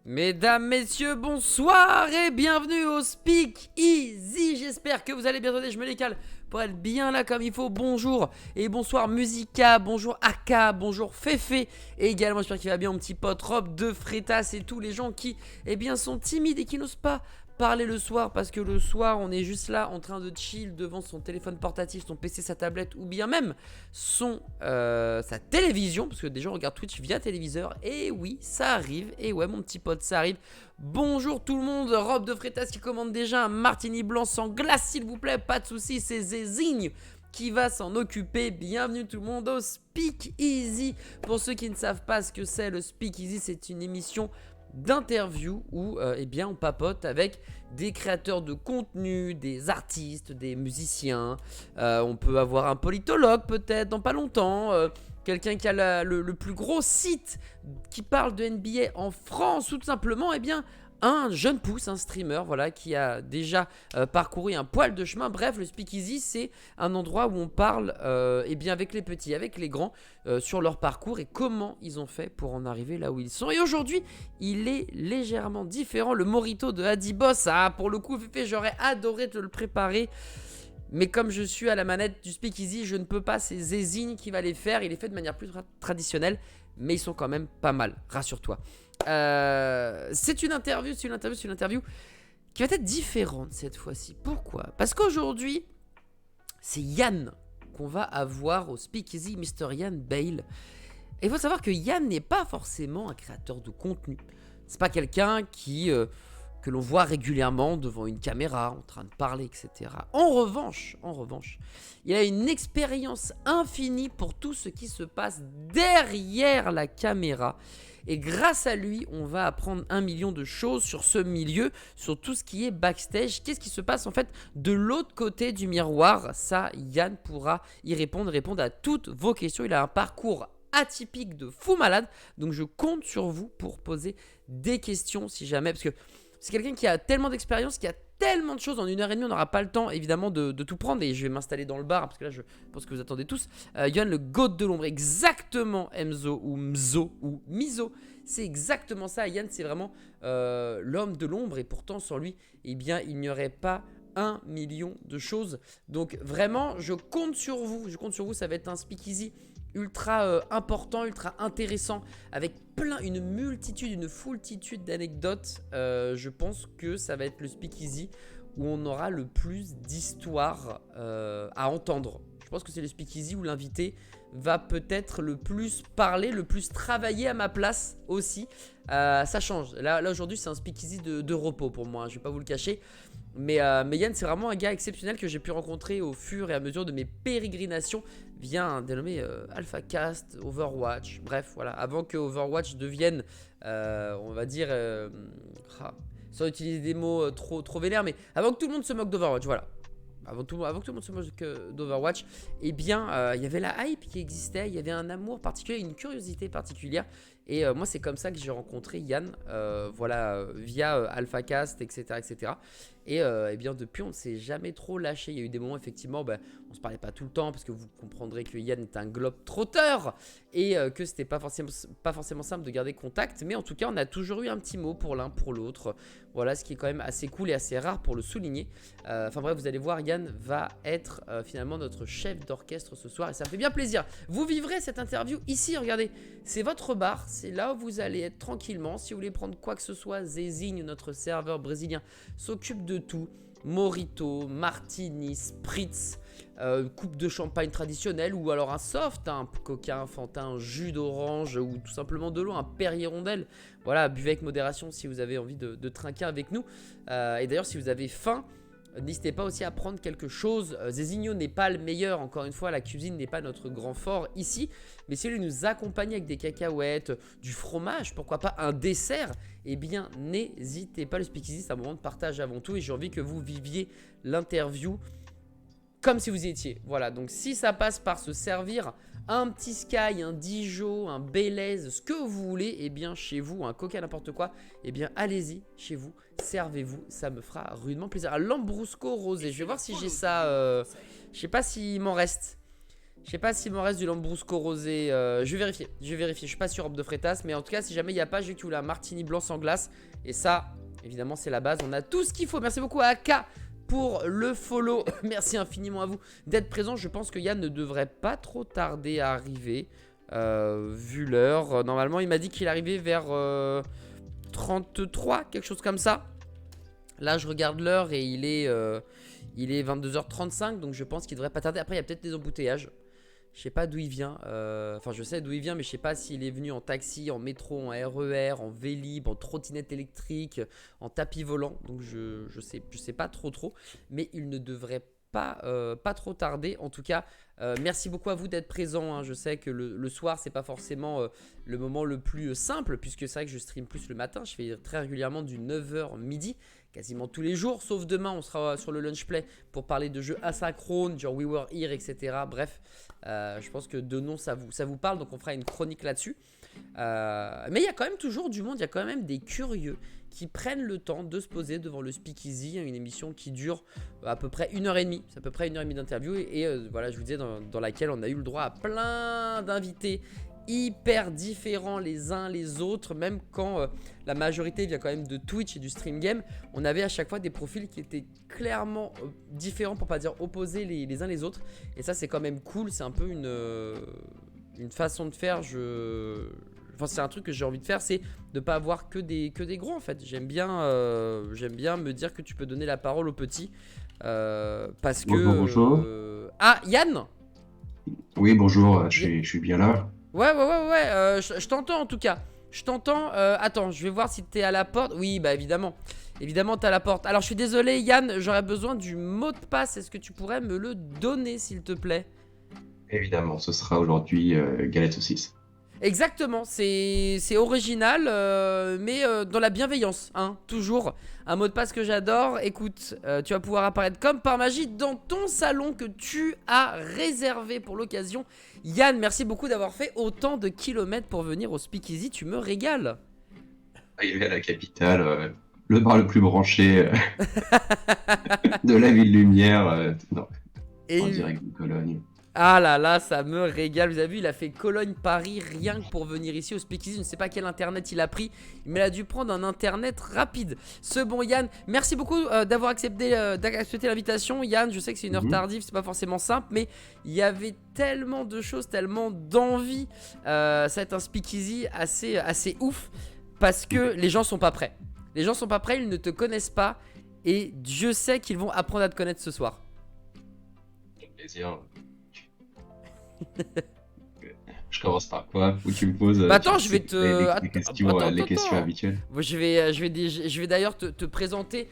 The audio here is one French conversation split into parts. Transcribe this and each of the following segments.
Mesdames, messieurs, bonsoir et bienvenue au Speak Easy. J'espère que vous allez bien. Attendez, je me décale pour être bien là comme il faut. Bonjour et bonsoir Musica, bonjour Aka, bonjour Féfé. Et également, j'espère qu'il va bien mon petit pote Rob de Freitas et tous les gens qui sont timides et qui n'osent pas parler le soir, parce que le soir on est juste là en train de chill devant son téléphone portatif, son PC, sa tablette ou bien même sa télévision, parce que des gens regardent Twitch via téléviseur. Et oui, ça arrive, et ouais mon petit pote, ça arrive. Bonjour tout le monde, Rob de Freitas qui commande déjà un martini blanc sans glace s'il vous plaît, pas de soucis, c'est Zézigne qui va s'en occuper. Bienvenue tout le monde au Speak Easy. Pour ceux qui ne savent pas ce que c'est, le Speak Easy, c'est une émission d'interview où on papote avec des créateurs de contenu, des artistes, des musiciens. On peut avoir un politologue peut-être dans pas longtemps, quelqu'un qui a le plus gros site qui parle de NBA en France, ou tout simplement un jeune pouce, un streamer, voilà, qui a déjà parcouru un poil de chemin. Bref, le Speakeasy, c'est un endroit où on parle avec les petits, avec les grands, sur leur parcours et comment ils ont fait pour en arriver là où ils sont. Et aujourd'hui, il est légèrement différent. Le Morito de Adibos, pour le coup, Féfé, j'aurais adoré te le préparer. Mais comme je suis à la manette du Speakeasy, je ne peux pas. C'est Zézigne qui va les faire. Il les fait de manière plus traditionnelle, mais ils sont quand même pas mal, rassure-toi. C'est une interview qui va être différente cette fois-ci. Pourquoi ? Parce qu'aujourd'hui, c'est Yann qu'on va avoir au Speakeasy, Mr. Yann Bale. Et il faut savoir que Yann n'est pas forcément un créateur de contenu. C'est pas quelqu'un que l'on voit régulièrement devant une caméra, en train de parler, etc. En revanche, il a une expérience infinie pour tout ce qui se passe derrière la caméra. Et grâce à lui, on va apprendre 1 million de choses sur ce milieu, sur tout ce qui est backstage. Qu'est-ce qui se passe en fait de l'autre côté du miroir ? Ça, Yann pourra y répondre à toutes vos questions. Il a un parcours atypique de fou malade, donc je compte sur vous pour poser des questions si jamais, parce que c'est quelqu'un qui a tellement d'expérience, qui a tellement de choses. En 1h30, on n'aura pas le temps évidemment de tout prendre. Et je vais m'installer dans le bar parce que là, je pense que vous attendez tous. Yann, le goat de l'ombre, exactement. Emzo ou Mzo ou Mizo, c'est exactement ça. Yann, c'est vraiment l'homme de l'ombre. Et pourtant, sans lui, il n'y aurait pas 1 million de choses. Donc vraiment, je compte sur vous. Ça va être un speakeasy ultra important, ultra intéressant, avec une foultitude d'anecdotes. Je pense que ça va être le speakeasy où on aura le plus d'histoires à entendre. Je pense que c'est le speakeasy où l'invité va peut-être le plus parler, le plus travailler à ma place aussi. Ça change. Là aujourd'hui, c'est un speakeasy de repos pour moi, je vais pas vous le cacher. Mais Yann, c'est vraiment un gars exceptionnel que j'ai pu rencontrer au fur et à mesure de mes pérégrinations via un dénommé AlphaCast, Overwatch. Bref, voilà, avant que Overwatch devienne, on va dire, sans utiliser des mots trop vénères, mais avant que tout le monde se moque d'Overwatch, voilà. Avant que tout le monde se moque d'Overwatch, il y avait la hype qui existait, il y avait un amour particulier, une curiosité particulière. Et moi, c'est comme ça que j'ai rencontré Yann, via AlphaCast, etc. Et depuis, on ne s'est jamais trop lâché. Il y a eu des moments, effectivement, on se parlait pas tout le temps, parce que vous comprendrez que Yann est un globe-trotteur et que c'était pas forcément simple de garder contact. Mais en tout cas, on a toujours eu un petit mot pour l'un pour l'autre. Voilà, ce qui est quand même assez cool et assez rare pour le souligner. Enfin bref, vous allez voir, Yann va être finalement notre chef d'orchestre ce soir et ça me fait bien plaisir. Vous vivrez cette interview ici, regardez, c'est votre bar, c'est là où vous allez être tranquillement. Si vous voulez prendre quoi que ce soit, Zézigne, notre serveur brésilien, s'occupe de tout. Morito, martini, spritz, coupe de champagne traditionnelle ou alors un soft, un coca, un Fanta, un jus d'orange ou tout simplement de l'eau, un Perrier Rondelle. Voilà, buvez avec modération si vous avez envie de trinquer avec nous. Et d'ailleurs, si vous avez faim, n'hésitez pas aussi à prendre quelque chose. Zézigno n'est pas le meilleur, encore une fois, la cuisine n'est pas notre grand fort ici. Mais si vous voulez nous accompagner avec des cacahuètes, du fromage, pourquoi pas un dessert, eh bien n'hésitez pas. Le speakeasy, c'est un moment de partage avant tout et j'ai envie que vous viviez l'interview comme si vous y étiez. Voilà, donc si ça passe par se servir un petit Sky, un Dijon, un Belaise, ce que vous voulez, eh bien chez vous, un Coca, n'importe quoi, eh bien allez-y chez vous, servez-vous, ça me fera rudement plaisir. Un Lambrusco rosé, je vais voir si j'ai ça, je sais pas s'il m'en reste. Je sais pas s'il m'en reste du Lambrusco rosé. Je vais vérifier. Je suis pas sûr de Freitas. Mais en tout cas, si jamais il n'y a pas, j'ai que tu voulais un martini blanc sans glace. Et ça, évidemment, c'est la base. On a tout ce qu'il faut. Merci beaucoup à Aka pour le follow. Merci infiniment à vous d'être présent. Je pense que Yann ne devrait pas trop tarder à arriver. Vu l'heure. Normalement, il m'a dit qu'il arrivait vers 33, quelque chose comme ça. Là, je regarde l'heure et il est 22h35. Donc, je pense qu'il devrait pas tarder. Après, il y a peut-être des embouteillages. Je sais pas d'où il vient. Enfin, je sais d'où il vient, mais je sais pas s'il est venu en taxi, en métro, en RER, en Vélib, en trottinette électrique, en tapis volant. Donc, je sais pas trop. Mais il ne devrait pas trop tarder. En tout cas, merci beaucoup à vous d'être présents. Hein. Je sais que le soir, c'est pas forcément le moment le plus simple, puisque c'est vrai que je stream plus le matin. Je fais très régulièrement du 9h midi. Quasiment tous les jours, sauf demain, on sera sur le lunch play pour parler de jeux asynchrone, genre We Were Here, etc. Bref, je pense que de nom ça vous parle, donc on fera une chronique là-dessus. Mais il y a quand même toujours du monde, il y a quand même des curieux qui prennent le temps de se poser devant le Speakeasy, une émission qui dure à peu près 1h30. C'est à peu près 1h30 d'interview et voilà, je vous disais, dans laquelle on a eu le droit à plein d'invités hyper différents les uns les autres, même quand la majorité vient quand même de Twitch et du stream game. On avait à chaque fois des profils qui étaient clairement différents, pour pas dire opposés les uns les autres, et ça c'est quand même cool. C'est un peu une façon de faire. Enfin, c'est un truc que j'ai envie de faire, c'est de pas avoir que des gros en fait. J'aime bien me dire que tu peux donner la parole aux petits, parce que Bonjour. Ah, Yann. Oui, bonjour, je suis bien là. Ouais, je t'entends en tout cas. Je t'entends. Attends, je vais voir si t'es à la porte. Oui, bah évidemment. Évidemment, t'es à la porte. Alors, je suis désolé, Yann, j'aurais besoin du mot de passe. Est-ce que tu pourrais me le donner, s'il te plaît? Évidemment, ce sera aujourd'hui galette saucisse. Exactement, c'est original, mais dans la bienveillance, hein, toujours. Un mot de passe que j'adore. Écoute, tu vas pouvoir apparaître comme par magie dans ton salon que tu as réservé pour l'occasion. Yann, merci beaucoup d'avoir fait autant de kilomètres pour venir au Speakeasy, tu me régales. Arrivé à la capitale, le bar le plus branché de la ville lumière, non, en Et direct de Cologne. ah là là, ça me régale. Vous avez vu, il a fait Cologne-Paris rien que pour venir ici au Speakeasy. Je ne sais pas quel internet il a pris, mais il a dû prendre un internet rapide. Ce bon Yann, merci beaucoup d'avoir accepté l'invitation. Yann, je sais que c'est une heure tardive, c'est pas forcément simple, mais il y avait tellement de choses, tellement d'envie. Ça va être un Speakeasy assez ouf, parce que les gens sont pas prêts. Les gens sont pas prêts, ils ne te connaissent pas, et Dieu sait qu'ils vont apprendre à te connaître ce soir. Plaisir. Je commence par quoi? Où tu me poses Bah attends, je vais te... les questions Attends. habituelles. Je vais d'ailleurs te présenter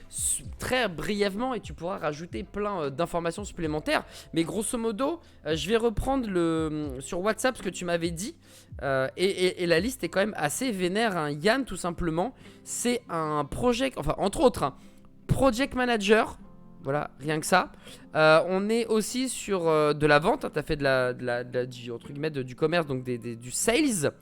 très brièvement et tu pourras rajouter plein d'informations supplémentaires. Mais grosso modo, je vais reprendre sur WhatsApp ce que tu m'avais dit. Et la liste est quand même assez vénère, hein. Yann, tout simplement, c'est un project... Enfin, entre autres, hein, project manager. Voilà, rien que ça. On est aussi sur de la vente, hein. Tu as fait entre guillemets, du commerce, donc du sales.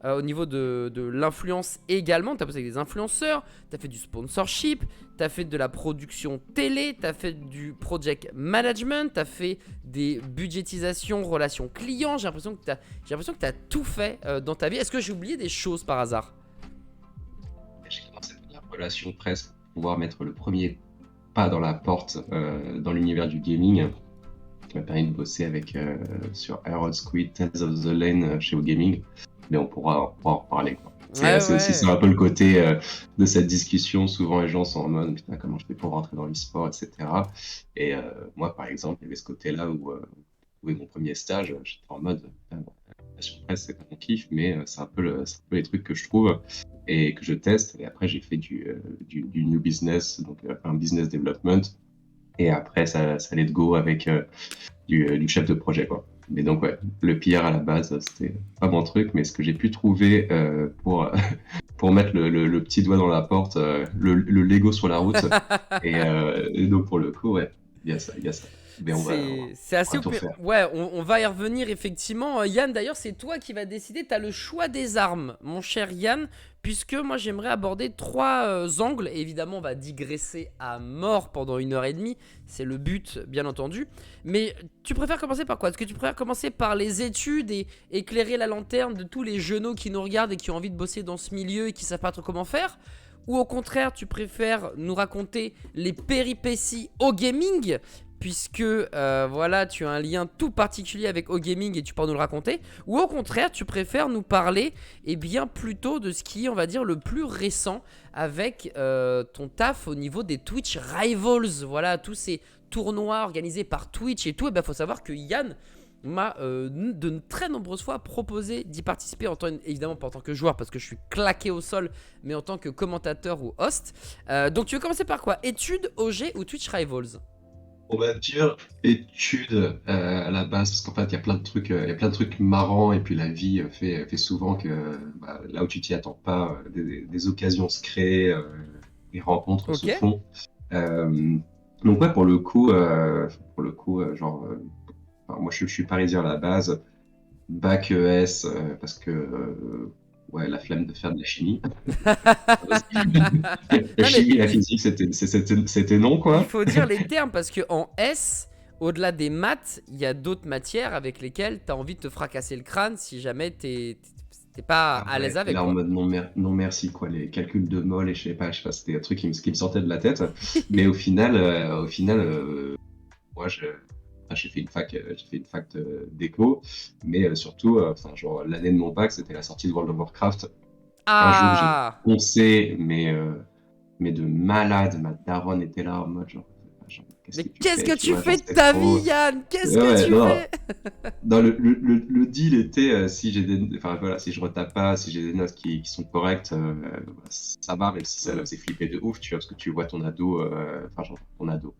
Au niveau de l'influence également, tu as bossé avec des influenceurs, tu as fait du sponsorship, tu as fait de la production télé, tu as fait du project management, tu as fait des budgétisations, relations clients. J'ai l'impression que tu as tout fait dans ta vie. Est-ce que j'ai oublié des choses par hasard? J'ai commencé par la relation presse pour pouvoir mettre le premier pas dans la porte dans l'univers du gaming, qui m'a permis de bosser sur Iron Squid, Tales of the Lane chez OGaming, mais on pourra en reparler, quoi. C'est aussi un peu le côté de cette discussion. Souvent les gens sont en mode putain, comment je fais pour rentrer dans l'e-sport, etc. Et moi par exemple, il y avait ce côté-là où mon premier stage, j'étais en mode la presse c'est pas mon kiff, mais c'est un peu les trucs que je trouve et que je teste. Et après, j'ai fait du new business, donc un business development. Et après, ça allait de go avec du chef de projet, quoi. Mais donc, ouais, le PR à la base, c'était pas mon truc, mais ce que j'ai pu trouver pour mettre le petit doigt dans la porte, le Lego sur la route. Et donc, pour le coup, ouais, il y a ça. Mais C'est on assez va tout faire. Ouais, on va y revenir effectivement. Yann, d'ailleurs, c'est toi qui vas décider. Tu as le choix des armes, mon cher Yann, puisque moi j'aimerais aborder trois angles. Évidemment, on va digresser à mort pendant 1 heure et demie. C'est le but, bien entendu. Mais tu préfères commencer par quoi? Est-ce que tu préfères commencer par les études et éclairer la lanterne de tous les jeunes qui nous regardent et qui ont envie de bosser dans ce milieu et qui savent pas trop comment faire? Ou au contraire, tu préfères nous raconter les péripéties au gaming, puisque voilà, tu as un lien tout particulier avec OGaming et tu peux nous le raconter? Ou au contraire, tu préfères nous parler bien plutôt de ce qui est, on va dire, le plus récent avec ton taf au niveau des Twitch Rivals, voilà, tous ces tournois organisés par Twitch et tout. Et faut savoir que Yann m'a de très nombreuses fois proposé d'y participer, évidemment pas en tant que joueur parce que je suis claqué au sol, mais en tant que commentateur ou host. Donc tu veux commencer par quoi? Études, OG ou Twitch Rivals? On va dire études à la base, parce qu'en fait, il y a plein de trucs, il y a plein de trucs marrants, et puis la vie fait souvent que là où tu t'y attends pas, des occasions se créent, des rencontres se Ok. font. Euh, donc ouais, genre, enfin, moi je suis parisien à la base, bac ES, parce que ouais, la flemme de faire de la chimie. La Non mais chimie et la physique, c'était non, il quoi. faut dire les termes parce que en S, au-delà des maths, il y a d'autres matières avec lesquelles tu as envie de te fracasser le crâne si jamais t'es pas Ah à l'aise ouais, et avec là en quoi. mode non, non merci quoi, les calculs de mol et je sais pas, c'était un truc qui me sortait de la tête. Mais au final, moi j'ai fait une fac d'éco, mais surtout, enfin genre l'année de mon bac, c'était la sortie de World of Warcraft. Un jour j'ai Ah, poncé, mais de malade, ma daronne était là en mode genre, qu'est-ce mais que tu qu'est-ce fais, que tu tu vois, fais genre de c'est ta vie, trop. Yann? Qu'est-ce Ouais, que ouais, tu non. fais? Non, le deal était, si j'ai enfin voilà, si je retape pas, si j'ai des notes qui sont correctes, ça va, même si ça Hmm, c'est flippé de ouf, tu vois, parce que tu vois ton ado, enfin genre ton ado,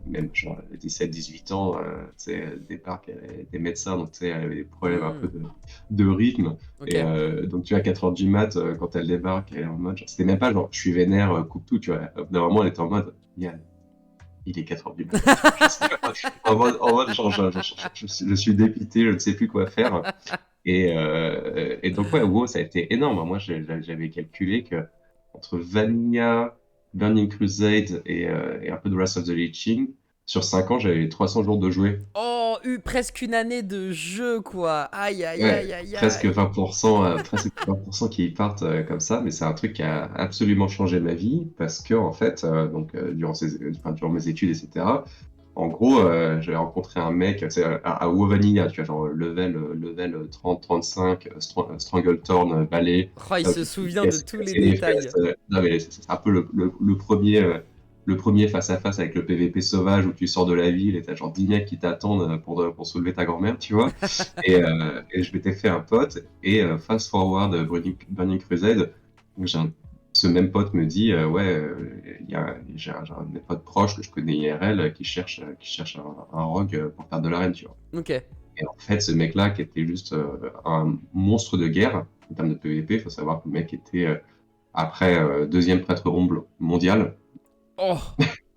même genre 17, 18 ans, tu sais, au départ qu'elle était médecin, donc tu sais, elle avait des problèmes un peu hmm, de rythme, ok. et donc tu vois, à 4 heures du mat, quand elle débarque, elle est en mode, genre, c'était même pas genre, je suis vénère, coupe tout, tu vois, normalement elle était en mode, Yann, il est 4 heures du matin, tu vois, je sais pas, en mode genre, je suis dépité, je ne sais plus quoi faire. Et donc, ouais, WoW, ça a été énorme. Moi, j'avais calculé que entre Vanilla, Burning Crusade et un peu de Wrath of the Lich King, sur 5 ans, j'avais 300 jours de jouer. Oh, eu presque une année de jeu quoi. Aïe aïe Ouais, aïe aïe presque aïe. 20%, presque 20% qui partent comme ça, mais c'est un truc qui a absolument changé ma vie parce que, en fait, durant mes études, etc., en gros, j'avais rencontré un mec, tu sais, à WoW Vanilla, tu vois, genre level 30-35, Strangletorn, Ballet, Oh, il se souvient de tous les casser les détails. fesses. Non, mais c'est un peu le premier face à face avec le PVP sauvage où tu sors de la ville et t'as genre 10 mecs qui t'attendent pour soulever ta grand-mère, tu vois. Et je m'étais fait un pote, et fast forward Burning Crusade, ce même pote me dit, ouais, j'ai un de mes potes proches que je connais IRL qui cherche un rogue pour faire de l'arène, tu vois. Ok. Et en fait, ce mec-là, qui était juste un monstre de guerre en termes de PvP, il faut savoir que le mec était après deuxième prêtre ombre mondial, Oh.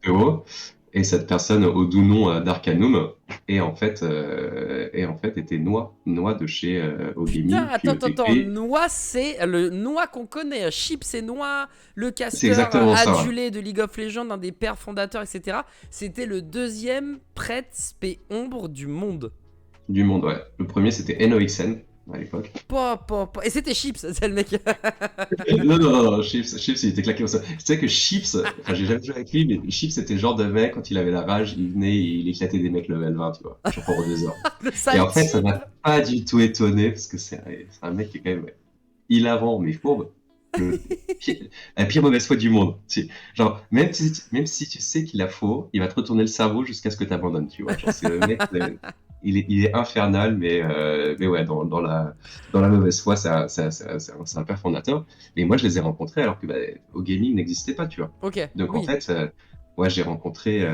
PO, et cette personne au doux nom d'Arcanum, et en fait était Noix de chez Putain, OGaming, puis attends, ETP. Noix, c'est le Noix qu'on connaît. Chips et Noix, le C'est casteur exactement ça, ouais. adulé de League of Legends, un des pères fondateurs, etc. C'était le deuxième prêtre spé ombre du monde. Du monde, ouais. Le premier, c'était NOXN à l'époque. Et c'était Chips, c'est le mec. Non, non, non, Chips, il était claqué au sol. Tu sais que Chips, enfin, j'ai jamais joué avec lui, mais Chips, c'était le genre de mec, quand il avait la rage, il venait et il éclatait des mecs level 20, tu vois, genre pendant 2 heures. Le Et sale en fait, ça type. m'a pas du tout étonné, parce que c'est un mec qui est quand même hilarant, mais fourbe. Le la pire mauvaise foi du monde. Genre, même si tu sais qu'il a faux, il va te retourner le cerveau jusqu'à ce que tu abandonnes, tu vois. Genre, c'est le mec, il est infernal, mais ouais, dans la mauvaise foi, c'est un père fondateur. Mais moi, je les ai rencontrés alors que au gaming n'existait pas, tu vois. Ok, Donc en oui. fait, ouais, j'ai rencontré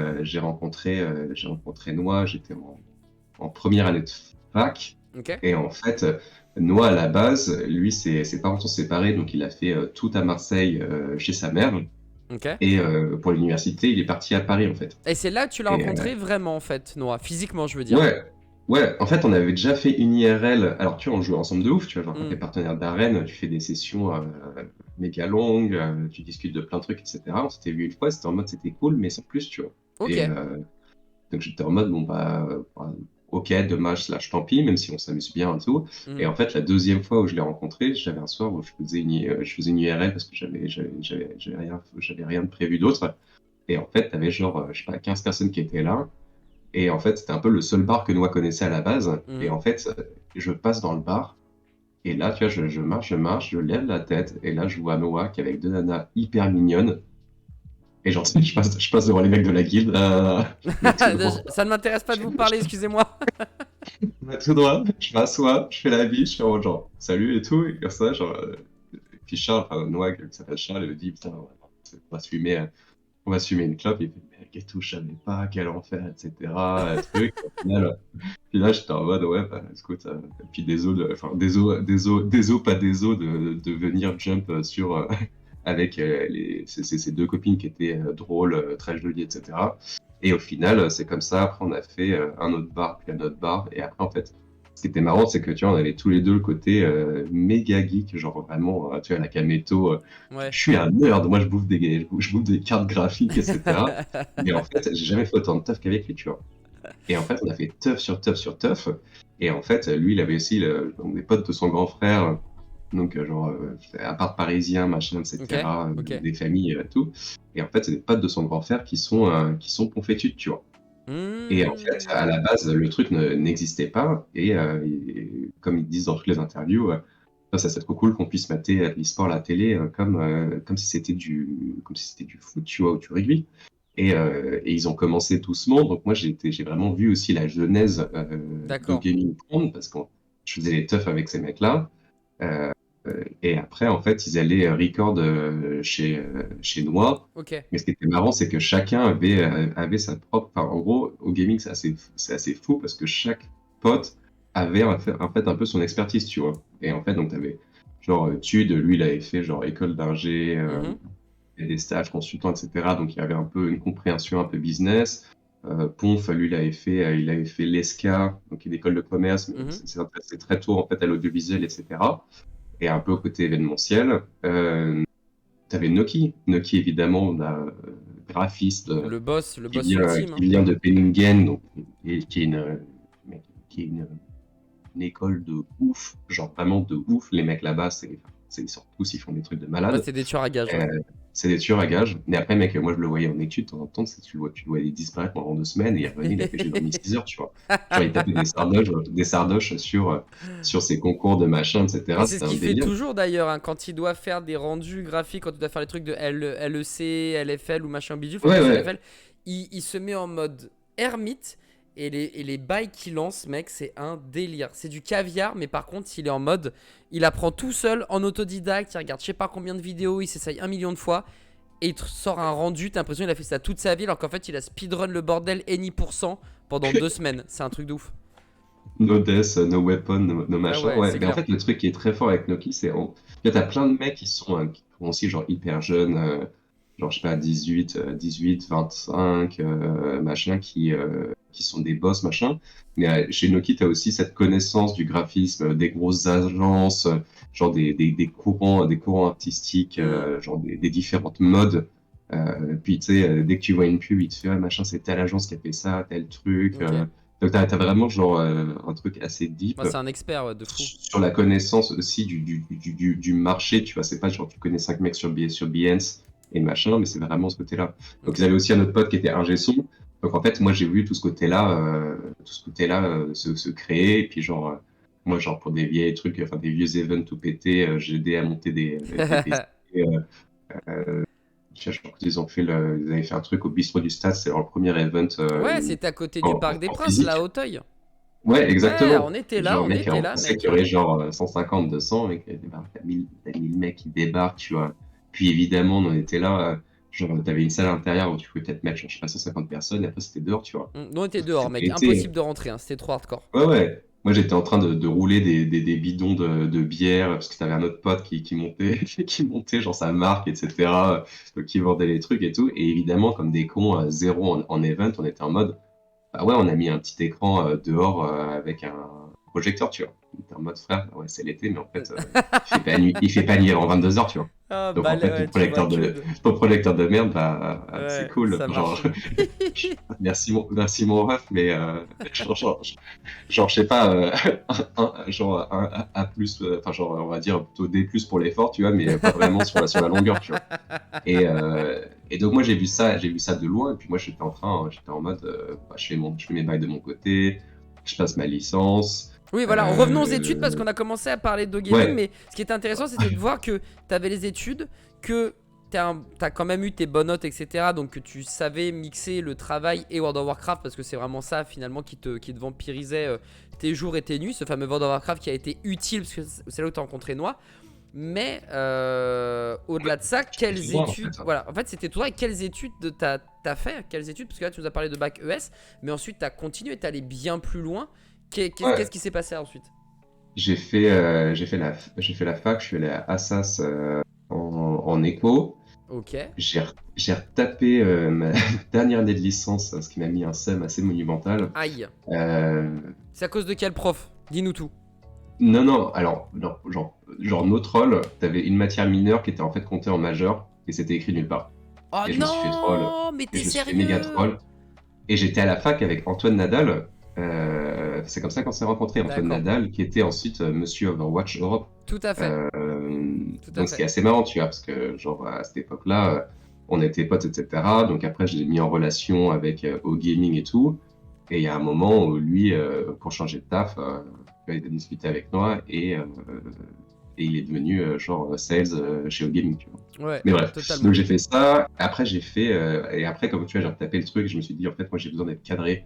Noah, j'étais en première année de fac. Ok. Et en fait, Noah, à la base, lui, ses parents sont séparés, donc il a fait tout à Marseille chez sa mère. Ok. Et pour l'université, il est parti à Paris, en fait. Et c'est là que tu l'as Et rencontré vraiment, en fait, Noah, physiquement, je veux dire. ouais, ouais, en fait, on avait déjà fait une IRL. Alors, tu vois, on jouait ensemble de ouf, tu vois, genre, quand Hmm. t'es partenaire d'arène, tu fais des sessions méga longues, tu discutes de plein de trucs, etc. On s'était vu une fois, c'était en mode, c'était cool, mais sans plus, tu vois. Ok. Et donc, j'étais en mode, bon, ok, dommage, slash tant pis, même si on s'amuse bien et tout. Et Hmm. en fait, la deuxième fois où je l'ai rencontré, j'avais un soir où je faisais une IRL parce que j'avais rien de prévu d'autre. Et en fait, t'avais genre, je sais pas, 15 personnes qui étaient là. Et en fait, c'était un peu le seul bar que Noah connaissait à la base. Et Hmm. en fait, je passe dans le bar. Et là, tu vois, je marche, je lève la tête. Et là, je vois Noah qui est avec deux nanas hyper mignonnes. Et genre, je passe devant les mecs de la guilde. Je vais tout droit. Ça ne m'intéresse pas de vous parler, Je excusez-moi. vais tout droit. Je m'assois, je fais la vie, je fais en mode genre, salut et tout. Et comme ça, genre, et puis Charles, enfin, Noah, qui s'appelle Charles, il me dit, putain, on va se fumer. On va se fumer une clope. Il fait, mec, et tout, je savais pas quel enfer, etc. Truc. Au final, puis là, j'étais en mode, ouais, bah, écoute, puis pas désolé de venir jump sur, avec ces deux copines qui étaient drôles, très jolies, etc. Et au final, c'est comme ça. Après, on a fait un autre bar, puis un autre bar. Et après, en fait, ce qui était marrant, c'est que, tu vois, on avait tous les deux le côté méga geek, genre vraiment, tu vois, la Kameto, Ouais. je suis un nerd, moi, je bouffe des cartes graphiques, etc. Mais en fait, j'ai jamais fait autant de teuf qu'avec lui, tu vois. Et en fait, on a fait teuf sur teuf sur teuf. Et en fait, lui, il avait aussi donc, des potes de son grand frère, donc genre appart parisien, machin, Ok. etc. Ok. Des familles, tout. Et en fait, c'est des potes de son grand frère qui sont Ponfétudes, tu vois. Et en fait, à la Hmm. base, le truc n'existait pas. Et comme ils disent dans toutes les interviews, ça serait trop cool qu'on puisse mater l'e-sport à la télé comme si c'était comme si c'était du foot, tu vois, ou du rugby. Et ils ont commencé doucement. Donc moi, j'ai vraiment vu aussi la genèse de D'accord. Gaming Prone parce que je faisais les teufs avec ces mecs-là. Euh, et après, en fait, ils allaient record chez Noir. Ok. Mais ce qui était marrant, c'est que chacun avait sa propre. Enfin, en gros, au gaming, c'est assez fou parce que chaque pote avait en fait un peu son expertise, tu vois. Et en fait, donc, tu avais genre Tude, lui, il avait fait genre école d'ingé, Mhm. et des stages, consultants, etc. Donc, il y avait un peu une compréhension un peu business. Ponf, lui, il avait fait l'ESCA, donc une école de commerce, mais Mhm. c'est très tôt en fait à l'audiovisuel, etc. Et un peu au côté événementiel. Tu avais Noki évidemment, graphiste, Le boss ultime, qui hein. vient de Penningen, donc, et qui est une école de ouf, genre vraiment de ouf. Les mecs là-bas, ils sortent tous, ils font des trucs de Ouais, malade. c'est des tueurs à gages, ouais. Euh, c'est des tueurs à gages. Mais après, mec, moi je le voyais en études, de temps en temps, tu le vois disparaître pendant 2 semaines et il revenait, j'ai dormi 6 heures, tu vois. Genre, il tapait des sardoches sur ses concours de machin, Mais etc. c'est ce C'était un qu'il fait délire. toujours d'ailleurs, hein, quand il doit faire des rendus graphiques, quand il doit faire les trucs de LEC, LFL ou machin bidule, enfin Ouais, plus ouais. LFL, il se met en mode ermite et les bails qu'il lance, mec, c'est un délire. C'est du caviar, mais par contre, il est en mode, il apprend tout seul en autodidacte, il regarde je sais pas combien de vidéos, il s'essaye 1 million de fois et il te sort un rendu, t'as l'impression qu'il a fait ça toute sa vie alors qu'en fait, il a speedrun le bordel any% pendant 2 semaines. C'est un truc de ouf. No death, no weapon, no Ah machin. ouais, Ouais, c'est mais en clair. fait, le truc qui est très fort avec Noki, t'as plein de mecs qui sont aussi genre hyper jeunes, genre je sais pas, 18, 25, machin, qui sont des boss, machin. Mais chez Noki, t'as aussi cette connaissance du graphisme, des grosses agences, genre des courants artistiques, Hmm. genre des différentes modes. Puis tu sais, dès que tu vois une pub, il te fait, ah, machin, c'est telle agence qui a fait ça, tel truc. Ok. Donc, t'as vraiment genre un truc assez deep Moi, c'est un expert, ouais, de fou. sur la connaissance aussi du marché. Tu vois, c'est pas genre tu connais 5 mecs sur Behance et machin, mais c'est vraiment ce côté-là. Donc, ils Ok. avaient aussi un autre pote qui était ingé son. Donc, en fait, moi, j'ai vu tout ce côté-là se créer. Et puis, genre, moi, genre, pour des vieilles trucs, enfin, des vieux events tout pétés, j'ai aidé à monter des PC. Ils avaient fait un truc au bistrot du stade, c'est leur premier event Ouais, c'était à côté du Parc des en Princes, là, physique. à Auteuil. Ouais, Ouais, exactement. Et genre, on mec, était on là, pensait qu'il mec. y aurait genre 150, 200, mec, t'as 1000 mecs qui débarquent, tu vois. Puis évidemment, on était là, genre, t'avais une salle intérieure où tu pouvais peut-être mettre, genre, je sais pas, 150 personnes, et après c'était dehors, tu vois. Nous, on était dehors, C'était mec. l'été. Impossible de rentrer, hein. C'était trop hardcore. Ouais, ouais. moi, j'étais en train de rouler des bidons de bière parce que t'avais un autre pote qui montait, qui montait, genre sa marque, etc. Qui vendait les trucs et tout. Et évidemment, comme des cons, zéro en event, on était en mode, bah ouais, on a mis un petit écran dehors avec un projecteur, tu vois. On était en mode frère, ouais, c'est l'été, mais en fait, il fait pas nuit avant 22h, tu vois. Ah, Donc bah en fait, ouais, tu vois, Cud. ton projecteur de merde, bah, c'est Ouais, cool. ça Genre, marche. merci mon ref, mais genre, je sais pas, A plus, enfin, genre, on va dire plutôt D plus pour l'effort, tu vois, mais pas vraiment sur la longueur, tu vois. Et donc, moi, j'ai vu ça de loin, et puis moi, j'étais en mode, bah, je fais mes bails de mon côté, je passe ma licence. Oui, voilà, revenons aux études parce euh, qu'on a commencé à parler de gaming, ouais, mais ce qui était intéressant, c'était de voir que tu avais les études, que t'as quand même eu tes bonnes notes, etc. Donc que tu savais mixer le travail et World of Warcraft parce que c'est vraiment ça finalement qui te vampirisait tes jours et tes nuits. Ce fameux World of Warcraft qui a été utile parce que c'est là où tu as rencontré Noah. Mais au-delà de ça, j'étais tout quelles droit, en études. fait. Voilà, en fait, c'était toi. Et quelles études t'as fait? Quelles études? Parce que là, tu nous as parlé de bac ES, mais ensuite, t'as continué, t'es allé bien plus loin. Qu'est-ce Ouais, qui s'est passé ensuite? j'ai fait la fac, je suis allé à Assas en éco. Ok. J'ai retapé ma dernière année de licence, ce qui m'a mis un seum assez monumental. Aïe. Euh, C'est à cause de quel prof? Dis-nous tout. non, non, alors, non, genre no troll, t'avais une matière mineure qui était en fait comptée en majeure, et c'était écrit nulle part. Oh Et je me suis fait troll, non, mais et t'es je me suis fait méga sérieux? troll. Et j'étais à la fac avec Antoine Nadal, c'est comme ça qu'on s'est rencontrés, Antoine D'accord. Nadal, qui était ensuite Monsieur Overwatch Europe. Tout à fait. Euh, Tout à donc ce qui est fait. assez marrant, tu vois, parce que genre à cette époque-là, on était potes, etc. Donc après, je l'ai mis en relation avec au gaming et tout. Et il y a un moment où lui, pour changer de taf, il a discuté avec moi et il est devenu genre sales chez O-Gaming, tu vois. Ouais, Mais bref, donc totalement. j'ai fait ça. Après, et après, comme tu vois, j'ai retapé le truc. Je me suis dit, en fait, moi, j'ai besoin d'être cadré.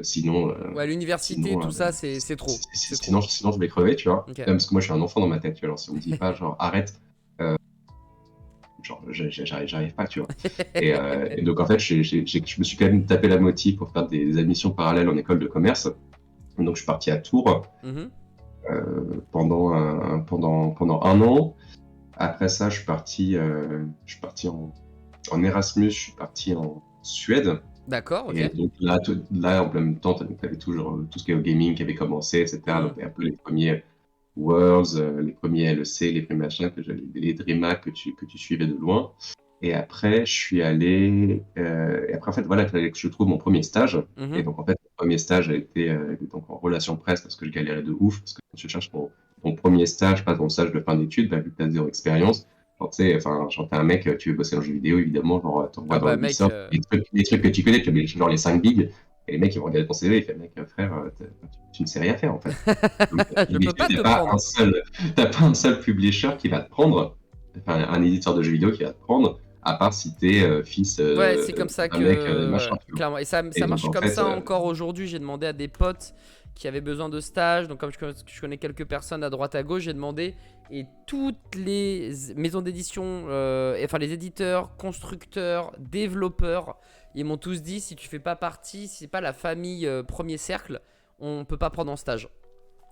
Sinon, Ouais, l'université, sinon, tout ça, c'est trop. C'est trop. sinon, je vais crever, tu vois. Ok. Parce que moi, je suis un enfant dans ma tête, tu vois. Alors, si on me dit pas, genre, arrête, euh, genre, j'arrive pas, tu vois. Et donc, en fait, je me suis quand même tapé la motive pour faire des admissions parallèles en école de commerce. Donc, je suis parti à Tours Mhm. pendant un an. Après ça, je suis parti en Erasmus, je suis parti en Suède. D'accord, Et ok. donc là, en même temps, tu avais toujours tout ce qui est au gaming qui avait commencé, etc. Donc, Mhm. il y a un peu les premiers Worlds, les premiers LEC, les premiers machins, les DreamHack que tu suivais de loin. Et après, je suis allé. Et après, en fait, voilà, il fallait que je trouve mon premier stage. Et Mhm. donc, en fait, mon premier stage a été donc en relation presse parce que je galérais de ouf. Parce que quand tu cherches ton premier stage, pas ton stage de fin d'études, bah, vu que tu as zéro expérience, genre, tu sais, enfin, genre, t'es un mec, tu veux bosser dans le jeu vidéo, évidemment, genre, Ah t'envoies dans bah mec, Ubisoft, les trucs que tu connais, tu vois, genre les 5 bigs. Et les mecs, ils vont regarder ton CV, ils font, mec, frère, tu ne sais rien faire, en fait. Donc, je peux pas te prendre. t'as pas un seul publisher qui va te prendre, enfin, un éditeur de jeux vidéo qui va te prendre, à part si t'es fils Ouais, c'est comme ça d'un mec que. machin, Ouais, tu vois. clairement. Et ça, Et ça donc, marche en comme fait, ça encore aujourd'hui. J'ai demandé à des potes qui avaient besoin de stages. Donc, comme je connais quelques personnes à droite à gauche, j'ai demandé. Et toutes les maisons d'édition, enfin les éditeurs, constructeurs, développeurs, ils m'ont tous dit si tu fais pas partie, si c'est pas la famille premier cercle, on peut pas prendre en stage.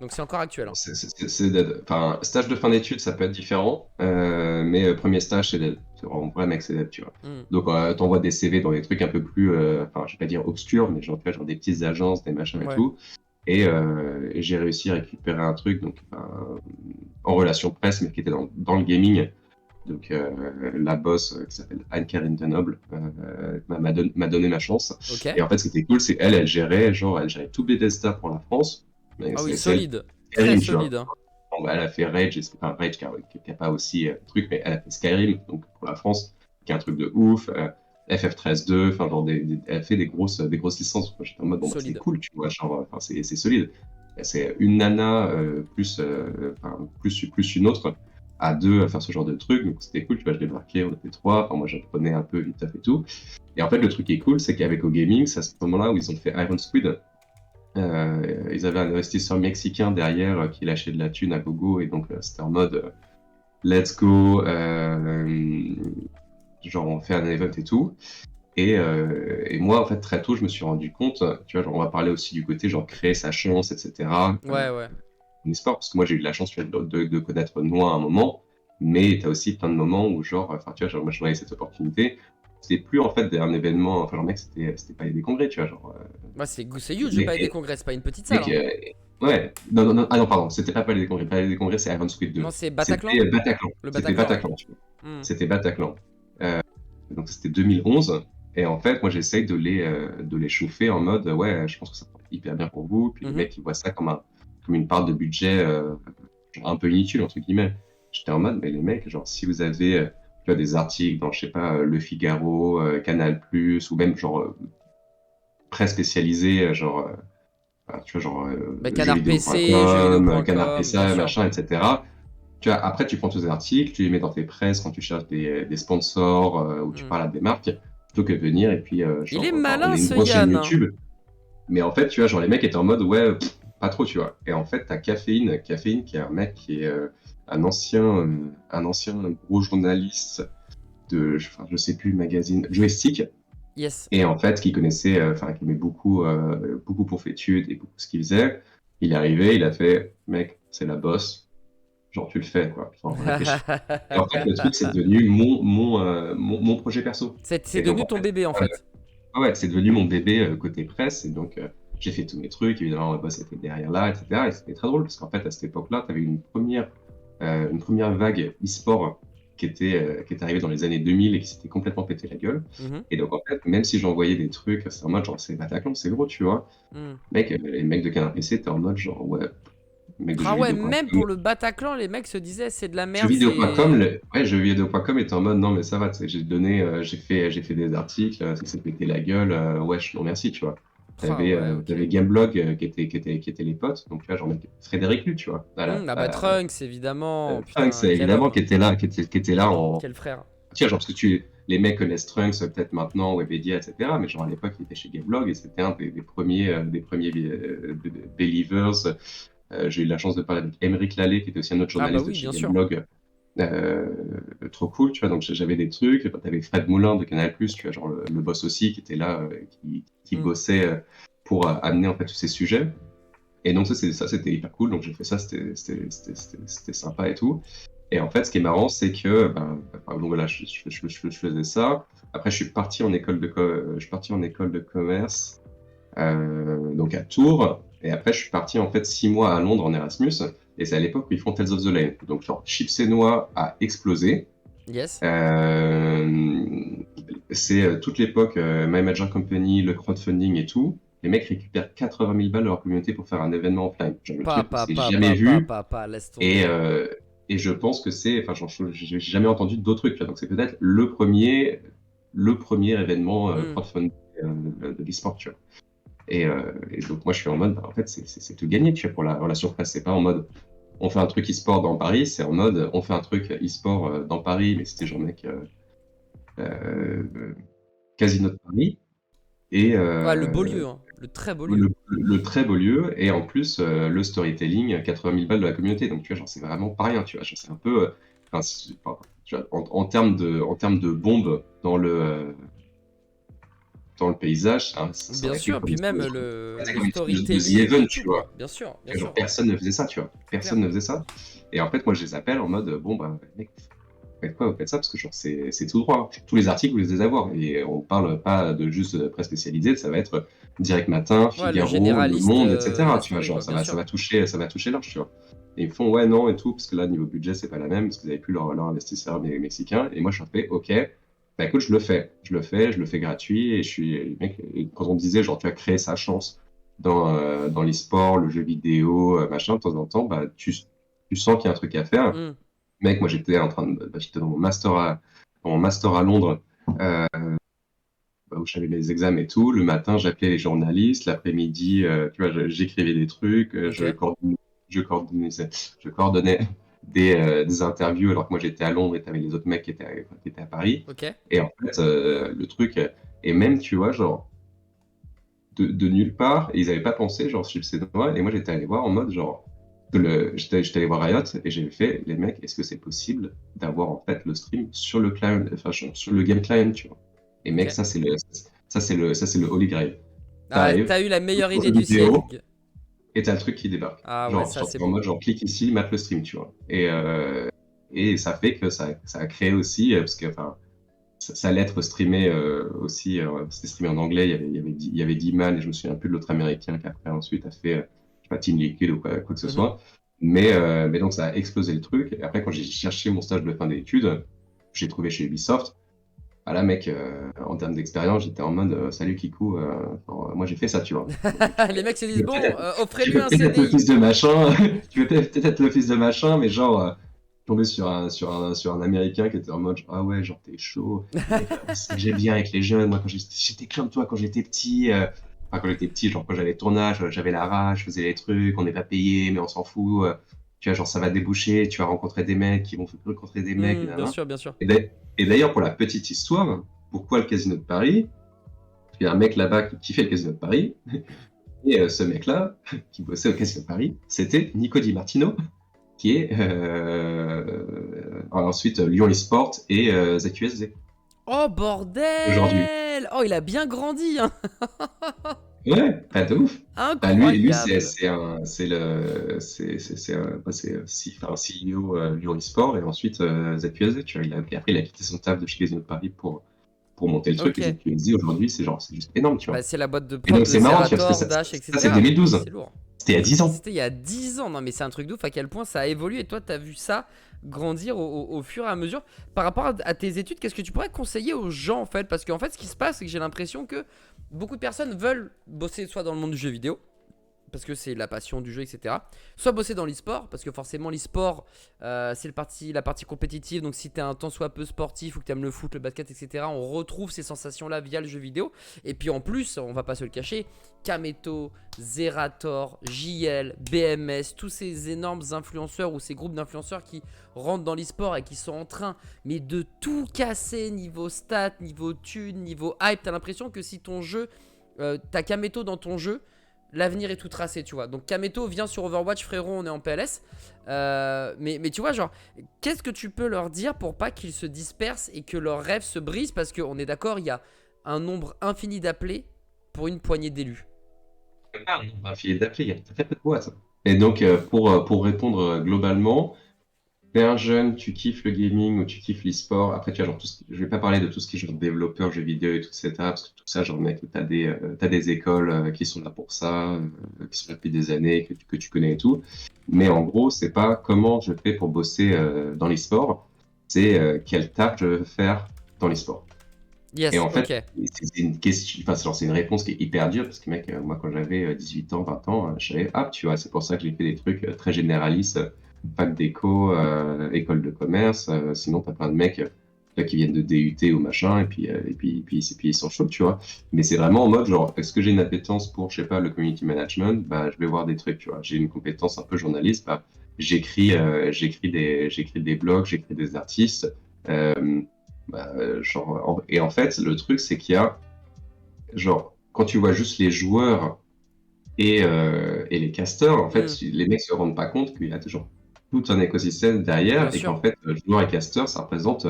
Donc, c'est encore actuel, hein. c'est dead. Enfin, stage de fin d'études, ça peut être différent, mais premier stage, c'est dead. En vrai, mec, c'est dead, tu vois. Hmm. Donc, t'envoies des CV dans des trucs un peu plus, enfin, je vais pas dire obscurs, mais genre, tu vois, genre des petites agences, des machins et Ouais. tout. Et j'ai réussi à récupérer un truc donc, en relation presse, mais qui était dans le gaming. Donc la boss qui s'appelle Anne-Karine Denoble m'a donné ma chance. Ok. Et en fait, ce qui était cool, c'est qu'elle, elle gérait tout Bethesda pour la France. Mais Ah oui, c'est elle solide. qui Très Skyrim, tu vois. solide, hein. Bon, bah, elle a fait Rage, enfin Rage qui a pas aussi truc, mais elle a fait Skyrim, donc pour la France, qui est un truc de ouf. FF13 2, enfin genre elle a fait des grosses licences. Moi, j'étais en mode bon bah c'est Solide. cool, tu vois, genre enfin c'est solide. C'est une nana enfin, plus une autre à deux à faire ce genre de truc, donc c'était cool, tu vois, je débarquais, on était trois, enfin moi j'apprenais un peu vite fait et tout. Et en fait le truc qui est cool, c'est qu'avec OGaming, c'est à ce moment-là où ils ont fait Iron Squid. Ils avaient un investisseur mexicain derrière qui lâchait de la thune à gogo, et donc c'était en mode let's go, genre on fait un event et tout. Et moi, en fait, très tôt, je me suis rendu compte, tu vois, genre, on va parler aussi du côté, genre, créer sa chance, etc. Ouais, ouais. En e-sport, parce que moi, j'ai eu de la chance, tu vois, de connaître Noah à un moment, mais tu as aussi plein de moments où, genre, enfin, tu vois, genre, moi, je voyais cette opportunité. C'était plus, en fait, un événement, enfin, genre, mec, c'était pas des congrès, tu vois, genre, Ouais, c'est huge, mais, Palais des Congrès, c'est pas une petite salle, mec, hein. ouais, non, non, non, ah non, pardon, c'était pas Palais des Congrès. Palais des Congrès, c'est Iron Squid Non, 2. c'est Bataclan? C'était Bataclan. Le C'était Bataclan, ouais. Bataclan, tu vois. Hmm. C'était Bataclan. Euh, donc c'était 2011. Et en fait, moi, j'essaye de les chauffer en mode, ouais, je pense que ça va hyper bien pour vous. Puis les Mhm. mecs, ils voient ça comme une part de budget genre un peu inutile, entre guillemets. J'étais en mode, mais les mecs, genre, si vous avez tu vois, des articles dans, je sais pas, Le Figaro, Canal+, ou même genre très spécialisés, genre tu vois, genre Bah, Canard PC, jeuxvideo.com, Canard jeuxvideo.com, bien PSA, sûr. machin, etc. Tu vois, après, tu prends tous ces articles, tu les mets dans tes presses quand tu cherches des sponsors ou tu Hmm. parles à des marques, plutôt que de venir et puis, Il est genre, enfin, on malin, est une ce grosse chaîne Yann, hein. YouTube, mais en fait, tu vois, genre, les mecs étaient en mode, ouais, pas trop, tu vois. Et en fait, t'as Caféine qui est un mec qui est un ancien gros journaliste enfin, je sais plus, magazine, Joystick, Yes. et en fait, qui connaissait, enfin, qui aimait beaucoup pour Fétude et beaucoup ce qu'il faisait. Il est arrivé, il a fait, mec, c'est la bosse, genre tu le fais, quoi, sans réfléchir. Et en fait, le truc, c'est devenu mon projet perso. C'est Et donc, devenu en ton fait, bébé, en fait. ouais, c'est devenu mon bébé côté presse. Et donc, j'ai fait tous mes trucs. Évidemment, ma boss était derrière là, etc. Et c'était très drôle parce qu'en fait, à cette époque-là, tu avais une première vague e-sport qui était arrivée dans les années 2000 et qui s'était complètement pété la gueule. Mhm. Et donc, en fait, même si j'envoyais des trucs, c'est en mode genre, c'est Bataclan, c'est gros, tu vois. Hmm. Mec, les mecs de Canard PC, t'es en mode genre, ouais, mec de Ah ouais, jeuxvideo.com. même pour le Bataclan, les mecs se disaient c'est de la merde, Jeuxvideo.com, c'est. ouais, jeuxvideo.com était en mode non, mais ça va, tu sais, j'ai fait des articles, ça s'est pété la gueule, ouais, je te remercie, tu vois. Ah ouais, ok. T'avais Gameblog qui était les potes, donc tu vois, genre mec, Frédéric Lu, tu vois. Voilà. Ah bah Trunks, évidemment. Trunks, Putain, quel évidemment, homme. qui était là en. Quel frère. Tiens, genre, parce que les mecs connaissent Trunks peut-être maintenant, Webedia, etc. Mais genre à l'époque, il était chez Gameblog et c'était un des premiers believers. J'ai eu la chance de parler avec Émeric Lallet, qui était aussi un autre Ah bah journaliste de oui, chez bien sûr. Gameblog. Euh, Trop cool, tu vois. Donc j'avais des trucs. T'avais Fred Moulin de Canal+, tu vois, genre le boss aussi, qui était là, qui Hmm. bossait pour amener en fait tous ces sujets. Et donc c'était hyper cool. Donc j'ai fait ça, c'était sympa et tout. Et en fait, ce qui est marrant, c'est que donc voilà, je faisais ça. Après, je suis parti en école de commerce, donc à Tours. Et après, je suis parti en fait 6 mois à Londres en Erasmus. Et c'est à l'époque où ils font Tales of the Lane. Donc, genre, Chips et Noix a explosé. Yes. C'est toute l'époque My Major Company, le crowdfunding et tout. Les mecs récupèrent 80 000 balles de leur communauté pour faire un événement offline. Genre, le truc, c'est jamais vu. Laisse Et, tomber. et je pense que c'est, enfin, j'ai jamais entendu d'autres trucs. Tu vois. Donc, c'est peut-être le premier événement Hmm. crowdfunding de l'e-sport, tu vois. Et donc, moi, je suis en mode, en fait, c'est tout gagné, tu vois, pour la relation presse. C'est pas en mode, on fait un truc e-sport dans Paris, c'est en mode, on fait un truc e-sport dans Paris, mais c'était genre, mec, Casino de Paris, et Ouais, le beau lieu, hein. Le très beau lieu. le très beau lieu, et en plus, le storytelling, 80 000 balles de la communauté. Donc, tu vois, genre, c'est vraiment pas rien, tu vois. Genre, c'est un peu, enfin, tu vois, en termes de bombe dans le paysage, hein, ça Bien aurait été sûr, comme, puis même c'était le comme une espèce de The storytelling Event, et tout, tu vois. quoi. Bien sûr, bien Genre, sûr. personne ne faisait ça, tu vois. C'est clair. Personne ne faisait ça. Et en fait, moi, je les appelle en mode, bon, bah, mec, vous faites quoi, vous faites ça, parce que genre, c'est tout droit. Genre, tous les articles, vous les allez avoir. Et on parle pas de juste de presse spécialisée, ça va être Direct Matin, Ouais, le Figaro, Le généraliste, Monde, etc. laisse Tu vois, tomber, genre, quoi. Bien sûr. ça va toucher large, tu vois. Et ils me font, ouais, non, et tout, parce que là, niveau budget, c'est pas la même, parce qu'ils avaient plus leur investisseur mexicain. Et moi, je fais, ok, bah écoute, je le fais gratuit. Et je suis, mec, et quand on me disait, genre, tu as créé sa chance dans l'e-sport, le jeu vidéo, machin, de temps en temps, bah, tu sens qu'il y a un truc à faire. Hmm. Mec, moi j'étais dans mon master à Londres, euh, où j'avais mes examens et tout. Le matin, j'appelais les journalistes. L'après-midi, tu vois, j'écrivais des trucs, Ok. je coordonnais des interviews alors que moi j'étais à Londres et t'avais les autres mecs qui étaient à Paris. Ok. Et en fait, le truc, et même, tu vois, genre, de nulle part, et ils n'avaient pas pensé, genre, Chips et Noix, et moi j'étais allé voir en mode, genre, j'étais allé voir Riot, et j'ai fait, les mecs, est-ce que c'est possible d'avoir en fait le stream sur le client, enfin, sur le game client, tu vois. Et Ok. mec, ça, c'est le Holy Grail. Ah, T'arrives, t'as eu la tu meilleure poses idée une du vidéo, siècle. et t'as le truc qui débarque. Ah ouais, Genre, ça genre c'est en beau. mode, genre, clique ici, mate le stream, tu vois. Et ça fait que ça a créé aussi, parce que, enfin, ça allait être streamé aussi, c'était streamé en anglais, il y avait D-Man, et je me souviens plus de l'autre américain qui après ensuite a fait, je sais pas, Team Liquid ou quoi que ce Mhm. soit. Mais donc ça a explosé le truc. Et après, quand j'ai cherché mon stage de fin d'études, j'ai trouvé chez Ubisoft. Ah là, mec, en termes d'expérience, j'étais en mode, salut Kikou, genre, moi j'ai fait ça, tu vois. Donc, Les mecs se tu disent, veux bon, peut-être tu offrez-lui veux un peut-être être le CDI. fils de machin, tu veux peut-être être le fils de machin, mais genre, tombé sur un Américain qui était en mode, ah ouais, genre t'es chaud. Mec, c'est que j'ai bien avec les jeunes. Moi, quand j'étais comme toi quand j'étais petit, enfin quand j'étais petit, genre quand j'avais ton âge, j'avais la rage, je faisais les trucs, on n'est pas payé, mais on s'en fout. Tu vois, genre ça va déboucher, tu vas rencontrer des mecs qui vont rencontrer des mecs, et Bien nanana. sûr, bien sûr. Et et d'ailleurs, pour la petite histoire, pourquoi le Casino de Paris? Il y a un mec là-bas qui fait le Casino de Paris, et ce mec-là, qui bossait au Casino de Paris, c'était Nico Di Martino, qui est ensuite Lyon eSport et ZQSD Oh aujourd'hui. bordel! Oh, il a bien grandi, hein. Ouais, pas de ouf. Bah, lui Incroyable. c'est un CEO Lyon eSport et ensuite ZQSD, tu vois. Et après, il a quitté son taf de chez Casino de Paris pour monter le truc. Et Ok. ZQSD aujourd'hui, c'est juste énorme, tu Bah, vois. c'est la boîte de Et prod donc, de c'est marrant, tu vois, parce que Zerator, Dash, ça c'est etc. Donc, 2012. c'est lourd. C'était il y a 10 ans. C'était il y a 10 ans. Non, mais c'est un truc de ouf à quel point ça a évolué. Et toi, t'as vu ça grandir au fur et à mesure. Par rapport à tes études, qu'est-ce que tu pourrais conseiller aux gens en fait? Parce qu'en fait, ce qui se passe, c'est que j'ai l'impression que beaucoup de personnes veulent bosser soit dans le monde du jeu vidéo, parce que c'est la passion du jeu, etc. Soit bosser dans l'e-sport, parce que forcément l'e-sport, c'est la partie compétitive. Donc si t'es un tant soit peu sportif ou que t'aimes le foot, le basket, etc., on retrouve ces sensations-là via le jeu vidéo. Et puis en plus, on va pas se le cacher, Kameto, Zerator, JL, BMS, tous ces énormes influenceurs ou ces groupes d'influenceurs qui rentrent dans l'e-sport et qui sont en train mais de tout casser niveau stats, niveau thunes, niveau hype. T'as l'impression que si ton jeu, t'as Kameto dans ton jeu, l'avenir est tout tracé, tu vois. Donc Kameto vient sur Overwatch, frérot, on est en PLS. Mais tu vois, genre, qu'est-ce que tu peux leur dire pour pas qu'ils se dispersent et que leurs rêves se brisent? Parce qu'on est d'accord, il y a un nombre infini d'appelés pour une poignée d'élus. Ah, non, bah, filet d'appli, il y a très peu de boîtes. Et donc, pour répondre globalement, t'es un jeune, tu kiffes le gaming ou tu kiffes l'e-sport. Après, tu vois, genre, je vais pas parler de tout ce qui est genre développeur, jeux vidéo et tout, etc. Parce que tout ça, genre, mec, t'as des écoles qui sont là pour ça, qui sont là depuis des années, que tu connais et tout. Mais en gros, c'est pas comment je fais pour bosser dans l'e-sport, c'est quel taf je veux faire dans l'e-sport. Et Yes, en fait, ok. c'est une question, enfin, c'est une réponse qui est hyper dure parce que, mec, moi, quand j'avais 18 ans, 20 ans, je savais, ah, tu vois, c'est pour ça que j'ai fait des trucs très généralistes, fac d'éco, école de commerce. Sinon, t'as plein de mecs là, qui viennent de DUT ou machin, et puis ils sont chauds, tu vois. Mais c'est vraiment en mode, genre, est-ce que j'ai une appétence pour, je sais pas, le community management? Bah, je vais voir des trucs, tu vois. J'ai une compétence un peu journaliste, bah, j'écris des blogs, j'écris des artistes. Euh, et en fait, le truc, c'est qu'il y a, genre, quand tu vois juste les joueurs et les casteurs, en Hmm, fait, les mecs se rendent pas compte qu'il y a toujours tout un écosystème bien derrière et sûr. qu'en fait, joueurs et casteurs, ça représente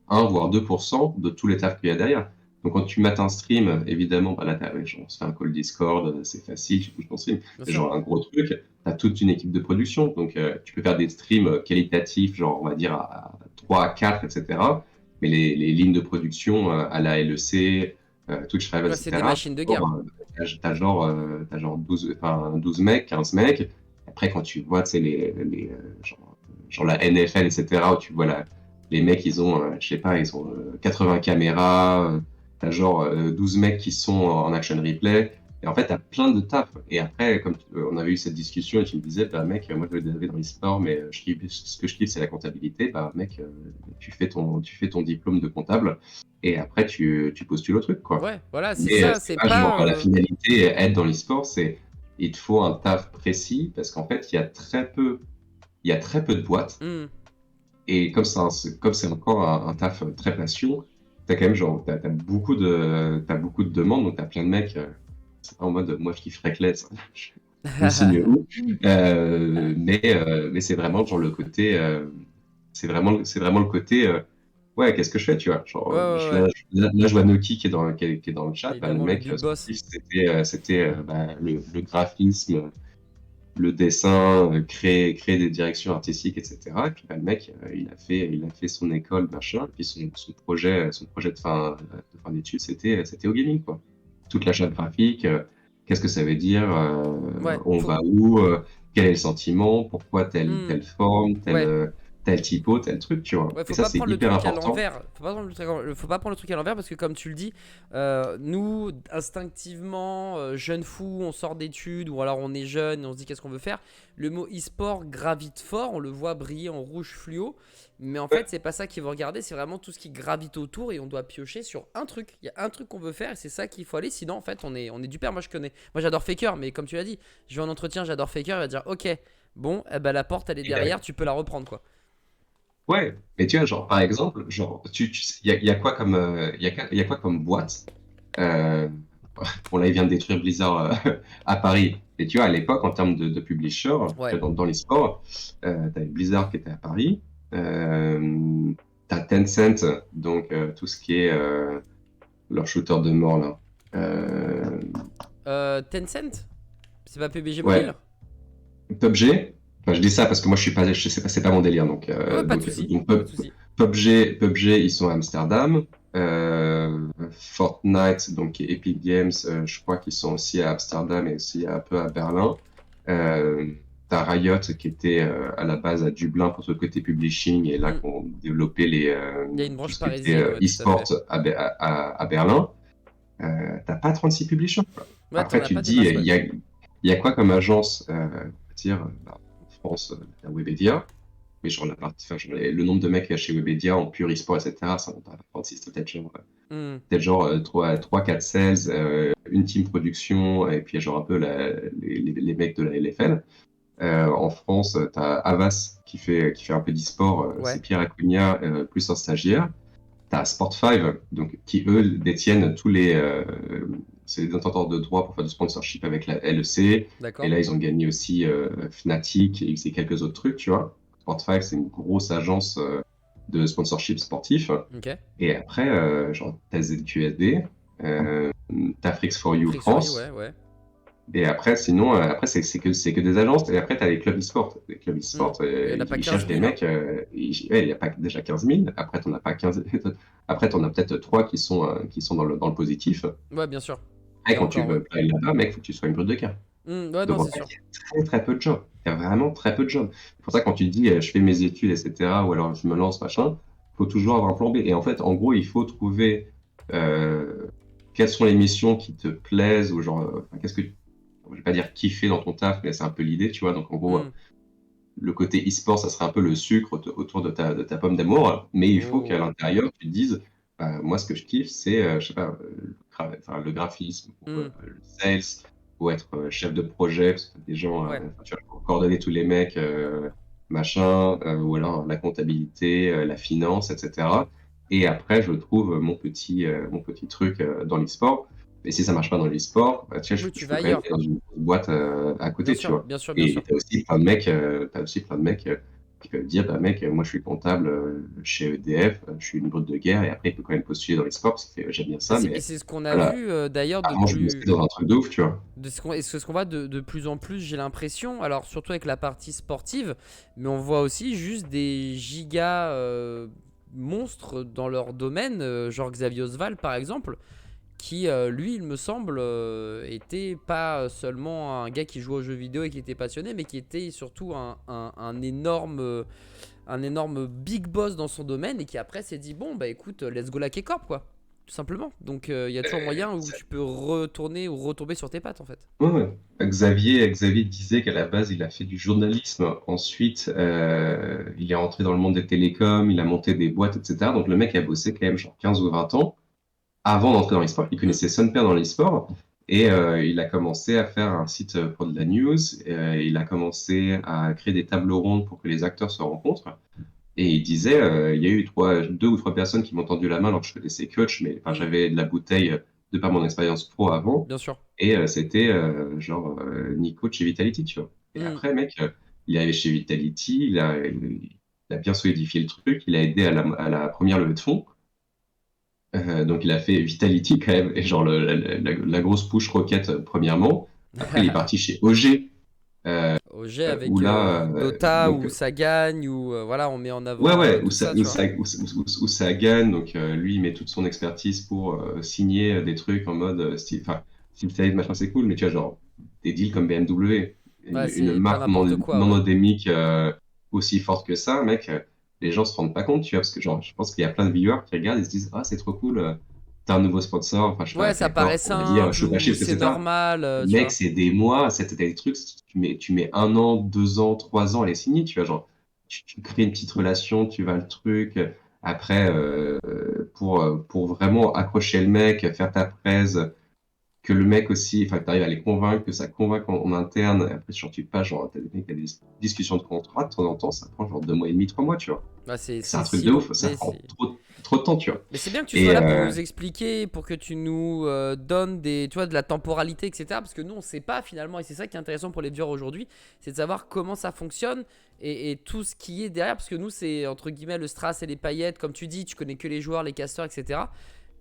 1 voire 2% de tous les tafs qu'il y a derrière. Donc, quand tu mates un stream, évidemment, bah là, ouais, genre, on se fait un call Discord, c'est facile, tu touches ton stream. Bien Mais sûr. genre, un gros truc, tu as toute une équipe de production. Donc, tu peux faire des streams qualitatifs, genre, on va dire, à 3 à 4, etc. Mais les lignes de production à la LEC, Twitch Rival, Ouais, c'est des etc., machines de guerre. t'as genre 12, enfin, 12 mecs, 15 mecs. Après, quand tu vois, tu sais, genre la NFL, etc., où tu vois les mecs, ils ont, je sais pas, ils ont 80 caméras, t'as genre 12 mecs qui sont en action replay. Et en fait, t'as plein de taf. Et après, comme on avait eu cette discussion et tu me disais, bah mec, moi je veux aller dans l'e-sport, mais ce que je kiffe, c'est la comptabilité. Bah mec, tu fais ton diplôme de comptable et après tu postules au truc, quoi. Ouais, voilà, c'est Mais ça, c'est c'est pas genre pas. la finalité, être dans l'e-sport, c'est il te faut un taf précis parce qu'en fait, il y a très peu de boîtes. Hmm, Et comme c'est encore un taf très passion, t'as quand même genre, t'as beaucoup de demandes, donc t'as plein de mecs, c'est pas en mode, moi je kiffe Reckless, je me signe où. Mais c'est vraiment genre le côté, c'est vraiment le côté, ouais, qu'est-ce que je fais, tu vois? Ouais, Genre, ouais, ouais. là, je vois Noki qui est dans le chat. Bah, le Évidemment, le mec, big son boss. kiff, c'était bah, le graphisme, le dessin, créer des directions artistiques, etc. Et puis bah, le mec, il a fait son école, machin, et puis son projet de fin d'études, c'était au gaming, quoi. Toute la charte graphique, qu'est-ce que ça veut dire, Ouais, on faut. va où, quel est le sentiment, pourquoi Hmm, telle forme, ouais. tel typo, tel truc, tu vois. Ouais, Et faut ça, pas c'est prendre le hyper truc à important. l'envers. Faut pas prendre le truc à l'envers parce que comme tu le dis, nous instinctivement, jeunes fous, on sort d'études ou alors on est jeune et on se dit qu'est-ce qu'on veut faire. Le mot e-sport gravite fort, on le voit briller en rouge fluo, mais en Ouais, fait c'est pas ça qu'il faut regarder, c'est vraiment tout ce qui gravite autour et on doit piocher sur un truc. Il y a un truc qu'on veut faire et c'est ça qu'il faut aller. Sinon en fait on est du père. Moi je connais, moi j'adore Faker, mais comme tu l'as dit, je vais en entretien, j'adore Faker, il va dire ok, bon, eh ben, la porte elle est et ben, derrière, tu peux la reprendre quoi. ouais, mais tu vois, genre, par exemple, genre, il y a quoi comme, il y a quoi comme boîte? Euh, bon, là, il vient de détruire Blizzard à Paris. Et tu vois, à l'époque, en termes de publisher, Ouais. dans les sports, t'avais Blizzard qui était à Paris. T'as Tencent, donc tout ce qui est leur shooter de mort, là. Euh, Tencent? C'est pas PBG ouais, Mobile? PUBG. Enfin, je dis ça parce que moi, je sais pas, c'est pas mon délire. Donc, Ouais, pas de soucis, pas de soucis. PUBG, ils sont à Amsterdam. Fortnite, donc Epic Games, je crois qu'ils sont aussi à Amsterdam et aussi un peu à Berlin. Euh, T'as Riot qui était à la base à Dublin pour tout le côté publishing et là Hmm. qu'on développé Il y a une tout branche ce qui était parisienne, ouais, tout à e-sport fait. à Berlin. T'as pas 36 publishers, quoi. Ouais, t'en Après, as tu te pas des dis, masses, ouais. il y a quoi comme agence, on va dire, bah, en France, la Webedia, mais genre, le nombre de mecs chez Webedia en pur e-sport, etc., ça monte à 36, Hmm. peut-être genre 3, 4 sales, une team production, et puis genre un peu les mecs de la LFL. En France, tu as Avas qui fait un peu d'e-sport, c'est Ouais. Pierre Acuna, plus un stagiaire. T'as Sport5, donc, qui eux détiennent tous les. C'est des détenteurs de droits pour faire du sponsorship avec la LEC. Et D'accord. là, ils ont gagné aussi Fnatic et quelques autres trucs, tu vois. Sport5, c'est une grosse agence de sponsorship sportif. Ok. Et après, genre, t'as ZQSD, t'as Frix4U Freaks for You, France. ouais, ouais. Et après, sinon, après, c'est que des agences. Et après, tu as les clubs e-sport. Les clubs Hmm. e-sport, Il y en a pas ils cherchent 15 des 000, hein. mecs. Ouais, il n'y a pas déjà 15 000. Après, tu n'en as pas 15. Après, tu en as peut-être 3 qui sont dans le positif. Ouais, bien sûr. Après, Et quand tu encore, ouais. veux aller là-bas, mec, faut que tu sois une brute de cœur. Ouais, non, Donc, en c'est fait, sûr. il y a très, très peu de jobs. Il y a vraiment très peu de jobs. C'est pour ça, quand tu dis je fais mes études, etc., ou alors je me lance, machin, faut toujours avoir un plan B. Et en fait, en gros, il faut trouver euh, quelles sont les missions qui te plaisent, ou genre, enfin, qu'est-ce que je vais pas dire kiffer dans ton taf, mais c'est un peu l'idée, tu vois. Donc, en gros, Hmm. le côté e-sport, ça serait un peu le sucre autour de ta pomme d'amour. Mais il faut qu'à Oh. l'intérieur, tu te dises, bah, moi, ce que je kiffe, c'est, je sais pas, enfin, le graphisme, ou Hmm. le sales, ou être chef de projet, parce que des gens, Ouais. enfin, tu vois, pour coordonner tous les mecs, machin, ou alors la comptabilité, la finance, etc. Et après, je trouve mon petit truc dans l'e-sport. Et si ça marche pas dans l'e-sport, bah, tu sais, Oui, je tu peux vas quand même ailleurs. aller dans une boîte à Bien côté, tu sûr, vois. bien sûr, bien Et sûr. t'as aussi plein de mecs qui peuvent dire, bah mec, moi je suis comptable chez EDF, je suis une brute de guerre, et après il peut quand même postuler dans l'e-sport parce que j'aime bien Et ça, c'est mais c'est ce qu'on a voilà, vu d'ailleurs de avant je bossais plus. dans un truc de ouf, tu vois. Et c'est ce qu'on voit de plus en plus, j'ai l'impression, alors surtout avec la partie sportive, mais on voit aussi juste des gigas monstres dans leur domaine, genre Xavier Osval par exemple, qui lui, il me semble, était pas seulement un gars qui jouait aux jeux vidéo et qui était passionné, mais qui était surtout un énorme big boss dans son domaine et qui après s'est dit bon bah écoute, let's go la K-Corp quoi, tout simplement. Donc il y a toujours moyen où tu peux retourner ou retomber sur tes pattes en fait. Ouais, ouais. Xavier disait qu'à la base, il a fait du journalisme. Ensuite, il est rentré dans le monde des télécoms, il a monté des boîtes, etc. Donc, le mec a bossé quand même genre 15 ou 20 ans avant d'entrer dans l'e-sport. Il Mm. connaissait son père dans l'e-sport et il a commencé à faire un site pour de la news. Il a commencé à créer des tables rondes pour que les acteurs se rencontrent. Et il disait, il y a eu deux ou trois personnes qui m'ont tendu la main alors que je connaissais coach, mais enfin, Mm. j'avais de la bouteille de par mon expérience pro avant. Bien sûr. Et c'était genre Nico chez Vitality, tu vois. Et Mm. après, mec, il est arrivé chez Vitality, il a bien solidifié le truc, il a aidé à la première levée de fonds. Donc il a fait Vitality quand même, et genre la grosse push Rocket premièrement. Après il est parti chez OG, Au jet où avec là, Dota, donc où ça gagne, où voilà, on met en ouais avant ouais, tout ça, tu vois. où ça gagne. Donc lui il met toute son expertise pour signer des trucs en mode style, enfin style Saïd, machin c'est cool, mais tu vois genre des deals comme BMW, Ouais, une c'est pas marque n'importe quoi, non ouais. endémique aussi forte que ça, mec. Les gens se rendent pas compte, tu vois, parce que genre je pense qu'il y a plein de viewers qui regardent et se disent ah c'est trop cool. T'as un nouveau sponsor, enfin, je sais pas, Ouais, ça paraît d'accord, on va dire, simple, ou Choupa-Chips, c'est etc. normal, tu Mec, vois. c'est des mois, c'est des trucs, tu mets 1 an, 2 ans, 3 ans à les signer, tu vois, genre, tu crées une petite relation, tu vas le truc, après, pour vraiment accrocher le mec, faire ta presse, que le mec aussi, enfin, que tu arrives à les convaincre, que ça convainc en interne, et après, sur tu passes, genre, t'as des mecs, t'as des discussions de contrat, de temps en temps, ça prend genre 2 mois et demi, 3 mois, tu vois. Ouais, C'est c'est un truc si de long. ouf, ça Mais prend c'est. trop de temps, tu vois. Mais c'est bien que tu sois Et, là pour nous expliquer, pour que tu nous donnes tu vois, de la temporalité, etc. Parce que nous, on ne sait pas finalement, et c'est ça qui est intéressant pour les viewers aujourd'hui, c'est de savoir comment ça fonctionne et tout ce qui est derrière. Parce que nous, c'est entre guillemets le strass et les paillettes, comme tu dis, tu connais que les joueurs, les casteurs, etc.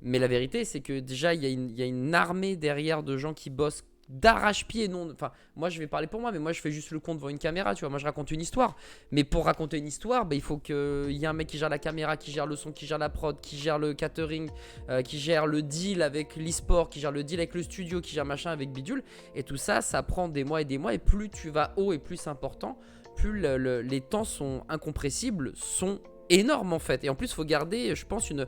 Mais la vérité, c'est que déjà, il y a une armée derrière de gens qui bossent d'arrache-pied. Non, enfin, moi, je vais parler pour moi, mais moi, je fais juste le compte devant une caméra, tu vois. Moi, je raconte une histoire. Mais pour raconter une histoire, bah, il faut qu'il y ait un mec qui gère la caméra, qui gère le son, qui gère la prod, qui gère le catering, qui gère le deal avec l'e-sport, qui gère le deal avec le studio, qui gère machin avec Bidule. Et tout ça, ça prend des mois et des mois. Et plus tu vas haut et plus c'est important, plus les temps sont incompressibles, sont énormes en fait. Et en plus, il faut garder, je pense, une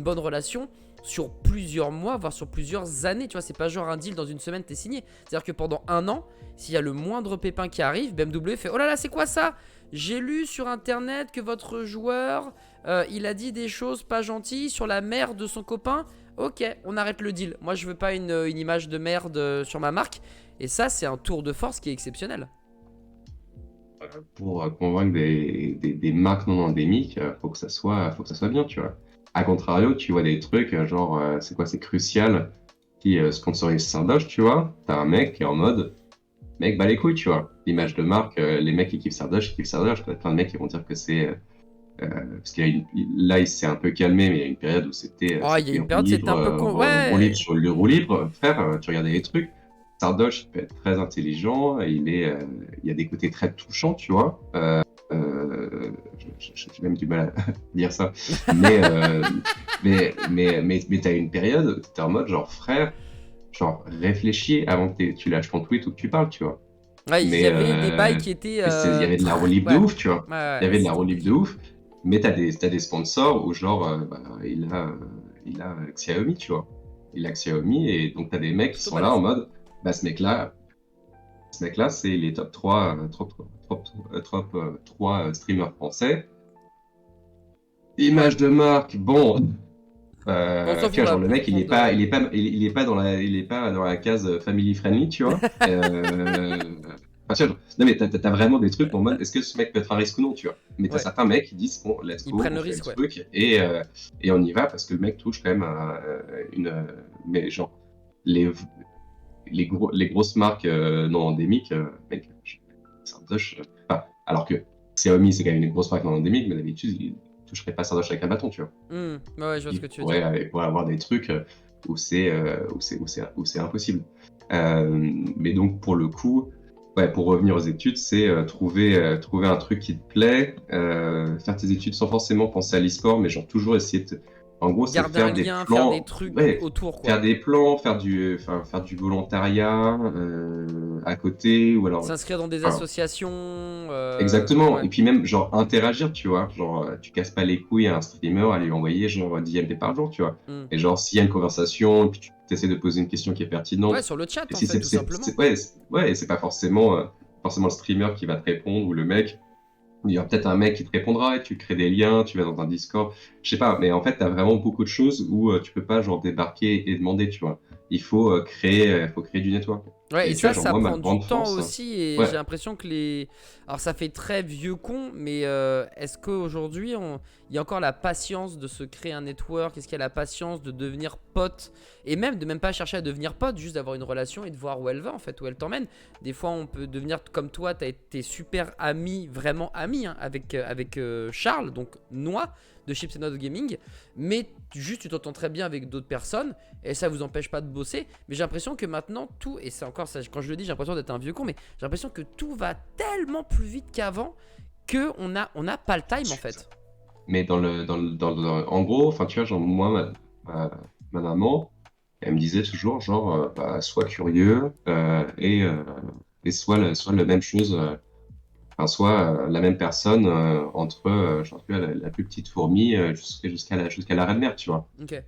bonne relation sur plusieurs mois, voire sur plusieurs années. Tu vois, c'est pas genre un deal dans une semaine, t'es signé. C'est-à-dire que pendant 1 an, s'il y a le moindre pépin qui arrive, BMW fait oh là là, c'est quoi ça? J'ai lu sur internet que votre joueur, il a dit des choses pas gentilles sur la mère de son copain. Ok, on arrête le deal. Moi, je veux pas une image de merde sur ma marque. Et ça, c'est un tour de force qui est exceptionnel. pour convaincre des marques non endémiques, faut que ça soit bien, tu vois. A contrario, tu vois des trucs, genre, c'est quoi, c'est Crucial qui sponsorise Sardoche, tu vois. T'as un mec qui est en mode, mec, bah les couilles, tu vois. Mm. L'image de marque, les mecs qui kiffent Sardoche, ils kiffent Sardoche. T'as plein de mecs qui vont dire que c'est. Parce là, il s'est un peu calmé, mais il y a une période où Oh, il y a c'était une roue période, c'était libre, un peu con. roue libre Ouais. sur le roue libre. Frère, tu regardais les trucs. Sardoche, il peut être très intelligent, il y a des côtés très touchants, tu vois. J'ai même du mal à dire ça. Mais, mais t'as une période où t'es en mode, genre, frère, genre, réfléchis avant que tu lâches ton tweet ou que tu parles, tu vois. Ouais, il y Mais avait des bails qui étaient il y avait de la roue libre de ouais. ouf, tu vois. Ouais, Il y avait de la c'est roue libre de compliqué. ouf, mais t'as des sponsors où, genre, bah, il a Xiaomi, tu vois. Il a Xiaomi, et donc t'as des mecs qui Plutôt sont là en balèze. mode, bah, ce mec-là, c'est les top 3, top 3 streamers français. Ouais. Image de marque, bon, Bon, on s'en tu fout, on vois, va genre le plus mec, prendre de. il est pas il est pas dans la case family friendly, tu vois. Enfin, tu vois, non mais t'as vraiment des trucs en mode, est-ce que ce mec peut être un risque ou non, tu vois. Mais t'as Ouais, certains mecs qui disent, bon, let's ils go, prennent on le fait le risque, ouais. truc, et on y va parce que le mec touche quand même à mais genre, les, les grosses marques non endémiques, mec, Sardoche, enfin, alors que Xiaomi, c'est quand même une grosse marque non endémique, mais d'habitude, ils toucheraient pas Sardoche avec un bâton, tu vois. Ouais, ouais, je vois ce que tu veux dire. Il pourrait avoir des trucs où c'est impossible. Mais donc, pour le coup, ouais, pour revenir aux études, c'est trouver un truc qui te plaît, faire tes études sans forcément penser à l'e-sport, mais genre toujours essayer de. En gros, c'est Garder un faire des lien, faire des plans, trucs ouais, autour, faire quoi. des plans, faire du volontariat à côté, ou alors. S'inscrire dans des Enfin, associations. exactement. Ouais. Et puis même, genre, interagir, tu vois. Genre, tu casses pas les couilles à un streamer à lui envoyer, genre, 10 MP par jour, tu vois. Hmm. Et genre, s'il y a une conversation, et puis tu essaies de poser une question qui est Ouais, pertinente, sur le chat, et en si fait, tout simplement. ouais, ouais, et c'est pas forcément le streamer qui va te répondre, ou le mec, il y aura peut-être un mec qui te répondra, et tu crées des liens, tu vas dans un Discord, je sais pas, mais en fait, t'as vraiment beaucoup de choses où tu peux pas, genre, débarquer et demander, tu vois. Faut créer du network. Ouais, et Et tu vois, ça, genre, ça moi, ma prend du grande temps force, aussi, et j'ai ouais, l'impression que les... Alors ça fait très vieux con, mais est-ce qu'aujourd'hui, il y a encore la patience de se créer un network? Est-ce qu'il y a la patience de devenir pote? Et même de même pas chercher à devenir pote, juste d'avoir une relation et de voir où elle va, en fait, où elle t'emmène. Des fois, on peut devenir comme toi, t'as été super ami, vraiment ami, hein, avec Charles, donc Noix, de Chips Not Gaming, mais juste tu t'entends très bien avec d'autres personnes, et ça vous empêche pas de bosser. Mais j'ai l'impression que maintenant tout, et c'est encore ça, quand je le dis j'ai l'impression d'être un vieux con, mais j'ai l'impression que tout va tellement plus vite qu'avant que on a pas le time en fait. mais en gros, enfin, tu vois, genre, moi, ma maman, elle me disait toujours, genre, bah, sois curieux et soit la même chose, enfin, soit la même personne entre, genre, tu vois, la plus petite fourmi jusqu'à la reine mère, tu vois. Ok.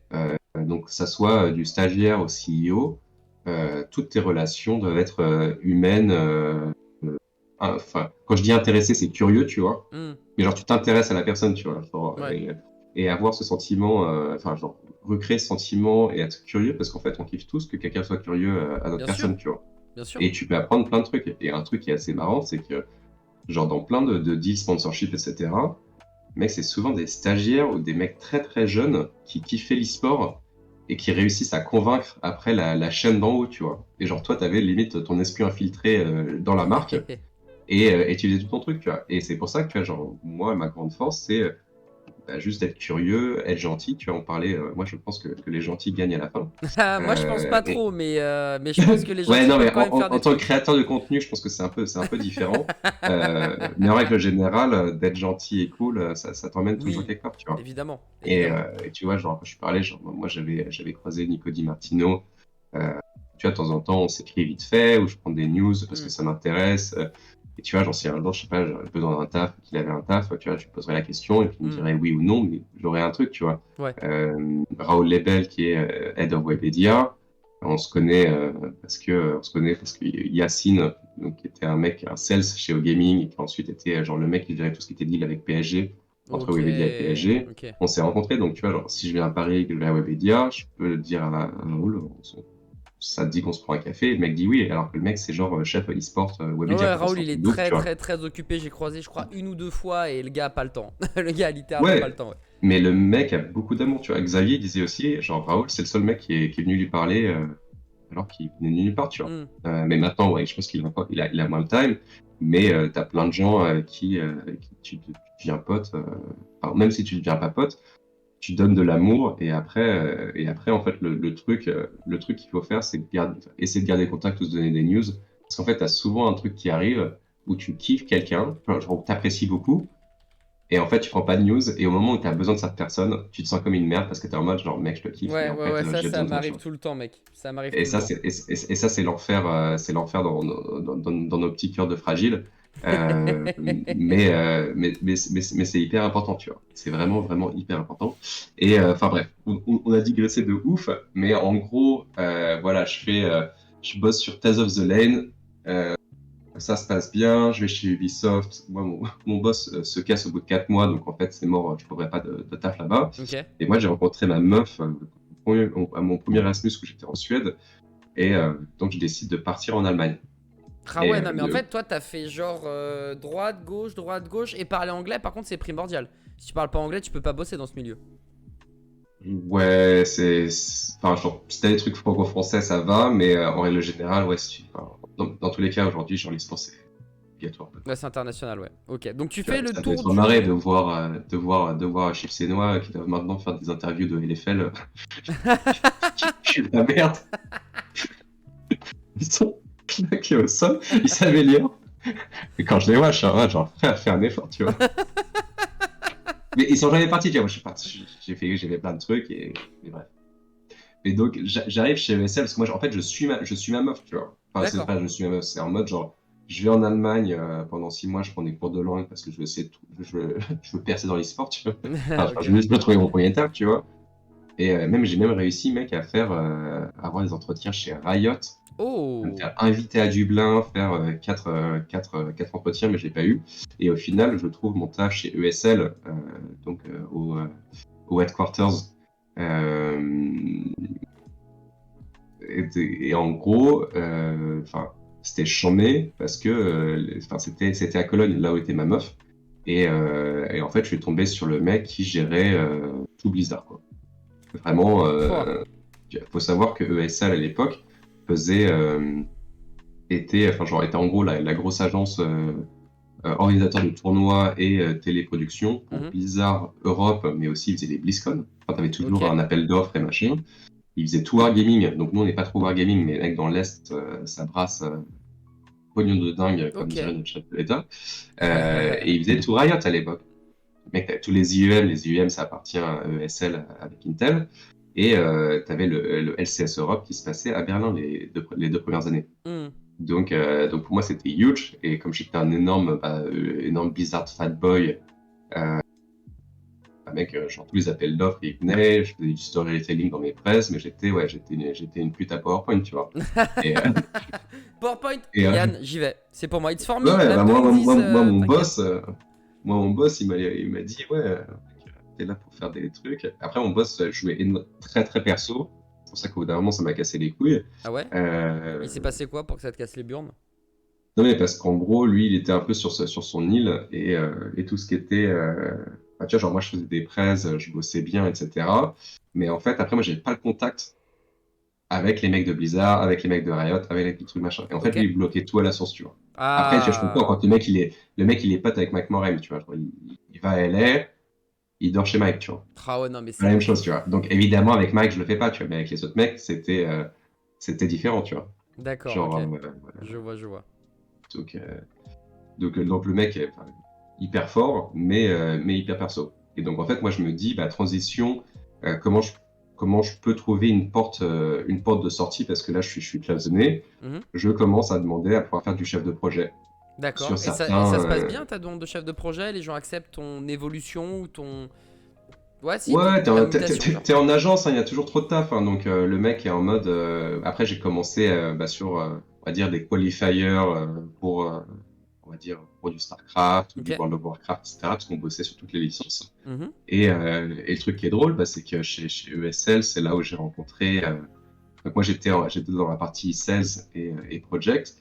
Donc, que ça soit du stagiaire au CEO, toutes tes relations doivent être humaines. Enfin, quand je dis intéressé, c'est curieux, tu vois. Hmm. Mais genre, tu t'intéresses à la personne, tu vois. Genre, Ouais. et avoir ce sentiment, enfin, genre, recréer ce sentiment et être curieux, parce qu'en fait, on kiffe tous que quelqu'un soit curieux à notre Bien sûr. personne, tu vois. Bien sûr. Et tu peux apprendre plein de trucs. Et un truc qui est assez marrant, c'est que, genre, dans plein de deals sponsorship, etc., mec, c'est souvent des stagiaires ou des mecs très très jeunes qui kiffaient l'e-sport et qui réussissent à convaincre après la chaîne d'en haut, tu vois. Et genre, toi, t'avais limite ton esprit infiltré dans la marque et tu faisais tout ton truc, tu vois. Et c'est pour ça que, tu vois, genre, moi, ma grande force, c'est bah, juste être curieux, être gentil, tu vois. On parlait, moi, je pense que les gentils gagnent à la fin. Moi je pense pas Et trop, mais je pense que les ouais, gentils non, peuvent mais quand même faire en des tant que trucs. créateur de contenu, je pense que c'est un peu différent. Mais en règle générale, d'être gentil et cool, ça t'emmène toujours Oui, quelque part, tu vois. évidemment, évidemment. Et tu vois, genre, quand je parlais, genre, moi, j'avais croisé Nico Di Martino. Euh, tu vois, de temps en temps, on s'écrit vite fait, ou je prends des news parce que Hmm. ça m'intéresse. Et tu vois, genre, si un jour, je sais pas, j'aurais besoin d'un taf, qu'il avait un taf, tu vois, je lui poserais la question et puis il me Hmm. dirait oui ou non, mais j'aurais un truc, tu vois. Ouais. Raoul Lebel, qui est Head of Webedia, on se connaît parce que Yacine, donc, qui était un mec, un sales chez OGaming, et qui ensuite était genre le mec qui gérait tout ce qui était deal avec PSG, entre Ok. Webedia et PSG. Ok. On s'est rencontrés, donc tu vois, genre, si je viens à Paris et que je vais à Webedia, je peux dire à Raoul, ça te dit qu'on se prend un café, et le mec dit oui, alors que le mec, c'est genre chef e-sport Webedia, Ouais, quoi. C'est Raoul, un il truc est de ouf, très tu vois. très très occupé. J'ai croisé, je crois, une ou deux fois et le gars a pas le temps. Le gars a littéralement pas le Ouais, temps, ouais. mais le mec a beaucoup d'amour, tu vois. Xavier disait aussi, genre, Raoul, c'est le seul mec qui est venu lui parler alors qu'il venait de nulle part, tu vois. Hmm. Mais maintenant, ouais, je pense qu'il a moins de time, mais t'as plein de gens qui tu deviens pote, enfin, même si tu ne deviens pas pote, tu donnes de l'amour et après en fait le truc qu'il faut faire c'est essayer de garder contact ou se donner des news parce qu'en fait tu as souvent un truc qui arrive où tu kiffes quelqu'un, genre t'apprécies beaucoup et en fait tu prends pas de news et au moment où tu as besoin de cette personne, tu te sens comme une merde parce que tu es en mode genre mec je te kiffe mais Ouais, en ouais, fait ouais, ça, j'ai ça besoin de toi, tu m'arrive vois. tout le temps, mec. Ça m'arrive Et tout le ça temps. c'est l'enfer dans nos petits cœurs de fragiles. Mais c'est hyper important, tu vois. C'est vraiment, vraiment hyper important. Et enfin bref, on a digressé de ouf, mais en gros, voilà, je bosse sur Tales of the Lane. Euh, Ça se passe bien. Je vais chez Ubisoft. Moi, mon boss se casse au bout de 4 mois, donc en fait, c'est mort. Je ne trouverai pas de taf là-bas. Ok. Et moi, j'ai rencontré ma meuf à mon premier Erasmus où j'étais en Suède. Et donc, je décide de partir en Allemagne. Ah Et ouais, non, mais en fait, toi, t'as fait genre droite, gauche, et parler anglais, par contre, c'est primordial. Si tu parles pas anglais, tu peux pas bosser dans ce milieu. ouais, enfin, genre, si t'as des trucs franco-français, ça va, mais en règle générale, ouais, enfin, dans tous les cas, aujourd'hui, genre, l'e-sport, c'est obligatoire. Ouais, c'est international, ouais. Ok, donc tu Tu vois, fais le ça me fait tour trop marrer du... de voir Chips et Noix qui doivent maintenant faire des interviews de LFL. Je suis de la merde. Ils sont claqués au sol, ils s'améliorent. Et quand je les vois, je suis en mode, genre, frère, fais un effort, tu vois. Mais ils sont jamais partis, tu vois. Moi, je suis parti, j'ai fait plein de trucs et bref. Et donc, j'arrive chez ESL parce que moi, en fait, je suis ma meuf, tu vois. Enfin, c'est D'accord. pas je suis ma meuf, c'est en mode genre, je vais en Allemagne pendant 6 mois, je prends des cours de langue parce que je veux, essayer je veux percer dans l'e-sport, tu vois. Enfin, Ok. je veux trouver mon premier taf, tu vois. Et j'ai même réussi, mec, à avoir des entretiens chez Riot, à me Oh. faire inviter à Dublin, faire quatre entretiens, mais je l'ai pas eu. Et au final, je trouve mon taf chez ESL, donc au headquarters. Euh, et en gros, enfin, c'était chambé parce que enfin, c'était à Cologne, là où était ma meuf. Et en fait, je suis tombé sur le mec qui gérait tout Blizzard, quoi. Vraiment, Pouah. il faut savoir que ESL à l'époque faisait, enfin, genre, était en gros la grosse agence organisateur de tournois et téléproduction pour Mhm. Blizzard Europe, mais aussi ils faisaient des BlizzCon. Enfin, t'avais Ok. toujours un appel d'offres et machin. Ils faisaient tout Wargaming, donc nous on n'est pas trop Wargaming, mais mec dans l'Est, ça brasse pognon de dingue, comme Ok. dirait notre chef de l'État. Et ils faisaient tout Riot à l'époque. Mec, t'avais tous les IEM ça appartient à ESL avec Intel. Et t'avais le LCS Europe qui se passait à Berlin les 2 premières années. Hmm. Donc pour moi c'était huge. Et comme j'étais un énorme Blizzard fanboy, mec, genre tous les appels d'offres ils venaient, je faisais du storytelling dans mes presses, mais j'étais une pute à PowerPoint, tu vois. Et, PowerPoint, et Yann, j'y vais. C'est pour moi. It's for me. ouais, Même bah, moi, moi, 2010, moi, moi, t'inquiète. moi, mon boss, il m'a dit, ouais, t'es là pour faire des trucs. Après, mon boss jouait très, très perso. C'est pour ça qu'au bout d'un moment, ça m'a cassé les couilles. Ah ouais? Il s'est Euh, passé quoi pour que ça te casse les burnes? non, mais parce qu'en gros, lui, il était un peu sur son île et tout ce qui était. Bah, tu vois, genre, moi, je faisais des presse, je bossais bien, etc. Mais en fait, après, moi, j'avais pas le contact avec les mecs de Blizzard, avec les mecs de Riot, avec les trucs machin. Et en fait, Ok. lui, il bloquait tout à la source, tu vois. Après, tu vois, je comprends Ah. quand le mec, il est pote avec Mike Morhaime, tu vois. Genre, il va à LA, il dort chez Mike, tu vois. Ah ouais, non, mais C'est la c'est. même chose, tu vois. Donc, évidemment, avec Mike, je le fais pas, tu vois. Mais avec les autres mecs, c'était différent, tu vois. D'accord, Genre, ok. Je vois, je vois. donc, euh, donc, le mec est enfin, hyper fort, mais hyper perso. Et donc, en fait, moi, je me dis, bah, transition, euh, comment je, comment je peux trouver une porte de sortie, parce que là, je suis cloisonné. Mhm. Je commence à demander à pouvoir faire du chef de projet D'accord. sur Et ça certains. se passe bien, ta demande de chef de projet? Les gens acceptent ton évolution ou ton. Ouais, si, Ouais, ta mutation, genre. t'es en agence, hein, il y a toujours trop de taf, hein, donc le mec est en mode. Après, j'ai commencé sur, on va dire, des qualifiers pour, on va dire, pour du StarCraft ou Ok. du World of Warcraft, etc., parce qu'on bossait sur toutes les licences. Mhm. Et le truc qui est drôle, bah, c'est que chez ESL, c'est là où j'ai rencontré. Donc moi, j'étais dans la partie sales et project.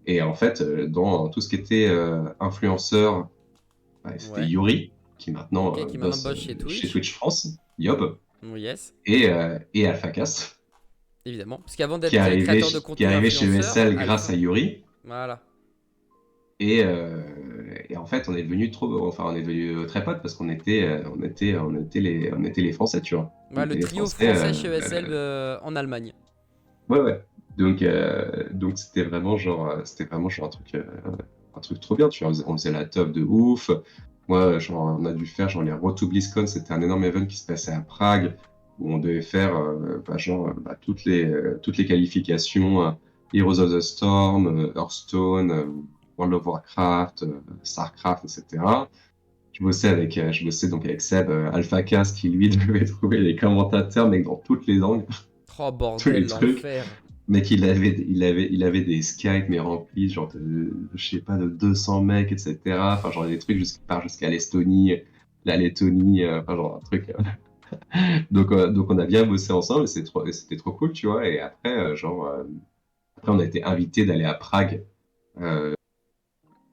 Et en fait, dans tout ce qui était influenceur, bah, c'était Ouais. Yuri, qui maintenant Ok, qui maintenant bosse bosse chez chez Twitch. Twitch France, Yob, Oui, yes. et AlphaCast, Évidemment. Parce qu'avant qui est d'être arrivé, créateur de qui est contenu arrivé chez influenceur, ESL grâce Alpha. à Yuri. Voilà. Et en fait, on est devenu enfin, on est devenu très potes parce qu'on était les Français, tu vois. On Ouais, le était les trio Français. français chez ESL en Allemagne. Ouais, ouais. Donc c'était vraiment genre un truc trop bien, tu vois. On faisait la teuf de ouf. Moi, genre, on a dû faire genre les Road to BlizzCon, c'était un énorme event qui se passait à Prague où on devait faire toutes les qualifications, Heroes of the Storm, Hearthstone, World of Warcraft, Starcraft, etc. Je bossais donc avec Seb, AlphaCast, qui lui devait trouver les commentateurs, mais dans toutes les langues, Oh tous les bordel, trucs. l'enfer. Mec, il avait des Skype, mais remplis, genre, je sais pas, de 200 mecs, etc. Enfin, genre, des trucs qui partent jusqu'à l'Estonie, la Lettonie, enfin, genre, un truc. Donc, on a bien bossé ensemble, et c'était trop cool, tu vois. Et après, après, on a été invités d'aller à Prague euh,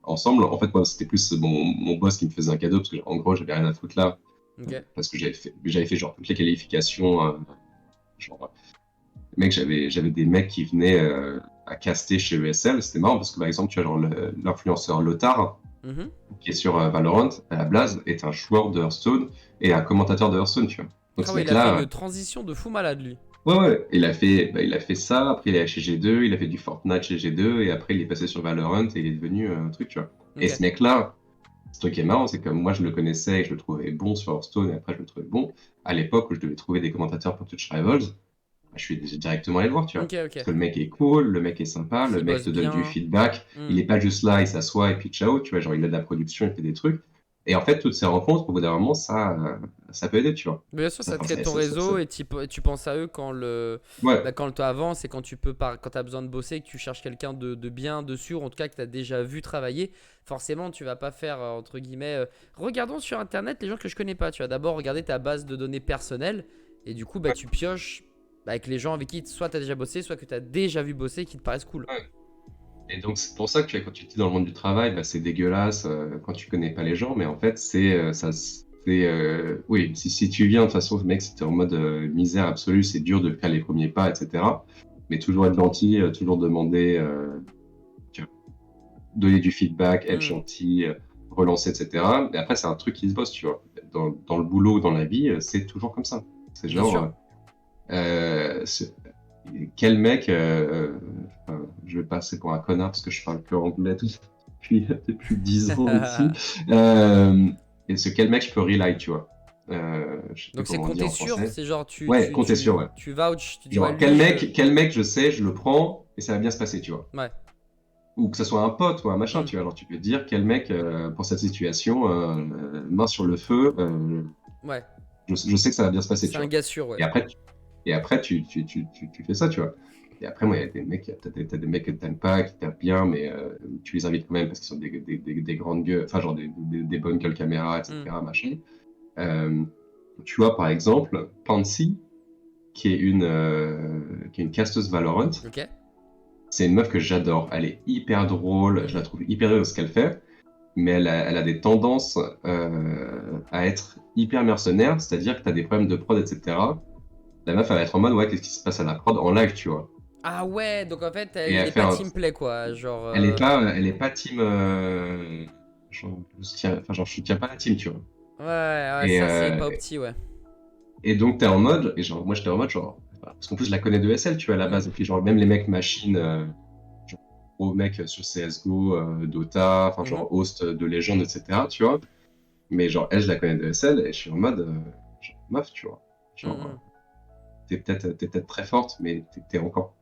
ensemble. En fait, moi, c'était plus mon boss qui me faisait un cadeau, parce que, en gros, j'avais rien à foutre là, Ok. parce que j'avais fait genre toutes les qualifications, genre, mec, j'avais des mecs qui venaient à caster chez ESL. C'était marrant parce que, par exemple, tu as genre l'influenceur Lothar, Mhm. qui est sur Valorant, à la base, est un joueur de Hearthstone et un commentateur de Hearthstone, tu vois. Donc Ah ce ouais, il a fait mec-là, une transition de fou malade, lui. ouais, ouais, il a fait ça. Après, il est allé chez G2, il a fait du Fortnite chez G2, et après, il est passé sur Valorant et il est devenu un truc, tu vois. Et Ok. ce mec-là, ce truc qui est marrant, c'est que moi, je le connaissais et je le trouvais bon sur Hearthstone, et après, je le trouvais bon. À l'époque où je devais trouver des commentateurs pour Twitch Rivals, je suis directement allé le voir, tu vois. Ok, ok. Parce que le mec est cool, le mec est sympa, le S'il mec bosse te donne du bien. feedback. Il Hmm. est pas juste là, il s'assoit et puis ciao, tu vois. Genre, il a de la production, il fait des trucs. Et en fait, toutes ces rencontres, au bout d'un moment, ça peut aider, tu vois. Bien sûr, Ça, ça te enfin, crée ton réseau et tu penses à eux quand ouais, quand le temps avance et quand tu peux quand tu as besoin de bosser, que tu cherches quelqu'un de bien, de sûr, en tout cas que tu as déjà vu travailler. Forcément, tu vas pas faire, entre guillemets, regardons sur internet les gens que je connais pas. Tu vas d'abord regarder ta base de données personnelle et du coup, bah, tu pioches avec les gens avec qui soit tu as déjà bossé, soit que tu as déjà vu bosser qui te paraissent cool. Ouais. Et donc, c'est pour ça que quand tu es dans le monde du travail, bah, c'est dégueulasse quand tu connais pas les gens, mais en fait, oui, si tu viens, de toute façon, mec, si t'es en mode misère absolue, c'est dur de faire les premiers pas, etc. Mais toujours être gentil, toujours demander, tu vois, donner du feedback, être gentil, relancer, etc. Et après, c'est un truc qui se bosse, tu vois. Dans le boulot, dans la vie, c'est toujours comme ça. C'est Bien genre, sûr. quel mec, enfin, je vais passer pour un connard parce que je parle que anglais depuis 10 ans ici. Et quel mec je peux rely, tu vois. Je sais plus Donc c'est comment dire compter en sûr, français. c'est genre Ouais, compter sur, ouais. tu vouch, tu dis ouais Genre, lui quel mec je sais, je le prends et ça va bien se passer, tu vois. ouais. Ou que ce soit un pote ou un machin, Mm. tu vois. Alors tu peux te dire quel mec, pour cette situation, main sur le feu, Ouais. je sais que ça va bien se passer, C'est tu un vois. gars sûr, ouais. Et après, tu fais ça, tu vois. Et après, moi, il y a des mecs, t'as des mecs que t'aimes pas, qui tapent bien, mais tu les invites quand même parce qu'ils sont des grandes gueules, enfin, genre des bonnes gueules caméra, etc., machin. Euh, Tu vois, par exemple, Pansy, qui est une casteuse Valorant. Ok. C'est une meuf que j'adore. Elle est hyper drôle, je la trouve hyper drôle dans ce qu'elle fait, mais elle a des tendances à être hyper mercenaire, c'est-à-dire que tu as des problèmes de prod, etc. La meuf, elle va être en mode, ouais, qu'est-ce qui se passe à la prod en live, tu vois. Ah ouais, donc en fait, Et il elle est fait pas un... teamplay quoi, genre Elle est pas team... genre, je soutiens pas la team, tu vois. ouais, ouais, Et, ça c'est pas opti, ouais. et donc, t'es en mode... Et genre, moi, j'étais en mode, genre... Parce qu'en plus, je la connais de SL, tu vois, à la base. Et puis, genre, même les mecs machines... genre, gros mecs sur CSGO, Dota, enfin, Mhm. genre, host de légende, etc., tu vois. Mais genre, elle, je la connais de SL, et je suis en mode... genre, meuf, tu vois. Genre, Mhm. t'es peut-être très forte, mais t'es encore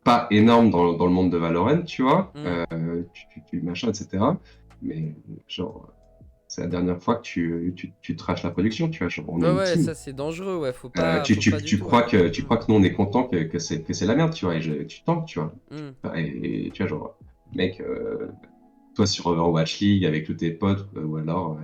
pas énorme dans le monde de Valorant, tu vois, Mhm. tu machin, etc. Mais genre, c'est la dernière fois que tu trashes la production, tu vois, genre, on est Ouais, une ouais, team. ça c'est dangereux, ouais, Tu, faut pas tu, du tu tout, ouais. crois tu Mhm. crois que nous on est content que c'est la merde, tu vois, et tu tankes, tu vois. Mhm. Et tu vois, genre, mec, toi sur Overwatch League avec tous tes potes, ou alors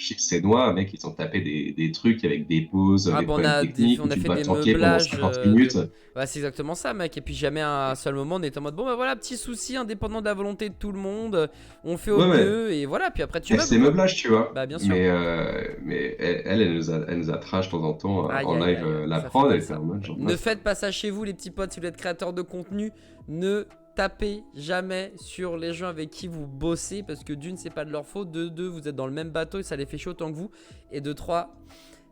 chez ces noirs, mec, ils ont tapé des trucs avec des pauses, Ah des bah problèmes techniques on où a tu fait dois des tanker pendant meublages 50 minutes. Ouais, c'est exactement ça, mec. Et puis jamais un seul moment on est en mode bon bah voilà, petit souci indépendant de la volonté de tout le monde, on fait au Ouais, ouais. mieux et voilà, puis après tu Elle, meubles c'est quoi. meublage, tu vois. Bah bien sûr. Mais elle nous a trash de temps en temps Aïe en aïe live aïe, la ça fait prod. Elle mal était ça. en mode Ouais. genre Ne meuf. faites pas ça chez vous les petits potes si vous êtes créateur de contenu. Ne tapez jamais sur les gens avec qui vous bossez parce que d'une c'est pas de leur faute, de deux vous êtes dans le même bateau et ça les fait chier autant que vous, et de trois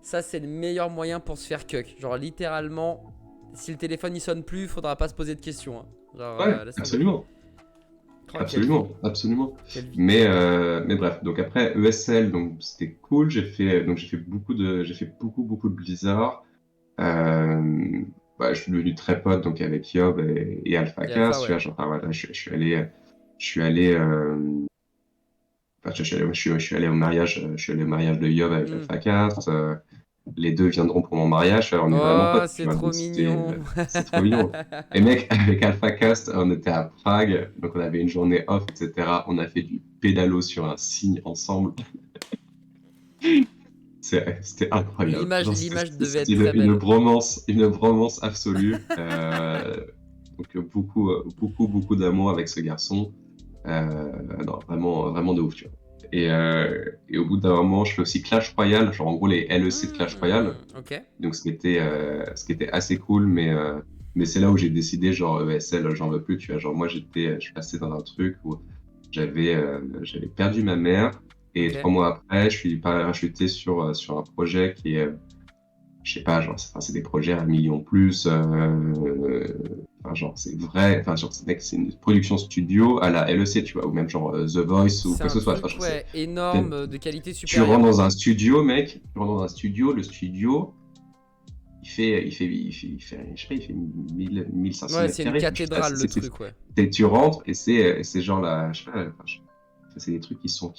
ça c'est le meilleur moyen pour se faire cuck. Genre littéralement si le téléphone il sonne plus faudra pas se poser de questions, hein. Genre Ouais, laisse tomber. absolument. Oh quelle vie. Absolument. Absolument. Quelle vie. Mais bref, donc après ESL, donc c'était cool. J'ai fait beaucoup de Blizzard. Euh, je suis devenu très pote donc avec Yob et Et Alpha AlphaCast, tu ouais. vois, genre, enfin, voilà, je suis allé, enfin, je suis allé au mariage, je suis allé au mariage de Yob avec Hmm. AlphaCast. Les deux viendront pour mon mariage, on est vraiment Oh potes, tu c'est vois, trop donc mignon. c'est trop mignon. Et mec, avec AlphaCast, on était à Prague, donc on avait une journée off, etc. On a fait du pédalo sur un cygne ensemble. C'était incroyable. Genre, L'image devait être c'était très belle. une bromance absolue. Donc beaucoup d'amour avec ce garçon. Non, vraiment de ouf, tu vois. Et au bout d'un moment, je fais aussi Clash Royale, genre en gros les LEC de Clash Royale. Ok. Donc ce qui était assez cool, mais c'est là où j'ai décidé, genre ESL, j'en veux plus, tu vois. Genre moi, je suis passé dans un truc où j'avais perdu ma mère, et Ok. 3 mois après, je suis parachuté sur un projet qui est, je sais pas, genre, c'est des projets à 1 million plus, enfin, genre, c'est vrai, enfin, genre, c'est une production studio à la LEC, tu vois, ou même genre The Voice ou C'est quoi que un ce soit. Enfin, truc genre, ouais t'es- énorme de qualité tu rentres supérieure. dans un studio, mec, tu rentres dans un studio, le studio, je sais pas, il fait 1500 Ouais mètres c'est une carrés. Je sais pas, cathédrale le truc ouais. tu rentres et c'est genre là, je sais pas, enfin, c'est des trucs qui sont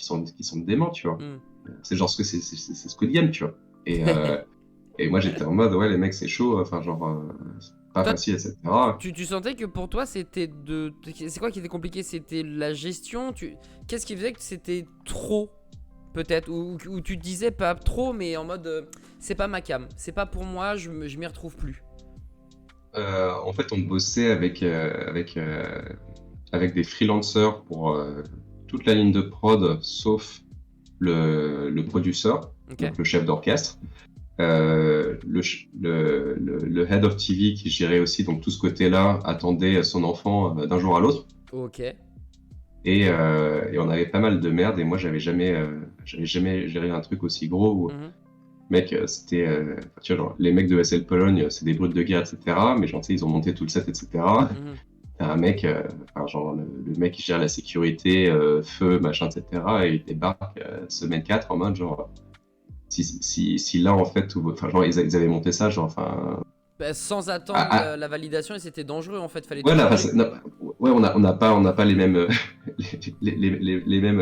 déments, tu vois. Hmm. C'est genre c'est ce que Game, tu vois. Et moi j'étais en mode, ouais, les mecs, c'est chaud, enfin, genre, c'est pas Toi facile, etc. tu sentais que pour toi c'était de c'est quoi qui était compliqué, c'était la gestion, qu'est-ce qui faisait que c'était trop peut-être ou tu te disais pas trop mais en mode c'est pas ma cam, c'est pas pour moi, je m'y retrouve plus. En fait, on bossait avec des freelancers pour toute la ligne de prod, sauf le producteur, Ok. donc le chef d'orchestre. Le head of TV qui gérait aussi donc tout ce côté-là attendait son enfant d'un jour à l'autre. Ok. Et on avait pas mal de merde et moi j'avais jamais géré un truc aussi gros où Mhm. mec c'était tu vois genre les mecs de SL Pologne c'est des brutes de guerre etc mais genre tu sais ils ont monté tout le set etc. Mhm. T'as un mec enfin genre le mec qui gère la sécurité feu machin etc et il débarque semaine 4 en mode genre si là en fait enfin genre ils avaient monté ça genre enfin Bah, sans ah, attendre ah, la validation et c'était dangereux en fait, fallait tout voilà, enfin, changer. ouais, on n'a pas les mêmes, les mêmes,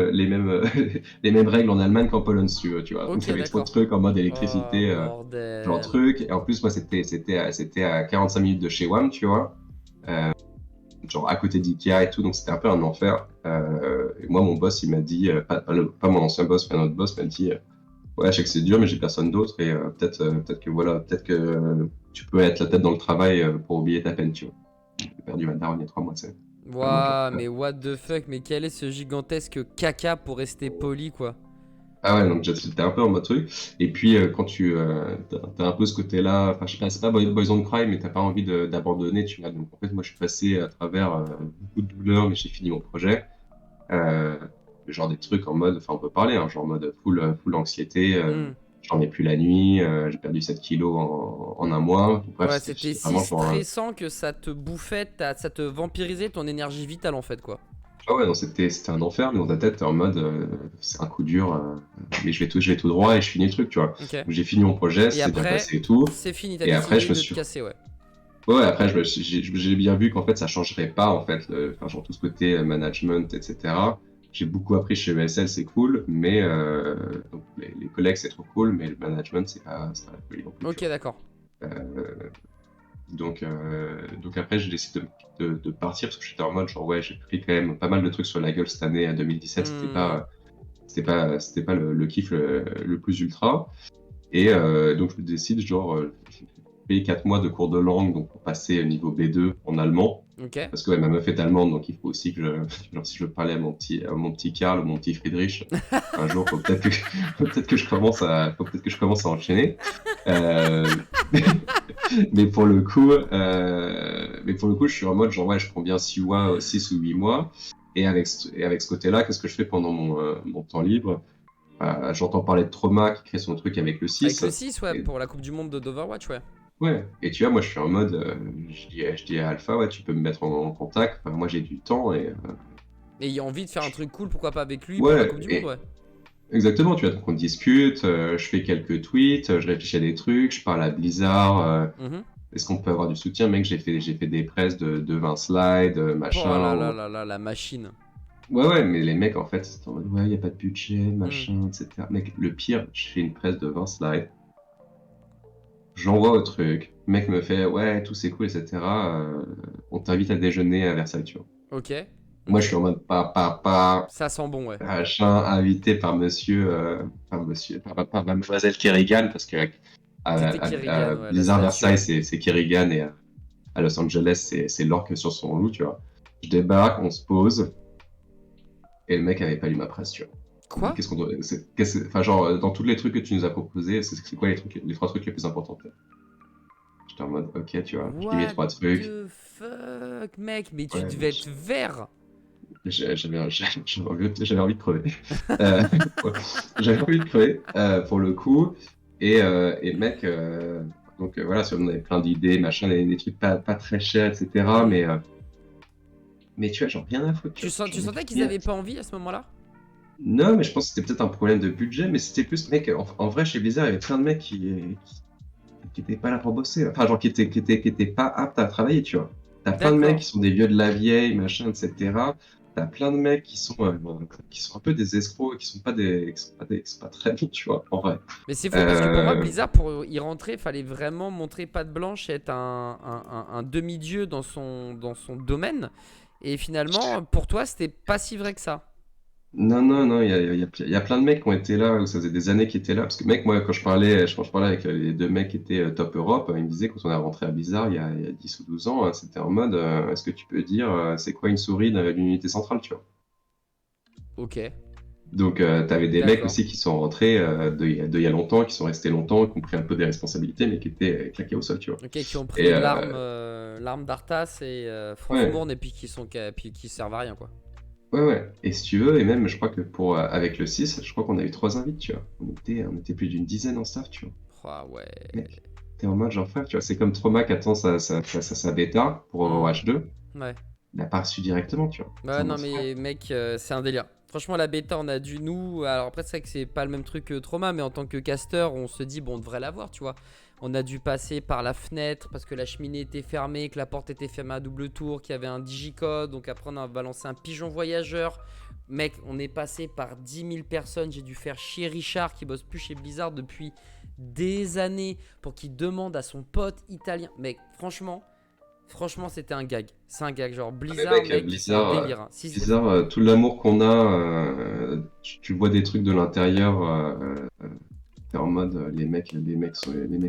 les mêmes règles en Allemagne qu'en Pologne, si tu veux, tu vois. Donc, Ok, il y avait trop de d'accord. trucs en mode Oh électricité, genre bordel. truc. Et en plus, moi, c'était à 45 minutes de chez WAM, tu vois. Genre à côté d'IKEA et tout, donc c'était un peu un enfer. Et moi, mon boss, il m'a dit, pas mon ancien boss, mais un autre boss m'a dit, ouais, je sais que c'est dur, mais j'ai personne d'autre et peut-être que voilà, peut-être que tu peux être la tête dans le travail pour oublier ta peine, tu vois. J'ai perdu ma daronne il y a 3 mois, c'est vraiment genre. Waouh, mais what the fuck, mais quel est ce gigantesque caca pour rester poli quoi. Ah ouais, donc j'étais un peu en mode truc. Et puis quand t'as un peu ce côté-là, enfin je sais pas, c'est pas Boys on Cry, mais t'as pas envie d'abandonner, tu vois. Donc en fait, moi je suis passé à travers beaucoup de douleurs, mais j'ai fini mon projet. Euh, genre des trucs en mode, enfin on peut parler, hein, genre en mode full anxiété, Hmm. j'en ai plus la nuit, j'ai perdu 7 kilos en un mois. Donc, bref, Ouais, c'était c'était si vraiment genre. stressant que ça te bouffait, ça te vampirisait ton énergie vitale en fait quoi. Ah ouais, non, c'était un enfer, mais dans ta tête, t'es en mode, c'est un coup dur, mais je vais tout droit et je finis le truc, tu vois. Ok. Donc j'ai fini mon projet, Et c'est bien après, passé et tout. c'est fini, t'as Et après, je décidé me de te suis. casser, ouais. Ouais, après, j'ai bien vu qu'en fait, ça changerait pas, en fait, enfin, genre tout ce côté management, etc. J'ai beaucoup appris chez ESL, c'est cool, mais donc, les collègues, c'est trop cool, mais le management, c'est pas la folie non plus, tu Ok, vois. d'accord. Donc après, j'ai décidé de partir parce que j'étais en mode genre ouais, j'ai pris quand même pas mal de trucs sur la gueule cette année à 2017. Hmm. C'était pas le kiff le plus ultra. Et donc je décide genre j'ai payé 4 mois de cours de langue donc pour passer au niveau B2 en allemand. Ok. Parce que ouais, ma meuf est allemande donc il faut aussi que genre si je veux parler à mon petit Karl ou mon petit Friedrich un jour faut peut-être que je commence à enchaîner. Euh, mais pour le coup, je suis en mode genre ouais, je prends bien 6 mois, 6 ou 8 mois. Et avec ce côté-là, qu'est-ce que je fais pendant mon temps libre? J'entends parler de Trauma qui crée son truc avec le Avec 6. le 6, ouais, Et, pour la Coupe du Monde d'Overwatch, ouais. ouais. Et tu vois, moi je suis en mode, je dis à Alpha, ouais, tu peux me mettre en contact. Enfin, moi j'ai du temps et Et il y a envie de faire un truc cool, pourquoi pas avec lui pour la ouais, Coupe du Monde, et ouais. exactement, tu vois, donc on discute, je fais quelques tweets, je réfléchis à des trucs, je parle à Blizzard. Mhm. Est-ce qu'on peut avoir du soutien, mec? J'ai fait des presses de 20 slides, Oh là machin. là là là, la machine. Ouais, ouais, mais les mecs, en fait, c'est en mode, ouais, y a pas de budget, Hmm. machin, etc. Mec, le pire, je fais une presse de 20 slides, j'envoie au truc, le mec me fait, ouais, tout c'est cool, etc. On t'invite à déjeuner à Versailles, tu vois. Ok. Moi, je Ok. suis en mode, pas, Ça sent bon, ouais. machin, invité par monsieur, par mademoiselle Kerrigan, parce que T'étais à Kerrigan, ouais, la Blizzard statue, Versailles, ouais. c'est Kerrigan et à Los Angeles, c'est l'orque sur son loup, tu vois. Je débarque, on se pose, et le mec avait pas lu ma presse, tu vois. Il me dit, Quoi? qu'est-ce qu'on doit. Enfin, genre, dans tous les trucs que tu nous as proposés, c'est quoi les 3 trucs les plus importants, peut-être. J'étais en mode, ok, tu vois, je dis mes What 3 trucs. the fuck, mec, mais tu Ouais, devais être vert. j'avais envie de crever. Euh, ouais, j'avais envie de crever, pour le coup. Et mec, donc voilà, on avait plein d'idées, machin, des trucs pas très chers, etc. Hmm. Mais tu vois, genre rien à foutre, tu vois. Tu J'en ai sentais qu'ils rien. avaient pas envie à ce moment-là? Non, mais je pense que c'était peut-être un problème de budget, mais c'était plus, mec, en vrai, chez Blizzard, il y avait plein de mecs qui étaient pas là pour bosser. Enfin, genre, qui étaient pas aptes à travailler, tu vois. T'as plein de mecs D'accord. qui sont des vieux de la vieille, machin, etc. T'as plein de mecs qui sont un peu des escrocs, qui sont pas très bons, tu vois, en vrai. Mais c'est fou parce que pour moi, Euh, Blizzard, pour y rentrer, fallait vraiment montrer patte blanche, être un demi-dieu dans son domaine. Et finalement, pour toi, c'était pas si vrai que ça. Non, non, non, il y a plein de mecs qui ont été là, où ça faisait des années qu'ils étaient là. Parce que, mec, moi, quand je parlais avec les deux mecs qui étaient top Europe, ils me disaient quand on est rentré à Blizzard il y a 10 ou 12 ans, c'était en mode, est-ce que tu peux dire, c'est quoi une souris d'une unité centrale, tu vois? Ok, Donc, t'avais des mecs d'accord. aussi qui sont rentrés de il y a longtemps, qui sont restés longtemps, qui ont pris un peu des responsabilités, mais qui étaient claqués au sol, tu vois. Ok, qui ont Et pris l'arme d'Arthas et ouais, Morn et puis puis qui servent à rien, quoi. ouais, ouais. Et si tu veux, et même, je crois que avec le 6 je crois qu'on a eu 3 invites, tu vois. On était plus d'une dizaine en staff, tu vois. Ah ouais. Mec, t'es en mode genre frère, tu vois, c'est comme Trauma qui attend sa bêta pour Hmm, Overwatch 2. ouais. Il n'a pas reçu directement, tu vois. C'est Ouais, en non, mode frère. mais mec, c'est un délire. Franchement, la bêta, on a dû nous. Alors après, c'est vrai que c'est pas le même truc que Trauma, mais en tant que caster, on se dit, bon, on devrait l'avoir, tu vois. On a dû passer par la fenêtre parce que la cheminée était fermée, que la porte était fermée à double tour, qu'il y avait un digicode. Donc après, on a balancé un pigeon voyageur. Mec, on est passé par 10 000 personnes. J'ai dû faire chier Richard qui bosse plus chez Blizzard depuis des années pour qu'il demande à son pote italien. Mec, franchement, c'était un gag. C'est un gag. Genre, Ah, mais Blizzard, mec, mec, c'est un Blizzard, délire, hein. Blizzard, tout l'amour qu'on a, tu vois des trucs de l'intérieur, t'es en mode les mecs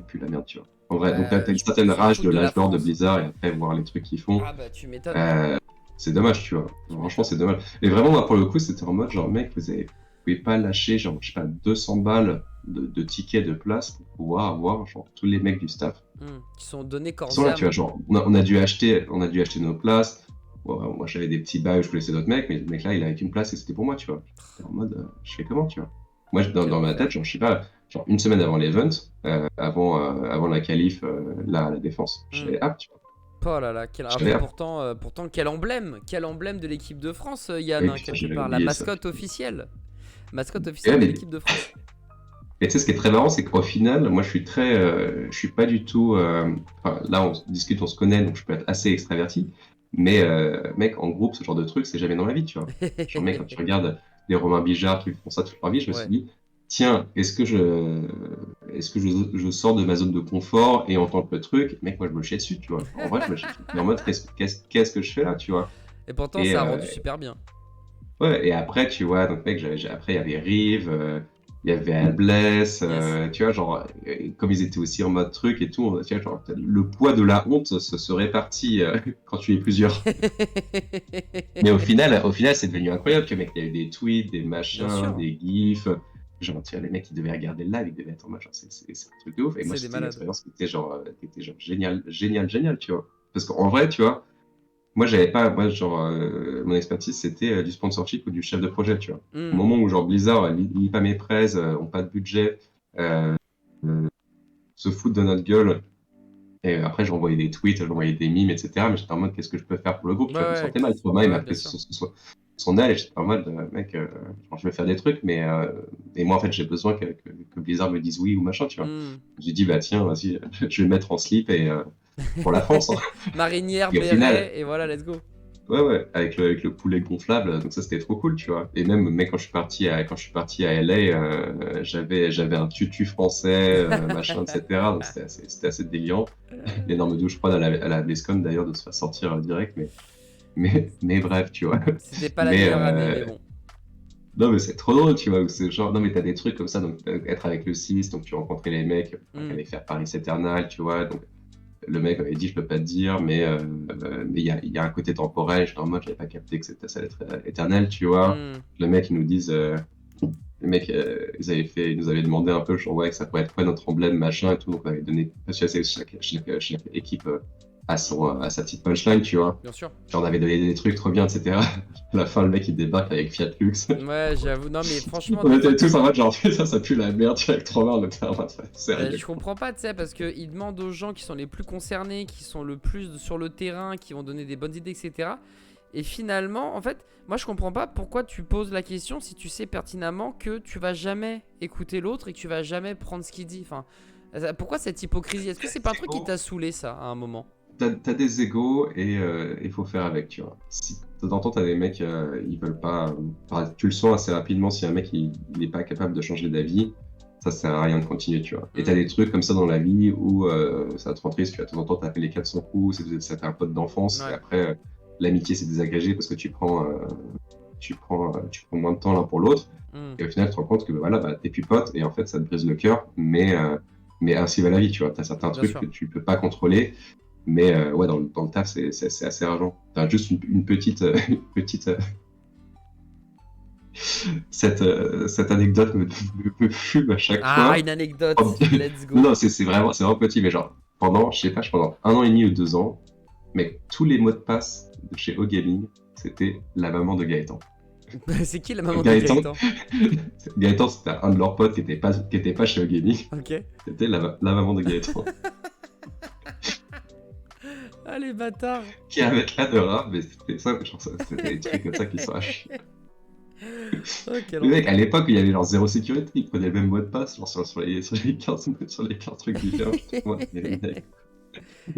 puent la merde, tu vois. En vrai, donc Bah, t'as une ils certaine s'en rage foutent de de la l'âge d'or de France. Blizzard et après voir les trucs qu'ils font. Ah bah, tu m'étonnes. Euh, c'est dommage, tu vois. Tu Franchement, m'étonnes. c'est dommage. Et vraiment, moi, pour le coup, c'était en mode, genre, mec, vous pouvez pas lâcher, genre, je sais pas, 200 balles de tickets de place pour pouvoir avoir, genre, tous les mecs du staff Qui sont donnés qui corps sont et là, tu âme. vois. Genre, on a dû acheter nos places. Bon, moi, j'avais des petits bails où je connaissais d'autres mecs, mais le mec là, il avait qu'une place et c'était pour moi, tu vois. J'étais en mode, je fais comment, tu vois. Moi, Quel dans ma enfer. tête, genre, je sais pas, genre, une semaine avant l'event, avant la qualif, là, à la défense, Hmm. j'avais hâte, tu vois. Oh là là, J'avais après hâte. pourtant quel emblème de l'équipe de France, Yann, Oui, hein, putain, quelque j'avais part, la oublié ça. mascotte officielle. Mascotte Et ouais, officielle de l'équipe de France. mais tu sais, ce qui est très marrant, c'est qu'au final, moi, je suis pas du tout. Enfin, là, on se discute, on se connaît, donc je peux être assez extraverti. Mais, mec, en groupe, ce genre de truc, c'est jamais dans la vie, tu vois. Genre, mec, quand tu regardes les Romain Bijard qui font ça toute leur vie, je me suis Ouais. dit, tiens, est-ce que je sors de ma zone de confort et en tant que le truc, mec, moi, je me chie dessus, tu vois. En vrai, je me chie dessus. Mais en mode, qu'est-ce que je fais là, tu vois. Et pourtant, Et, ça a rendu super bien. ouais, et après, tu vois, donc mec, après, il y avait Rive, il y avait Albless, Yes. tu vois, genre, comme ils étaient aussi en mode truc et tout, tu vois, genre, le poids de la honte se répartit quand tu es plusieurs. Mais au final, c'est devenu incroyable que, mec, il y a eu des tweets, des Bien machins, sûr, des gifs. Genre, tu vois, les mecs, ils devaient regarder le live, ils devaient être en mode, genre, c'est un truc de ouf. Et moi, c'est des c'était une malades. expérience qui était genre génial, génial, génial, tu vois. Parce qu'en vrai, tu vois, moi, j'avais pas, moi, genre, mon expertise, c'était du sponsorship ou du chef de projet, tu vois. Au Hmm. moment où, genre, Blizzard lit pas mes praises, ont pas de budget, euh, se foutent de notre gueule, et après, j'envoyais des tweets, j'envoyais des mimes, etc. Mais j'étais en mode, qu'est-ce que je peux faire pour le groupe, Ouais, tu vois. Je me ouais, sentais mal. Thomas, il ouais, m'a ouais, bien pris sûr. son aile, et j'étais en mode, mec, genre, je vais faire des trucs, mais et moi, en fait, j'ai besoin que Blizzard me dise oui ou machin, tu vois. Hmm. J'ai dit, bah tiens, vas-y, je vais me mettre en slip et pour la France, hein. Marinière, Et au final, béret, et voilà, let's go. ouais, ouais, avec le poulet gonflable, donc ça c'était trop cool, tu vois. Et même, mec, quand je suis parti à LA, j'avais un tutu français, machin, etc. Donc c'était assez délirant. L'énorme douche froide à la BlizzCon d'ailleurs de se faire sortir direct, mais bref, tu vois. C'était pas la Mais meilleure année, mais bon. non, mais c'est trop drôle, tu vois. Où c'est genre, non, mais t'as des trucs comme ça, donc être avec le 6, donc tu rencontrais les mecs qui Hmm. allaient faire Paris Eternal, tu vois. Donc le mec avait dit, je peux pas te dire, mais il y a un côté temporel. Je suis en mode, j'avais pas capté que ça allait être éternel, tu vois. Hmm. Le mec, ils nous disent, les mecs, ils nous avaient demandé un peu, genre, ouais, que ça pourrait être quoi notre emblème, machin et tout. Donc on avait donné, parce que chaque équipe à sa petite punchline, tu vois. Bien sûr. Genre, on avait donné des trucs trop bien, etc. À la fin, le mec, il débarque avec Fiat Lux. Ouais, j'avoue. Non, mais franchement, On était tous en mode, genre, putain, ça pue la merde, tu vois, avec 3 mains, on était en mode, je sérieux. comprends pas, tu sais, parce qu'ils demandent aux gens qui sont les plus concernés, qui sont le plus sur le terrain, qui vont donner des bonnes idées, etc. Et finalement, en fait, moi je comprends pas pourquoi tu poses la question si tu sais pertinemment que tu vas jamais écouter l'autre et que tu vas jamais prendre ce qu'il dit. Enfin, pourquoi cette hypocrisie? Est-ce que c'est pas un truc qui t'a saoulé ça à un moment? T'as des égos et il faut faire avec, tu vois. Si de temps en temps, t'as des mecs, ils veulent pas. Enfin, tu le sens assez rapidement si un mec il est pas capable de changer d'avis, ça sert à rien de continuer, tu vois. Et t'as Hmm. des trucs comme ça dans la vie où ça te rend triste, tu vois. De temps en temps, t'as fait les 400 coups, ça fait un pote d'enfance, et Ouais. après, l'amitié s'est désagrégée parce que tu prends moins de temps l'un pour l'autre. Hmm. Et au final, tu te rends compte que voilà, t'es plus pote et en fait, ça te brise le cœur. Mais ainsi va la vie, tu vois. T'as certains Bien trucs sûr. que tu peux pas contrôler. Mais ouais, dans le taf, c'est assez rageant. T'as juste une petite, cette anecdote me fume à chaque Ah, fois. une anecdote. Let's Non, go. non, c'est vraiment petit, mais genre, je sais pas, pendant 1 an et demi ou 2 ans, mais tous les mots de passe de chez OGaming, c'était la maman de Gaëtan. C'est qui la maman de Gaëtan, Gaëtan? Gaëtan, c'était un de leurs potes qui était pas chez OGaming, Ok. c'était la maman de Gaëtan, Ah, les bâtards. qui avait l'adora, mais c'était ça, genre, c'était des trucs comme ça qui sont à chier. Oh, quel Le mec, enfer. à l'époque, il y avait genre zéro sécurité, il prenait le même mot de passe genre, sur les 15 trucs différents. Ouais, mais le mec-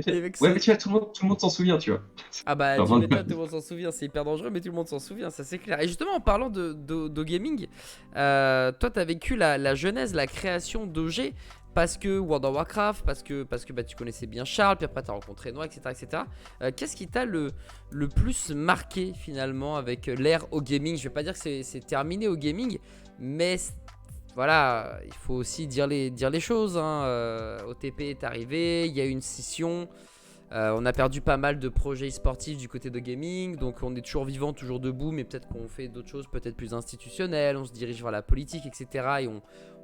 Les mecs, ouais, mais tu vois, tout le monde s'en souvient, tu vois. ah bah Genre, tu vraiment, m'étonnes, tout le monde s'en souvient, c'est hyper dangereux, mais tout le monde s'en souvient, ça c'est clair. Et justement, en parlant de gaming, toi t'as vécu la genèse, la création d'OG parce que World of Warcraft, parce que bah, tu connaissais bien Charles, puis après t'as rencontré Noah, etc. etc. Qu'est-ce qui t'a le plus marqué finalement avec l'ère au gaming? Je vais pas dire que c'est terminé au gaming, mais voilà, il faut aussi dire les choses, hein. OTP est arrivé, il y a eu une scission. On a perdu pas mal de projets sportifs du côté de gaming, donc on est toujours vivant, toujours debout, mais peut-être qu'on fait d'autres choses peut-être plus institutionnelles, on se dirige vers la politique, etc. Et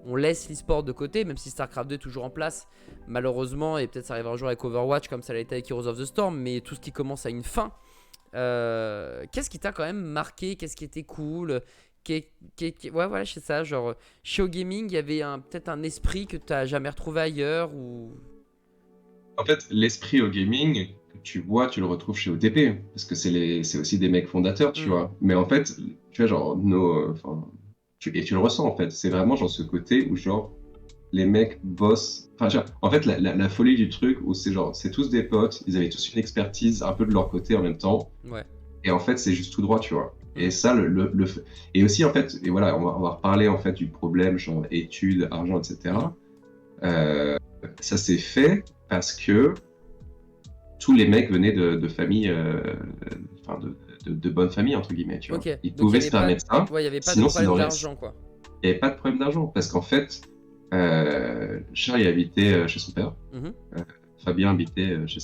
on laisse l'e-sport de côté, même si StarCraft 2 est toujours en place, malheureusement, et peut-être ça arrivera un jour avec Overwatch comme ça l'a été avec Heroes of the Storm, mais tout ce qui commence à une fin. Qu'est-ce qui t'a quand même marqué? Qu'est-ce qui était cool? Ouais, voilà, c'est ça, genre chez O Gaming, il y avait peut-être un esprit que t'as jamais retrouvé ailleurs ou... en fait, l'esprit au gaming, que tu vois, tu le retrouves chez OTP, parce que c'est aussi des mecs fondateurs, tu Hmm, vois. Mais en fait, tu vois, genre, et tu le ressens, en fait. C'est vraiment, genre, ce côté où, genre, les mecs bossent. Enfin, tu vois, en fait, la folie du truc, où c'est genre, c'est tous des potes, ils avaient tous une expertise un peu de leur côté en même temps. ouais. Et en fait, c'est juste tout droit, tu vois. Hmm, Et ça, et aussi, en fait, et voilà, on va reparler, en fait, du problème, genre, études, argent, mhm. etc. Euh, Ça s'est fait parce que tous les mecs venaient de familles, enfin de bonnes familles, entre guillemets, tu vois. Ok, Ils donc il pouvaient n'y se avait pas, permettre ça, ouais, il y avait pas de sinon ça problème n'aurait, d'argent, quoi. il n'y avait pas de problème d'argent, parce qu'en fait, Charles habitait chez son père, Mhm. Fabien habitait chez,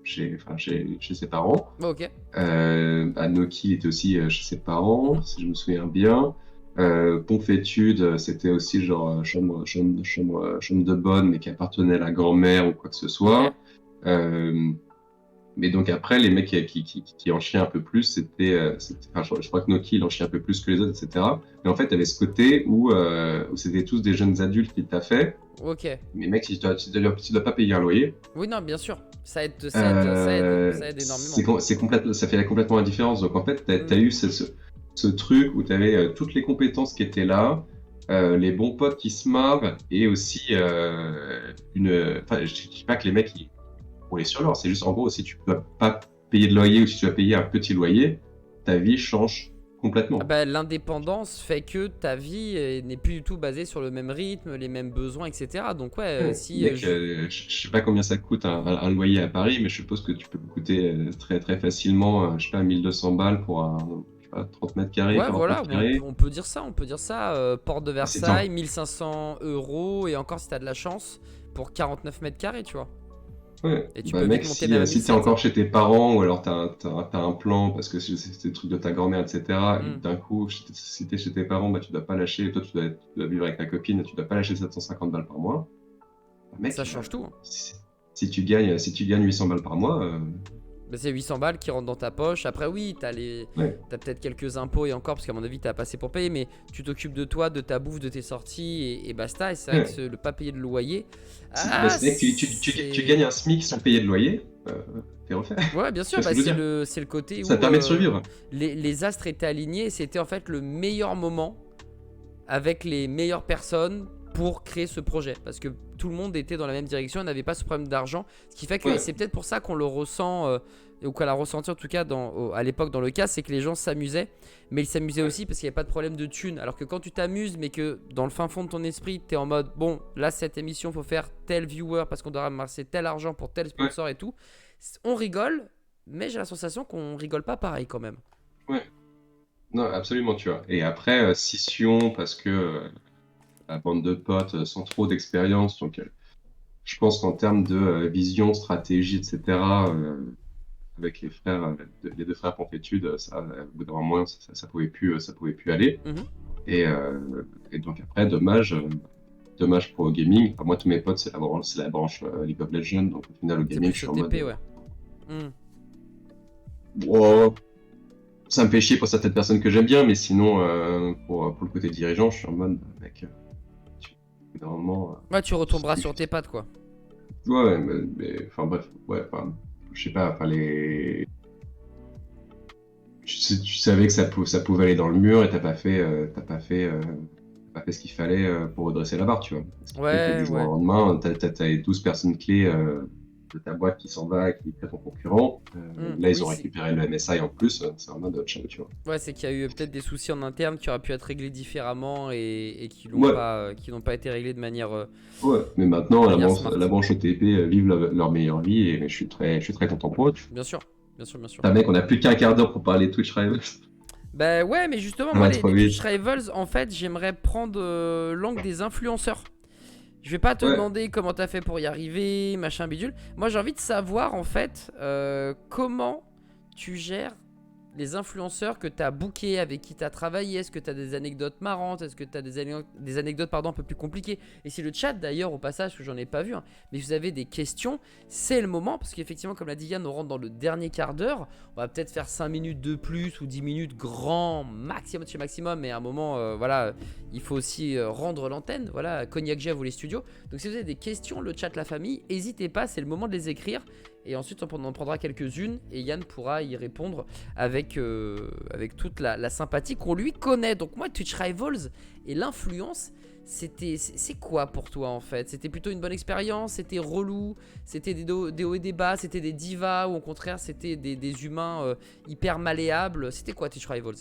chez ses parents, Bon, ok. Noki était aussi chez ses parents, Mhm. si je me souviens bien. Ponfétude, c'était aussi genre chambre de bonne, mais qui appartenait à la grand-mère ou quoi que ce Ok. soit. Euh, mais donc après, les mecs qui en chiaient un peu plus, enfin, je crois que Noki, il en chie un peu plus que les autres, etc. Mais en fait, il y avait ce côté où c'était tous des jeunes adultes qui taffaient. Ok. Mais mec, si tu dois pas payer un loyer, Oui, non, bien sûr. Ça aide énormément. ça fait complètement la différence. Donc en fait, t'as Mhm. eu ce truc où tu avais toutes les compétences qui étaient là, les bons potes qui se marrent, et aussi Enfin, je dis pas que les mecs ils roulaient sur l'or, c'est juste en gros, si tu dois pas payer de loyer ou si tu dois payer un petit loyer, ta vie change Ah complètement. bah, l'indépendance fait que ta vie n'est plus du tout basée sur le même rythme, les mêmes besoins, etc. Donc ouais, Ouais. si Mec, je sais pas combien ça coûte un loyer à Paris, mais je suppose que tu peux coûter très très facilement, je sais pas, 1200 balles pour je sais pas, 30 mètres carrés, ouais, 40 voilà, mètres carrés. on peut dire ça, on peut dire ça. Porte de Ah, c'est un Versailles, 1500 € et encore si t'as de la chance pour 49 mètres carrés, tu vois. Ouais, Et tu bah peux vite mec, monter même à si t'es 1007, encore hein. chez tes parents, ou alors t'as un plan, parce que c'est des trucs de ta grand-mère, etc., et Hmm. d'un coup, si t'es chez tes parents, bah tu dois pas lâcher, toi tu dois vivre avec ta copine, tu dois pas lâcher 750 balles par mois. Bah, Ça mec, change tout, hein. si tu gagnes 800 balles par mois, Bah, c'est 800 balles qui rentrent dans ta poche. Après, oui, ouais, t'as peut-être quelques impôts et encore, parce qu'à mon avis, t'as passé pour payer, mais tu t'occupes de toi, de ta bouffe, de tes sorties et basta. Et c'est vrai que ouais. le pas payer de loyer, Bah, ah, mec, tu c'est. gagnes un SMIC sans payer de loyer, t'es refait. Ouais, bien Tu sûr, vois ce bah, que je veux dire? c'est le côté Ça te où permet de survivre. les astres étaient alignés et c'était en fait le meilleur moment avec les meilleures personnes pour créer ce projet. Parce que tout le monde était dans la même direction et n'avait pas ce problème d'argent. Ce qui fait que Ouais, c'est peut-être pour ça qu'on le ressent, ou qu'on l'a ressenti en tout cas à l'époque dans le cas, c'est que les gens s'amusaient. Mais ils s'amusaient ouais, aussi parce qu'il n'y avait pas de problème de thunes. Alors que quand tu t'amuses, mais que dans le fin fond de ton esprit, tu es en mode, bon, là, cette émission, faut faire tel viewer parce qu'on doit ramasser tel argent pour tel ouais. sponsor et tout. On rigole, mais j'ai la sensation qu'on rigole pas pareil quand même. Ouais, non, absolument, tu vois. Et après, scission, parce que la bande de potes sans trop d'expérience, donc je pense qu'en termes de vision, stratégie, etc., avec les frères, les deux frères Ponfétude, ça, au bout d'un moment, ça pouvait plus aller. Mhm. Et, donc après, dommage pour le gaming. Enfin, moi, tous mes potes, c'est la branche League of Legends, donc au final, au C'est gaming, je plus suis en mode, OTP, ouais. Hmm. wow, ça me fait chier pour certaines personnes que j'aime bien, mais sinon, pour le côté dirigeant, je suis en mode, mec, au bout d'un moment, Ouais, tu retomberas c'est sur tes juste. pattes, quoi. Ouais, ouais, enfin bref, ouais, enfin, je sais pas, enfin tu savais que ça pouvait aller dans le mur et t'as pas fait ce qu'il fallait pour redresser la barre, tu vois. Ce qui fait que Ouais, du jour au ouais. lendemain, t'as les 12 personnes clés de ta boîte qui s'en va et qui crée ton concurrent. Hmm. Là, ils Oui, ont récupéré le MSI en plus, c'est un mode ciao, tu vois. ouais, c'est qu'il y a eu peut-être des soucis en interne qui auraient pu être réglés différemment et Ouais, qui n'ont pas été réglés ouais, mais maintenant, de manière smart. la branche OTP vivent leur meilleure vie et je suis très content pour eux. Bien sûr, bien sûr, bien sûr. Putain, mec, on a plus qu'un quart d'heure pour parler de Twitch Rivals. Bah ouais, mais justement, Ça moi, va trop les Twitch vite. Rivals, en fait, j'aimerais prendre l'angle des influenceurs. Je vais pas te Ouais, demander comment t'as fait pour y arriver, machin bidule. Moi, j'ai envie de savoir, en fait, comment tu gères les influenceurs que tu as bookés, avec qui tu as travaillé. Est-ce que tu as des anecdotes marrantes? Est-ce que tu as des anecdotes pardon, un peu plus compliquées? Et si le chat d'ailleurs au passage, que j'en ai pas vu, hein, mais vous avez des questions, c'est le moment, parce qu'effectivement comme l'a dit Yann, on rentre dans le dernier quart d'heure. On va peut-être faire 5 minutes de plus ou 10 minutes grand maximum de chez maximum, mais à un moment voilà, il faut aussi rendre l'antenne. Voilà, Cognac G à vous les studios. Donc si vous avez des questions, le chat, la famille, n'hésitez pas, c'est le moment de les écrire. Et ensuite on en prendra quelques-unes et Yann pourra y répondre avec toute la sympathie qu'on lui connaît. Donc moi, Twitch Rivals et l'influence, c'est quoi pour toi en fait? C'était plutôt une bonne expérience? C'était relou? C'était des hauts et des bas? C'était des divas? Ou au contraire, c'était des humains hyper malléables? C'était quoi Twitch Rivals?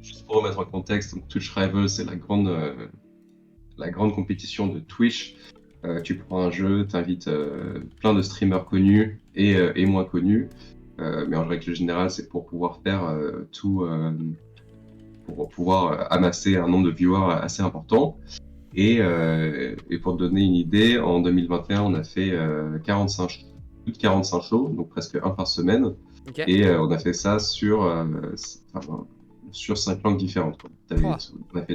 juste pour remettre en contexte, donc Twitch Rivals, c'est la grande compétition de Twitch. Tu prends un jeu, tu invites plein de streamers connus et moins connus. Mais en règle générale, c'est pour pouvoir faire pour pouvoir amasser un nombre de viewers assez important. Et pour te donner une idée, en 2021, on a fait 45, plus de 45 shows, donc presque un par semaine. Ok. Et on a fait ça sur 5 langues différentes, quoi. Pouah.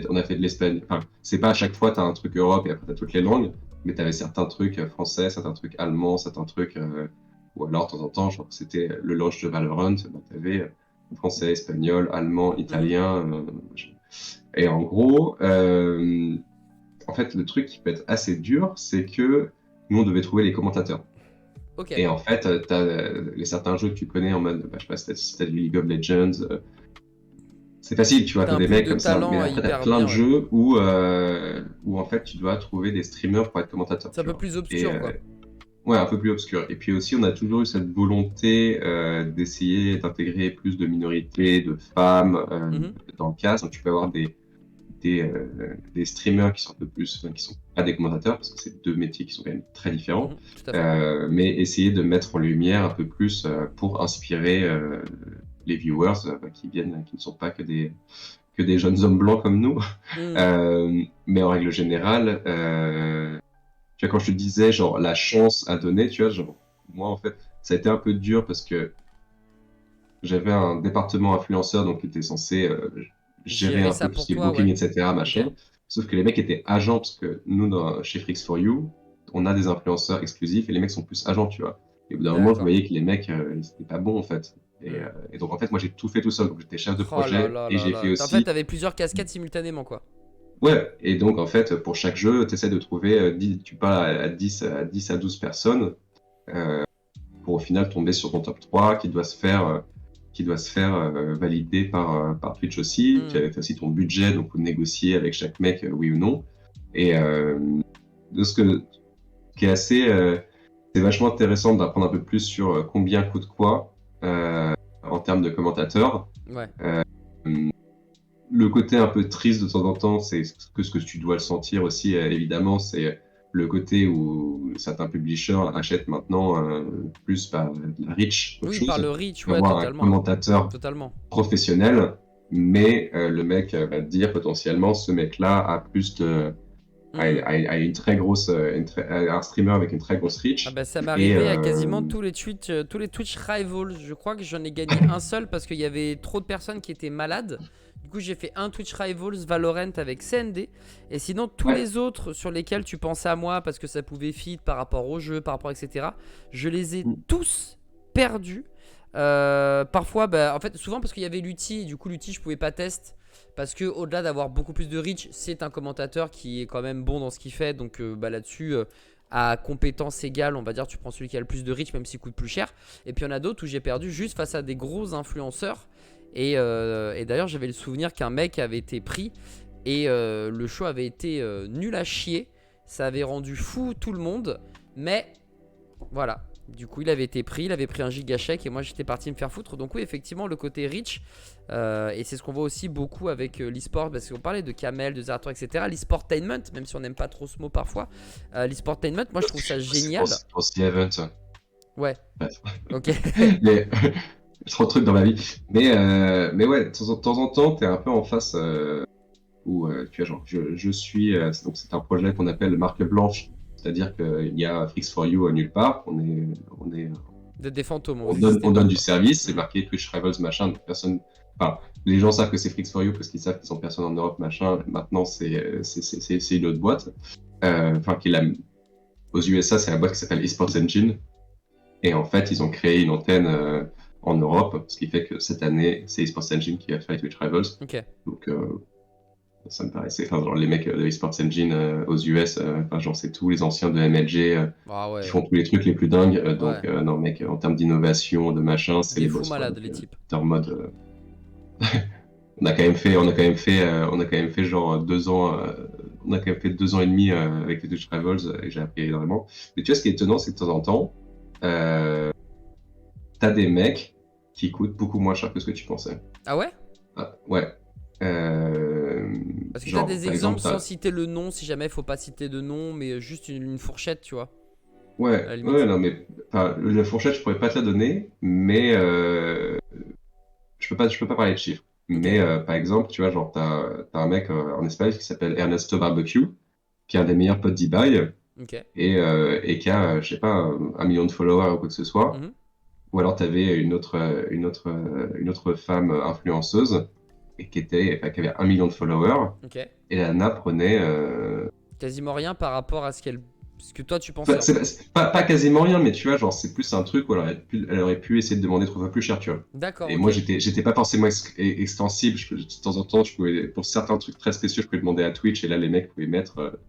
On a fait de l'espagnol. Enfin, c'est pas à chaque fois, tu as un truc Europe et après tu as toutes les langues, mais tu avais certains trucs français, certains trucs allemands, certains trucs. Ou alors, de temps en temps, genre, c'était le launch de Valorant, tu avais français, espagnol, allemand, Mhm. italien. Et en gros, en fait, le truc qui peut être assez dur, c'est que nous, on devait trouver les commentateurs. Ok. Et en fait, tu as certains jeux que tu connais en mode, bah, je sais pas si t'as du League of Legends, c'est facile, tu vois, T'as t'as un des pool mecs de comme ça. Mais talent après, t'as hyper plein de bien, ouais. jeux où en fait, tu dois trouver des streamers pour être commentateur, C'est un tu peu vois. plus Et obscur, quoi. ouais, un peu plus obscur. Et puis aussi, on a toujours eu cette volonté d'essayer d'intégrer plus de minorités, de femmes Mhm. dans le cast. Donc, tu peux avoir des streamers qui sont un peu plus, enfin, qui sont pas des commentateurs, parce que c'est deux métiers qui sont quand même très différents, Mhm. Tout à fait. mais essayer de mettre en lumière un peu plus pour inspirer les viewers qui viennent, qui ne sont pas que des jeunes hommes blancs comme nous. Mhm. Mais en règle générale, tu vois, quand je te disais, genre, la chance à donner, tu vois, genre, moi, en fait, ça a été un peu dur parce que j'avais un département influenceur donc qui était censé gérer Gérer un ça peu tout ce pour qui est toi, booking, ouais. etc., Ok. machin. Sauf que les mecs étaient agents parce que nous, chez Freaks for You, on a des influenceurs exclusifs et les mecs sont plus agents, tu vois. Et au bout d'un moment, je D'accord. voyais que les mecs, ils étaient pas bons en fait. Hmm. Et donc en fait, moi, j'ai tout fait tout seul. Donc j'étais chef de Oh là projet là et là j'ai fait là. En fait, aussi. t'avais plusieurs casquettes simultanément, quoi. Ouais, et donc en fait, pour chaque jeu, tu essaies de trouver, tu parles à 10 à 12 personnes euh, pour au final tomber sur ton top 3 qui doit se faire valider par Twitch aussi. Tu Hmm. as aussi ton budget, donc faut négocier avec chaque mec, oui ou non. Et de qui est assez, c'est vachement intéressant d'apprendre un peu plus sur combien coûte quoi en termes de commentateurs. Ouais. Le côté un peu triste de temps en temps, c'est que ce que tu dois le sentir aussi, évidemment, c'est le côté où certains publishers achètent maintenant plus de la reach qu'autre Oui, chose. par le reach, Tu vas ouais, avoir un totalement. commentateur Totalement. professionnel, mais le mec va te dire potentiellement ce mec-là a plus de a une très grosse un streamer avec une très grosse Ah reach bah ça m'est et arrivé à quasiment tous les Twitch Rivals. Je crois que j'en ai gagné un seul parce qu'il y avait trop de personnes qui étaient malades. Du coup j'ai fait un Twitch Rivals Valorant avec CND. Et sinon tous ouais. les autres sur lesquels tu pensais à moi parce que ça pouvait fit par rapport au jeu, par rapport etc. Je les ai tous perdus. Parfois, bah, en fait, souvent parce qu'il y avait Lutti et du coup Lutti je pouvais pas tester. Parce que au-delà d'avoir beaucoup plus de reach, c'est un commentateur qui est quand même bon dans ce qu'il fait. Donc bah, là-dessus, à compétence égale, on va dire tu prends celui qui a le plus de reach même s'il coûte plus cher. Et puis il y en a d'autres où j'ai perdu juste face à des gros influenceurs. Et d'ailleurs j'avais le souvenir qu'un mec avait été pris et le show avait été nul à chier. Ça avait rendu fou tout le monde. Mais voilà. Du coup il avait été pris, il avait pris un giga chèque et moi j'étais parti me faire foutre. Donc oui effectivement le côté reach et c'est ce qu'on voit aussi beaucoup avec l'e-sport parce qu'on parlait de Kamel, de Zerator etc. L'e-sportainment, même si on n'aime pas trop ce mot parfois, l'e-sportainment moi je trouve ça génial. C'est pour The Event. Ouais. Bref. Ok. Mais trop de trucs dans ma vie. Mais ouais, de temps en temps, t'es un peu en face où tu vois, genre, je suis. Donc, c'est un projet qu'on appelle marque blanche. C'est-à-dire qu'il y a Frix4U nulle part. On est, Des fantômes. on donne du service. C'est marqué Twitch Rivals, machin. Donc personne. Enfin, les gens savent que c'est Frix4U parce qu'ils savent qu'ils ont personne en Europe, machin. Maintenant, c'est une autre boîte. Enfin, aux USA, c'est la boîte qui s'appelle Esports Engine. Et en fait, ils ont créé une antenne en Europe, ce qui fait que cette année, c'est Esports Engine qui va faire Twitch Rivals. Ok. Donc, ça me paraissait. Enfin, genre, les mecs de Esports Engine aux US, enfin, genre, c'est tous les anciens de MLG Ah ouais. qui font tous les trucs les plus dingues. Donc, Ouais. non, mec, en termes d'innovation, de machin, c'est Des les fous boss. malades, Donc, les types. t'es en mode. On a quand même fait genre 2 ans. On a quand même fait 2 ans et demi avec les Twitch Rivals et j'ai appris énormément. Mais tu vois, ce qui est étonnant, c'est que de temps en temps, t'as des mecs qui coûtent beaucoup moins cher que ce que tu pensais. Ah ouais. Ouais. Parce que genre, t'as des par exemples exemple, sans citer le nom, si jamais faut pas citer de nom, mais juste une fourchette, tu vois. À la Ouais, limite. ouais, non, mais la fourchette, je pourrais pas te la donner, mais je peux pas parler de chiffres. Mais par exemple, tu vois, genre, t'as un mec en Espagne qui s'appelle Ernesto Barbecue, qui est un des meilleurs potes d'eBay Ok. et qui a, je sais pas, 1 million de followers ou quoi que ce soit. Mhm. Ou alors, tu avais une autre femme influenceuse et qui avait 1 million de followers. Ok. Et la nana prenait. Quasiment rien par rapport à ce que toi tu pensais. C'est pas quasiment rien, mais tu vois, genre, c'est plus un truc où elle aurait pu essayer de demander 3 fois plus cher, tu vois. D'accord. Et Ok. moi, j'étais pas forcément extensible. De temps en temps, pour certains trucs très spéciaux, je pouvais demander à Twitch. Et là, les mecs pouvaient mettre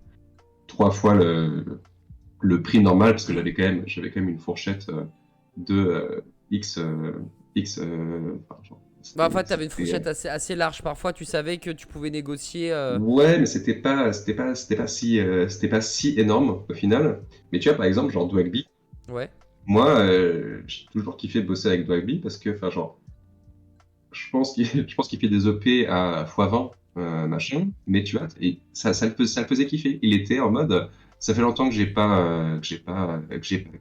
3 fois le prix normal parce que j'avais quand même une fourchette de X. Enfin, genre, Bah, en fait, t'avais une c'était, fourchette assez large. Parfois, tu savais que tu pouvais négocier. ouais, mais c'était pas si énorme au final. Mais tu vois, par exemple, genre Dwagby, Ouais. moi, j'ai toujours kiffé bosser avec Dwagby parce que, enfin, genre, je pense qu'il fait des OP à x20, machin. Mais tu vois, et ça le faisait kiffer. Il était en mode, ça fait longtemps que j'ai pas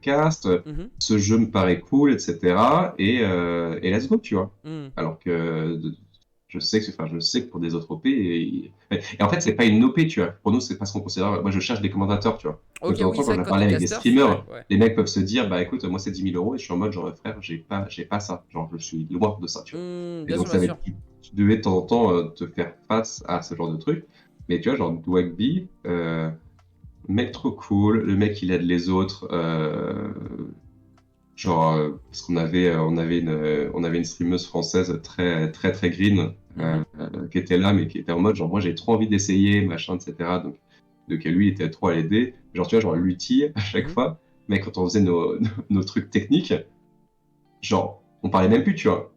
cast. Mhm. Ce jeu me paraît cool, etc. Et let's go, tu vois. Mhm. Alors que je sais que pour des autres OP, et en fait, c'est pas une OP, tu vois. Pour nous, c'est pas ce qu'on considère. Moi, je cherche des commentateurs, tu vois. Donc, Ok, de temps en oui, temps, c'est quand vrai je que vais quand parler t'es avec des caster, streamers, ouais. les mecs peuvent se dire, bah écoute, moi, c'est 10 000 euros, et je suis en mode, genre, frère, j'ai pas ça. Genre, je suis loin de ça, tu vois. Et Bien sûr, donc, bien sûr. tu devais de temps en temps te faire face à ce genre de truc. Mais tu vois, genre, Dwagby, mec trop cool, le mec, il aide les autres. Genre, parce on avait une streameuse française très, très, très green qui était là, mais qui était en mode, genre, moi, j'ai trop envie d'essayer, machin, etc. Donc lui, il était trop à l'aider. Genre, tu vois, genre, l'outil, à chaque Mhm. fois, mais quand on faisait nos trucs techniques, genre, on parlait même plus, tu vois.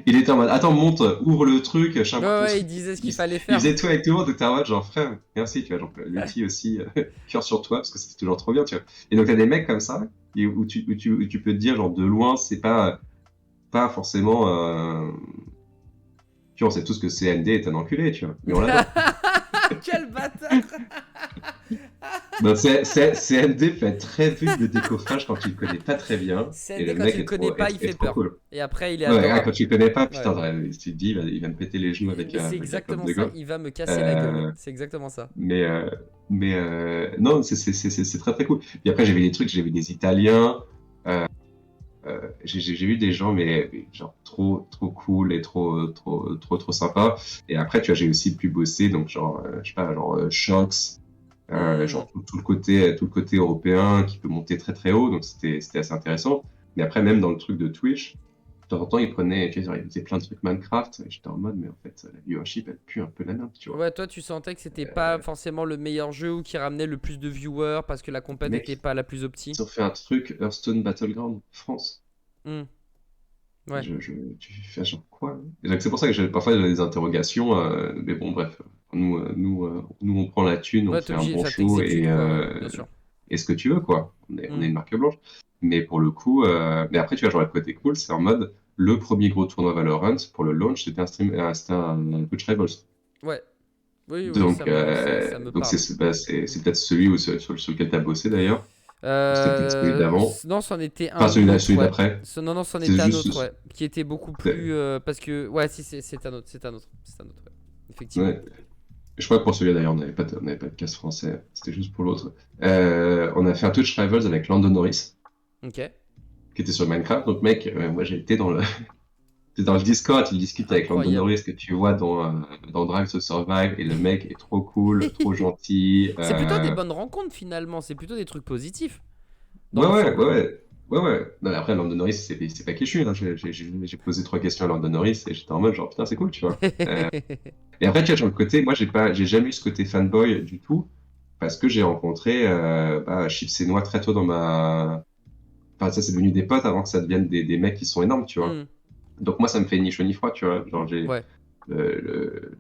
Il était en mode, attends, monte, ouvre le truc, Ouais, charme ton ouais, il truc. disait ce qu'il fallait Il faire. faisait tout avec tout le monde, donc t'es en mode, genre, frère, merci, tu vois, genre, l'outil aussi, cœur sur toi, parce que c'était toujours trop bien, tu vois. Et donc, t'as des mecs comme ça, où tu peux te dire, genre, de loin, c'est pas forcément. Tu vois, on sait tous que CND est un enculé, tu vois, mais on l'adore. Quel bâtard. Donc, CND peut être très vite de décoffrage quand tu le connais pas très bien. Et CND, le quand mec tu le connais pas, il est fait trop peur. cool. Et après, il est Ouais, adorable. quand tu le connais pas, Ouais. putain, tu te dis, il va me péter les genoux Mais c'est avec un club exactement de ça, golf. il va me casser la gueule. Euh, C'est exactement ça. mais non, c'est très très cool. Puis après, j'ai vu des trucs, j'ai vu des Italiens. J'ai vu des gens, mais genre trop cool et trop sympa. Et après, tu vois, j'ai aussi pu bosser, donc genre, je sais pas, genre Shox, Hmm. genre tout le côté européen qui peut monter très très haut, donc c'était assez intéressant. Mais après, même dans le truc de Twitch, de temps en temps, ils prenaient, tu vois, ils faisaient plein de trucs Minecraft, et j'étais en mode, mais en fait, la viewership, elle pue un peu la merde, tu vois. Ouais, toi, tu sentais que c'était pas forcément le meilleur jeu ou qui ramenait le plus de viewers parce que la compète était Mec, pas la plus opti. ils ont fait un truc Hearthstone Battleground France. Hmm. Ouais. Tu fais genre quoi? Hein. Et donc, c'est pour ça que parfois j'ai des interrogations, mais bon, bref, nous on prend la thune, on Ouais, t'es fait un obligé, bon ça show t'exécute, quoi, ouais, bien sûr. et ce que tu veux, quoi. On Hmm. est une marque blanche. Mais pour le coup, mais après, tu vois, genre, le côté cool, c'est en mode le premier gros tournoi Valorant pour le launch, c'était un Twitch Rivals. Ouais. Oui, oui, Donc, ça me donc parle. c'est peut-être celui sur lequel tu as bossé d'ailleurs. Ou c'était peut-être celui d'avant. Non, c'en était Enfin, un autre, celui ouais. d'après. Non, non, c'en C'est était un juste. autre, ouais. Qui était beaucoup plus. Parce que. Ouais, si, c'est un autre. C'est un autre. C'est un autre, ouais. Effectivement. Ouais. Je crois que pour celui-là, d'ailleurs, on n'avait pas de casse français. C'était juste pour l'autre. On a fait un Twitch Rivals avec Lando Norris, Ok. qui était sur Minecraft. Donc, mec, moi, j'ai été j'étais dans le Discord, il discute avec Lando Incroyable. Norris, que tu vois dans Drive to Survive. Et le mec est trop cool, trop gentil. C'est plutôt des bonnes rencontres finalement. C'est plutôt des trucs positifs. Dans Ouais, ouais, ouais, l'ensemble. ouais. Ouais, ouais. Non, mais après, Lando Norris, c'est pas qui je suis. Hein. J'ai posé 3 questions à Lando Norris et j'étais en mode genre, putain, c'est cool, tu vois. Et après, tu vois, sur le côté, moi, j'ai jamais eu ce côté fanboy du tout. Parce que j'ai rencontré Chips et Noix très tôt dans ma. Enfin, ça, c'est devenu des potes avant que ça devienne des mecs qui sont énormes, tu vois. Hmm. Donc, moi, ça me fait ni chaud ni froid, tu vois. Genre, Ouais. le, le,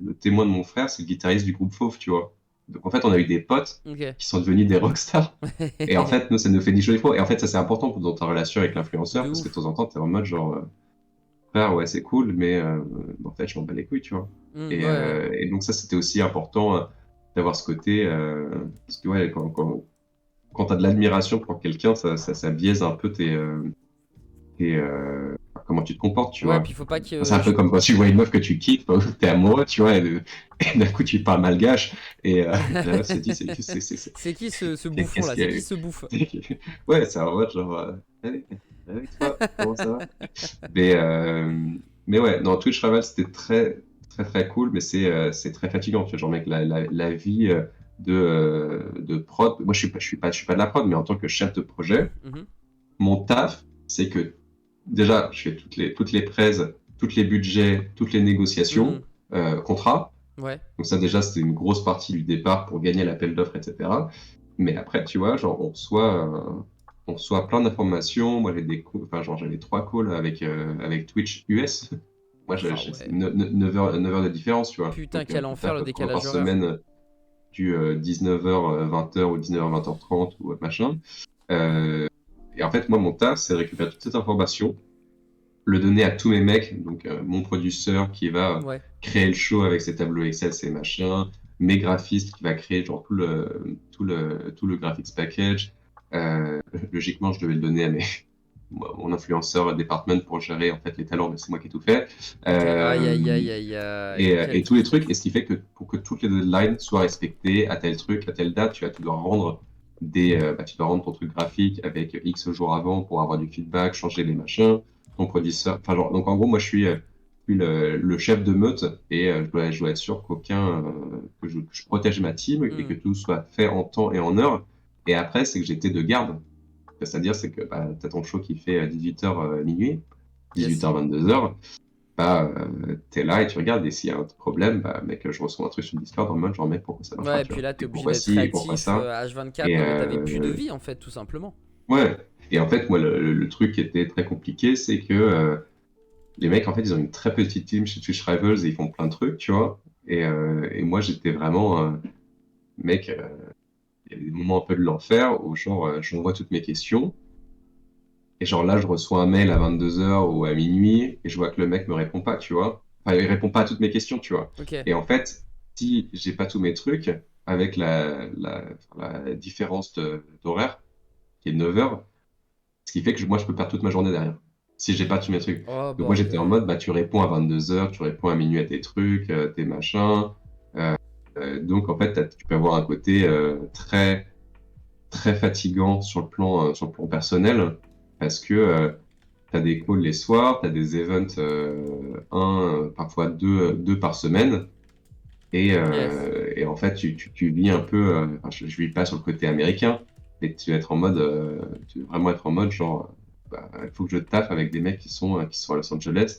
le témoin de mon frère, c'est le guitariste du groupe Fauve, tu vois. Donc, en fait, on a eu des potes Ok. qui sont devenus des rockstars. Et en fait, nous, ça nous fait ni chaud ni froid. Et en fait, ça, c'est important dans ta relation avec l'influenceur De parce que de ouf. temps en temps, t'es en mode genre, frère, ouais, c'est cool, mais en fait, je m'en bats les couilles, tu vois. Hmm, ouais. Et donc, ça, c'était aussi important d'avoir ce côté. Parce que, ouais, quand tu as de l'admiration pour quelqu'un, ça biaise un peu comment tu te comportes, tu Ouais, vois. puis faut pas C'est que. un peu comme quand tu vois une meuf que tu kiffes, t'es amoureux, tu vois, et d'un coup tu parles malgache, et la meuf se dit, C'est qui ce bouffon qu'est-ce là? qu'il y C'est a qui eu? ce bouffe? Ouais, c'est en mode genre, allez, avec toi, comment ça va? Mais, euh, mais ouais, non, Twitch Travel c'était très cool, mais c'est très fatigant, tu vois, genre, mec, la vie de prod, moi je suis pas de la prod, mais en tant que chef de projet, Mhm. mon taf, c'est que déjà, je fais toutes les prêts, tous les budgets, toutes les négociations, Mhm. contrats. Ouais. Donc ça, déjà, c'était une grosse partie du départ pour gagner l'appel d'offres, etc. Mais après, tu vois, genre, on reçoit plein d'informations. Moi, enfin, genre, j'avais 3 calls avec Twitch US. Moi, Ah ouais. 9 heures de différence, tu vois. Putain, Donc, quel on enfer le tape décalage par horaire. semaine du 19h, 20h ou 19h, 20h30 ou machin. Euh, et en fait, moi, mon taf, c'est de récupérer toute cette information, le donner à tous mes mecs, donc mon producteur qui va Ouais. créer le show avec ses tableaux Excel, ses machins, mes graphistes qui va créer genre tout le graphics package. Logiquement, je devais le donner à mon influenceur department pour gérer en fait les talents, mais c'est moi qui ai tout fait. Ok. Aïe Euh, aïe aïe aïe aïe. et Quel tous les trucs, et kiff. ce qui fait que pour que toutes les deadlines soient respectées à tel truc, à telle date, tu dois rendre tu dois rendre ton truc graphique avec X jours avant pour avoir du feedback, changer les machins, ton producteur, enfin genre, donc en gros, moi je suis le chef de meute et je dois être sûr que je protège ma team et Hmm. que tout soit fait en temps et en heure. Et après, c'est que j'étais de garde. C'est-à-dire, c'est que bah, tu as ton show qui fait 18h minuit, Yes. 18h 22h, t'es là et tu regardes, et s'il y a un problème, bah, mec, je reçois un truc sur le Discord en mode genre, mec, pourquoi ça marche pas, Ouais, et tu puis vois? là, t'es Et obligé pourquoi d'être ci, et pourquoi réactif ça? H24. Et Non, mais t'avais plus de vie en fait, tout simplement. ouais. Et en fait, moi, le truc qui était très compliqué, c'est que les mecs, en fait, ils ont une très petite team chez Twitch Rivals et ils font plein de trucs, tu vois. Et moi, j'étais vraiment, mec, il y avait des moments un peu de l'enfer où, genre, j'envoie toutes mes questions. Et genre là, je reçois un mail à 22h ou à minuit et je vois que le mec me répond pas, tu vois. Enfin, il répond pas à toutes mes questions, tu vois. Ok. Et en fait, si j'ai pas tous mes trucs, avec la différence d'horaire, qui est 9 heures, ce qui fait que moi, je peux perdre toute ma journée derrière, si j'ai pas tous mes trucs. Oh Donc moi, j'étais en mode, bordel. bah, tu réponds à 22 heures, tu réponds à minuit à tes trucs, tes machins. Euh, donc, en fait, tu peux avoir un côté très, très fatigant sur le plan personnel, parce que tu as des calls les soirs, tu as des events, parfois deux par semaine. Yes. Et en fait, tu vis un peu, enfin, je vis pas sur le côté américain, mais tu vas être en mode, tu vas vraiment être en mode genre, bah, il faut que je taffe avec des mecs qui sont à Los Angeles,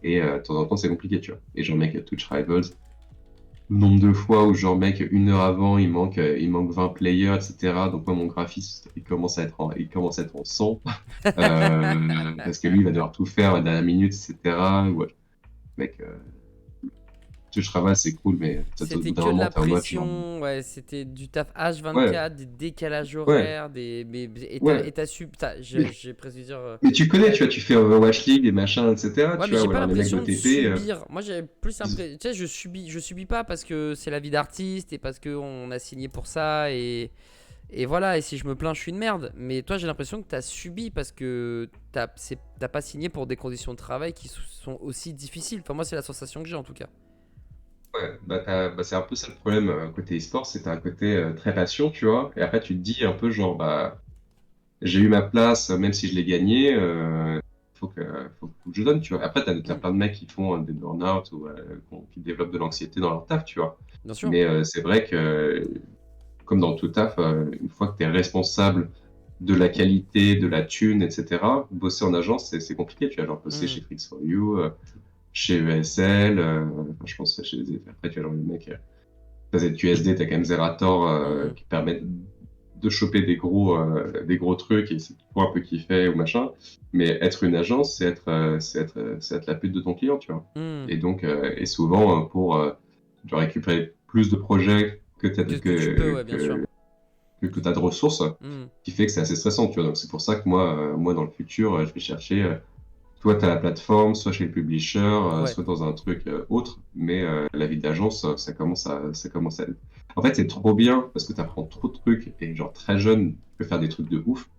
et de temps en temps, c'est compliqué, tu vois. Et genre, mec, Twitch Rivals, le nombre de fois où genre, mec, 1 heure avant, il manque 20 players, etc. Donc moi, mon graphiste, il commence à être en sang, parce que lui, il va devoir tout faire à la dernière minute, etc. Ouais, mec, Twitch Rivals, c'est cool, mais au C'était bout d'un que de moment, la t'es en mode genre, pression, ouais, c'était du taf ouais, H24, des décalages ouais, horaires, ouais. et t'as su, Mais, j'ai presque dû dire, mais tu connais, tu ouais. vois, tu fais Overwatch League et machin, etc. Ouais, Tu mais vois, j'ai ou pas alors les mecs l'impression de d'OTP, subir. Moi, j'avais plus ils- l'impression. Tu sais, je subis pas parce que c'est la vie d'artiste et parce qu'on a signé pour ça et voilà. Et si je me plains, je suis une merde. Mais toi, j'ai l'impression que t'as subi parce que t'as pas signé pour des conditions de travail qui sont aussi difficiles. Enfin, moi, c'est la sensation que j'ai en tout cas. ouais, bah, c'est un peu ça le problème côté e-sport, c'est un côté très passion, tu vois. Et après, tu te dis un peu genre, bah, j'ai eu ma place, même si je l'ai gagnée, faut que je donne, tu vois. Après, t'as Hmm, plein de mecs qui font des burn-out ou qui développent de l'anxiété dans leur taf, tu vois. bien sûr. Mais c'est vrai que, comme dans tout taf, une fois que tu es responsable de la qualité, de la thune, etc., bosser en agence, c'est compliqué. Tu vas genre bosser Hmm, chez Frix for You, chez ESL, enfin, je pense que chez après, tu vois, genre les mecs, t'as ZQSD, t'as quand même Zerator hmm, qui permet de choper des gros trucs et c'est pour un peu kiffer ou machin. Mais être une agence, c'est être la pute de ton client, tu vois. hmm. Et donc, et souvent, pour récupérer plus de projets Que ce que tu peux, ouais, bien sûr. que tu as de ressources, Hmm, qui fait que c'est assez stressant, tu vois. Donc, c'est pour ça que moi, dans le futur, je vais chercher soit à la plateforme, soit chez le publisher, ouais. soit dans un truc autre. Mais la vie d'agence, ça commence à... En fait, c'est trop bien parce que tu apprends trop de trucs et genre très jeune, tu peux faire des trucs de ouf.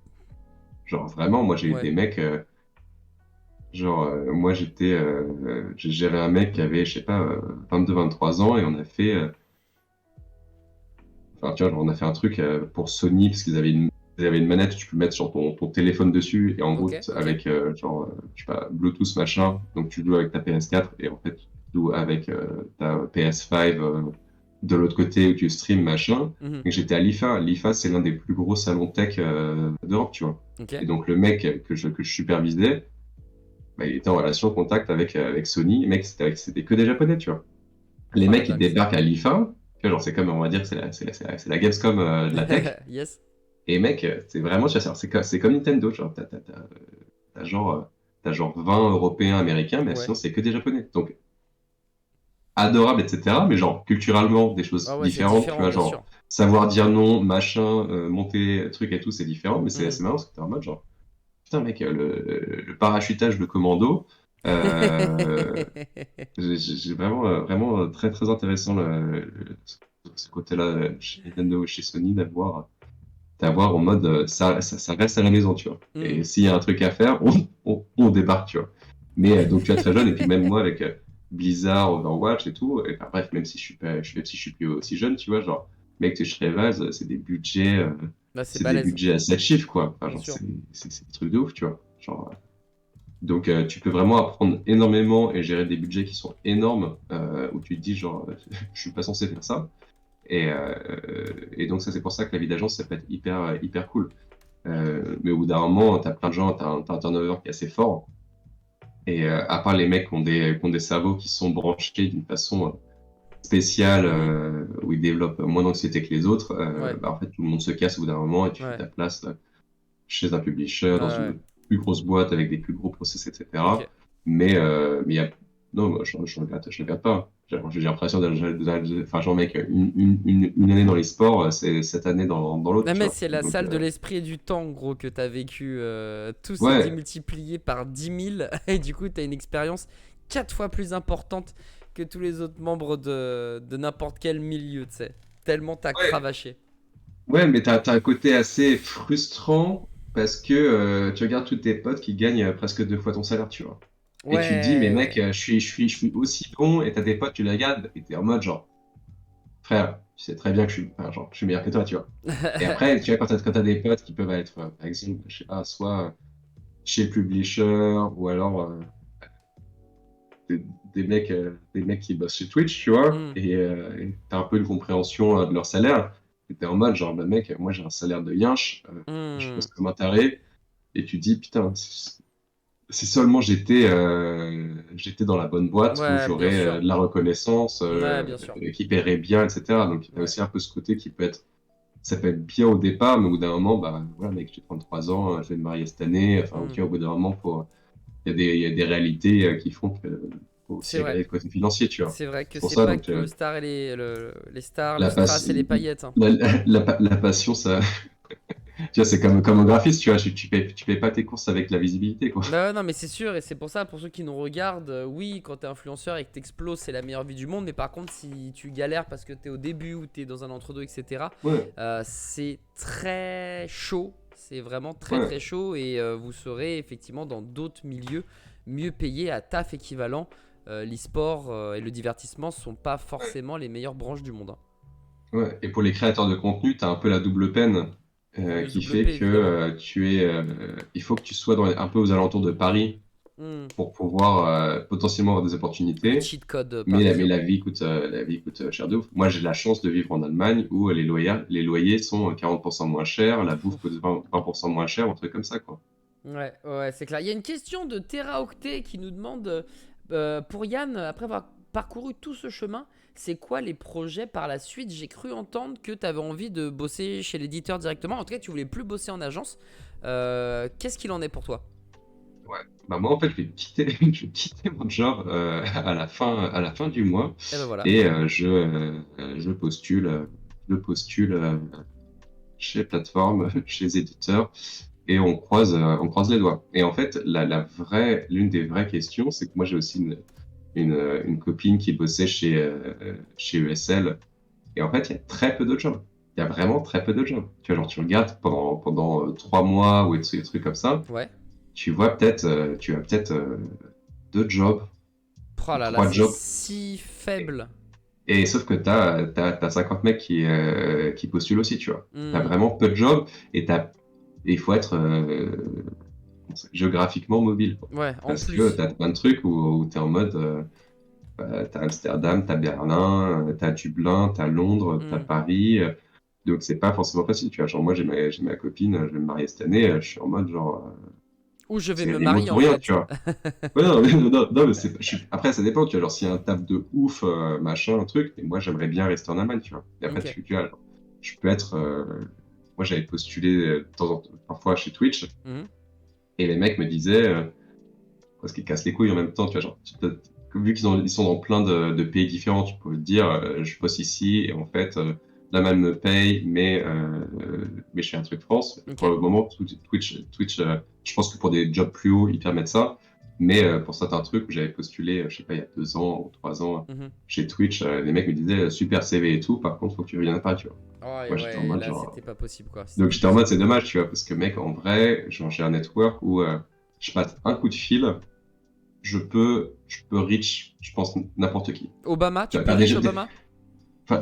Genre vraiment, moi j'ai eu Ouais. des mecs, moi j'ai géré un mec qui avait, je sais pas, 22-23 ans et on a fait, enfin tu vois, genre, on a fait un truc pour Sony parce ils avaient une manette, tu peux mettre sur ton téléphone dessus et en Ok, gros ok. avec je sais pas, Bluetooth machin, donc tu joues avec ta PS4 et en fait tu joues avec ta PS5 de l'autre côté où tu stream machin. Mhm, Et j'étais à l'IFA. L'IFA c'est l'un des plus gros salons tech d'Europe, tu vois. ok. Et donc le mec que je supervisais, bah, il était en relation contact avec Sony. Mec, c'était que des Japonais, tu vois. Les Oh la mecs, ils dingue ça. débarquent à l'IFA. Tu vois, genre, c'est comme, on va dire que c'est la Gamescom de la tech. Yes. Et mec, c'est vraiment chasseur. C'est comme Nintendo, genre, t'as genre, t'as genre 20 Européens, Américains, mais Ouais. sinon, c'est que des Japonais. Donc, adorable, etc. Mais genre, culturellement, des Ah choses ouais, c'est différentes, tu différent, vois, bien genre, sûr. savoir dire non, machin, monter, truc et tout, c'est différent. Mais c'est Mhm. assez marrant parce que t'es en mode, genre, putain, mec, le parachutage de commando, euh, j'ai vraiment, vraiment très, très intéressant ce côté-là chez Nintendo, chez Sony, d'avoir en mode ça reste à la maison, tu vois. Et Mhm. s'il y a un truc à faire, on débarque, tu vois. Mais donc tu es très jeune, et puis même moi avec Blizzard, Overwatch et tout, et enfin, bref, même si je suis pas, même si je suis plus aussi jeune, tu vois, genre, mec, je Revaz, Là, c'est c'est des balèze, budgets à 7 chiffres, quoi. Enfin, bien genre, sûr. c'est des trucs de ouf, tu vois. Genre, donc, tu peux vraiment apprendre énormément et gérer des budgets qui sont énormes, où tu te dis, genre, je suis pas censé faire ça. Et donc, ça, c'est pour ça que la vie d'agence, ça peut être hyper cool. Mais au bout d'un moment, t'as plein de gens, t'as un turnover qui est assez fort. Et à part les mecs qui ont des cerveaux qui sont branchés d'une façon spéciale, Mhm. où ils développent moins d'anxiété que les autres, Ouais, bah, en fait, tout le monde se casse au bout d'un moment et tu fais ouais, ta place chez un publisher, dans ouais, une plus grosse boîte avec des plus gros process, ok. etc. Mais il y a... Non, moi, je regrette pas. J'ai l'impression enfin, genre, mec, une année dans les sports, c'est 7 années dans l'autre, Non, tu mais vois. c'est la Donc, salle de l'esprit et du temps, gros, que t'as vécu. Tout s'est ouais, démultiplié par 10 000 et du coup, t'as une expérience 4 fois plus importante que tous les autres membres de n'importe quel milieu, tu sais. Tellement t'as Ouais, cravaché. ouais, mais t'as un côté assez frustrant parce que tu regardes tous tes potes qui gagnent presque 2 fois ton salaire, tu vois. Et tu te dis, mais mec, Ouais. je suis aussi bon, et t'as des potes, tu les regardes, et t'es en mode genre, frère, tu sais très bien que enfin, genre, je suis meilleur que toi, tu vois. Et après, tu vois, quand t'as des potes qui peuvent être, par exemple, je sais pas, soit chez le publisher, ou alors des, des mecs qui bossent chez Twitch, tu vois, Hmm, et t'as un peu une compréhension de leur salaire. Et t'es en mode, genre, bah, mec, moi j'ai un salaire de yinche, je hmm. bosse comme un taré, et tu te dis, putain, si seulement j'étais dans la bonne boîte où Ouais, bien j'aurais sûr. de la reconnaissance, Ouais, bien sûr. qui paierait bien, etc. Donc, il y a Ouais. aussi un peu ce côté qui peut être, ça peut être bien au départ, mais au bout d'un moment, bah, voilà, mec, j'ai 33 ans, je vais me marier cette année. Enfin, Hmm. tu vois, au bout d'un moment, il y a des réalités qui font qu'il faut C'est aussi vrai. regarder le côté financier, tu vois. C'est vrai C'est que pour c'est ça, pas donc, que le star et les stars, le la, pas- strass et les paillettes, hein. la passion, ça, tu vois, c'est comme un graphiste, tu vois, tu payes pas tes courses avec la visibilité, quoi. Bah ouais, non, mais c'est sûr, et c'est pour ça, pour ceux qui nous regardent, oui, quand t'es influenceur et que t'exploses, c'est la meilleure vie du monde, mais par contre, si tu galères parce que t'es au début ou t'es dans un entre-deux, etc., Ouais, c'est très chaud, c'est vraiment très ouais. très chaud, et vous serez effectivement dans d'autres milieux mieux payés à taf équivalent. L'e-sport et le divertissement sont pas forcément les meilleures branches du monde, hein. Ouais. Et pour les créateurs de contenu, tu as un peu la double peine Le qui double fait P, que évidemment. il faut que tu sois un peu aux alentours de Paris Hmm. pour pouvoir potentiellement avoir des Le opportunités. cheat code Mais parisien. la vie coûte cher de ouf. Moi, j'ai la chance de vivre en Allemagne où les loyers sont 40% moins chers, la bouffe coûte 20% moins cher, un truc comme ça, quoi. Ouais, ouais, c'est clair. Il y a une question de Teraoctet qui nous demande pour Yann, après avoir parcouru tout ce chemin, c'est quoi les projets par la suite? J'ai cru entendre que tu avais envie de bosser chez l'éditeur directement. En tout cas, tu voulais plus bosser en agence. Qu'est-ce qu'il en est pour toi? Ouais. Bah moi, en fait, je vais quitter mon job à la fin du mois, Eh ben voilà. et je postule chez plateforme, chez les éditeurs, et on croise les doigts. Et en fait, l'une des vraies questions, c'est que moi, j'ai aussi une copine qui bossait chez ESL, et en fait, il y a très peu de jobs. Il y a vraiment très peu de jobs. Tu vois, genre, tu regardes pendant 3 mois ou des trucs comme ça, Ouais. tu as peut-être 2 jobs Oh ou là là, 3 c'est jobs. si Et, faible. et sauf que t'as 50 mecs qui postulent aussi, tu vois. T'as Hmm. vraiment peu de jobs, et il faut être géographiquement mobile, quoi. Ouais, en Parce que plus. t'as plein de trucs où t'es en mode, t'as Amsterdam, t'as Berlin, t'as Dublin, t'as Londres, t'as Hmm. Paris. Donc c'est pas forcément facile, tu vois. Genre moi j'ai ma copine, je vais me marier cette année, je suis en mode genre, Ou je vais c'est me remote marier ou en rien, tu fait. vois. Ouais, non, mais, non, non, mais après, ça dépend, tu vois. Genre, s'il y a un taf de ouf, machin, un truc, et moi, j'aimerais bien rester en Allemagne, tu vois. Et après, Ok. tu vois, genre, je peux être. Moi, j'avais postulé de temps en temps, parfois chez Twitch, Mhm. et les mecs me disaient, parce qu'ils cassent les couilles en même temps, tu vois. Genre, vu ils sont dans plein de pays différents, tu peux te dire, je bosse ici, et en fait, la même me paye, mais je fais un truc France. Ok. Pour le moment, Twitch, je pense que pour des jobs plus hauts, ils permettent ça. Mais pour certains trucs où j'avais postulé, je sais pas, il y a 2 ans ou 3 ans, Mhm. chez Twitch, les mecs me disaient, super CV et tout, par contre, faut que tu reviennes pas, tu vois. Oh, et Moi, j'étais en ouais, mode, là genre. c'était pas possible quoi. Donc, C'était j'étais en mode, impossible. c'est dommage, tu vois, parce que, mec, en vrai, genre, j'ai un network où je passe un coup de fil, je peux reach, je pense, n'importe qui. Obama, Tu tu vois, peux riche Obama? enfin,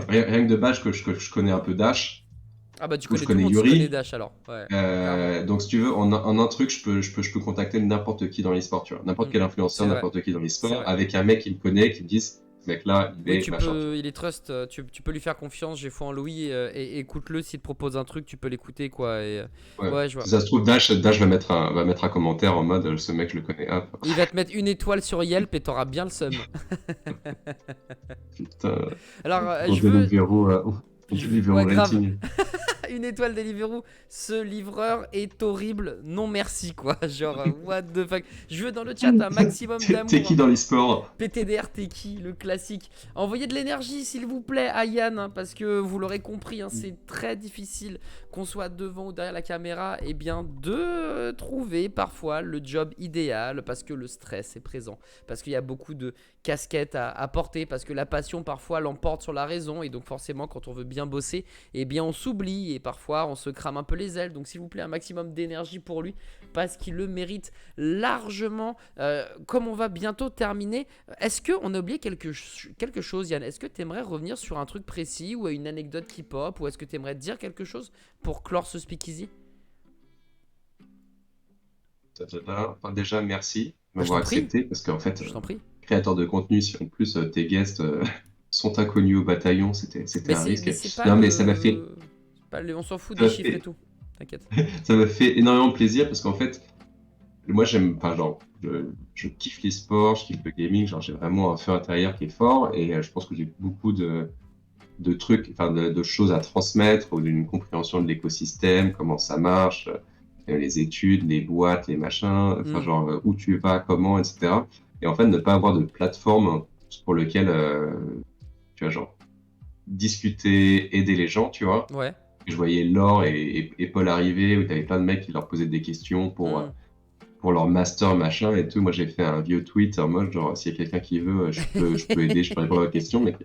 rien que de base, que je connais un peu Dash, Ah bah tu ou je connais tout le connais monde s'y connaît Yuri. Dash alors. Ouais, clairement. Donc, si tu veux, en un truc, je peux contacter n'importe qui dans l'e-sport, tu vois. N'importe Hmm. quel influenceur, C'est vrai, n'importe qui dans c'est l'e-sport, vrai. avec un mec qui me connaît, qui me dise, ce mec-là, il Oui, est tu machin, tu peux, il est trust, tu peux lui faire confiance, j'ai foi en Louis, et écoute-le, s'il te propose un truc, tu peux l'écouter quoi. Et, vois. Ouais. ouais, je Si vois. ça se trouve, Dash va mettre un commentaire en mode, ce mec, je le connais, hop. Il va te mettre une étoile sur Yelp et t'auras bien le seum. Putain, Alors, on Deliveroo, on ouais, Deliveroo grave. renting. Une étoile Deliveroo, ce livreur est horrible, non merci quoi. Genre, what the fuck. Je veux dans le chat un maximum T'es d'amour, qui hein. dans l'e-sport? PTDR Teki, le classique. Envoyez de l'énergie, s'il vous plaît, à Yann, hein, parce que vous l'aurez compris, hein, c'est très difficile qu'on soit devant ou derrière la caméra, et bien de trouver parfois le job idéal, parce que le stress est présent, parce qu'il y a beaucoup de casquette à porter parce que la passion parfois l'emporte sur la raison et donc forcément quand on veut bien bosser, eh bien on s'oublie et parfois on se crame un peu les ailes. Donc s'il vous plaît, un maximum d'énergie pour lui parce qu'il le mérite largement. Comme on va bientôt terminer, est-ce qu'on a oublié quelque chose, Yann? Est-ce que tu aimerais revenir sur un truc précis ou à une anecdote qui pop, ou est-ce que tu aimerais dire quelque chose pour clore ce speakeasy? Enfin, déjà, merci de Bah, je m'avoir t'en prie, accepté parce qu'en fait, je t'en prie. créateur de contenu, si en plus tes guests sont inconnus au bataillon, c'était un Mais risque. c'est pas Non, mais ça m'a fait, le. On s'en fout ça des m'a chiffres et fait, tout. T'inquiète. ça m'a fait énormément plaisir parce qu'en fait, moi j'aime, enfin, genre, je kiffe les sports, je kiffe le gaming, genre, j'ai vraiment un feu intérieur qui est fort et je pense que j'ai beaucoup de trucs, enfin, de choses à transmettre ou d'une compréhension de l'écosystème, comment ça marche, les études, les boîtes, les machins, enfin, Hmm. genre, où tu vas, comment, etc. Et en fait, ne pas avoir de plateforme pour lequel, tu vois, genre, discuter, aider les gens, tu vois. Ouais. Je voyais Laure et Paul arriver, où tu avais plein de mecs qui leur posaient des questions Hmm. pour leur master, machin et tout. Moi, j'ai fait un vieux tweet en mode, genre, s'il y a quelqu'un qui veut, je peux aider, je peux répondre à vos questions, mais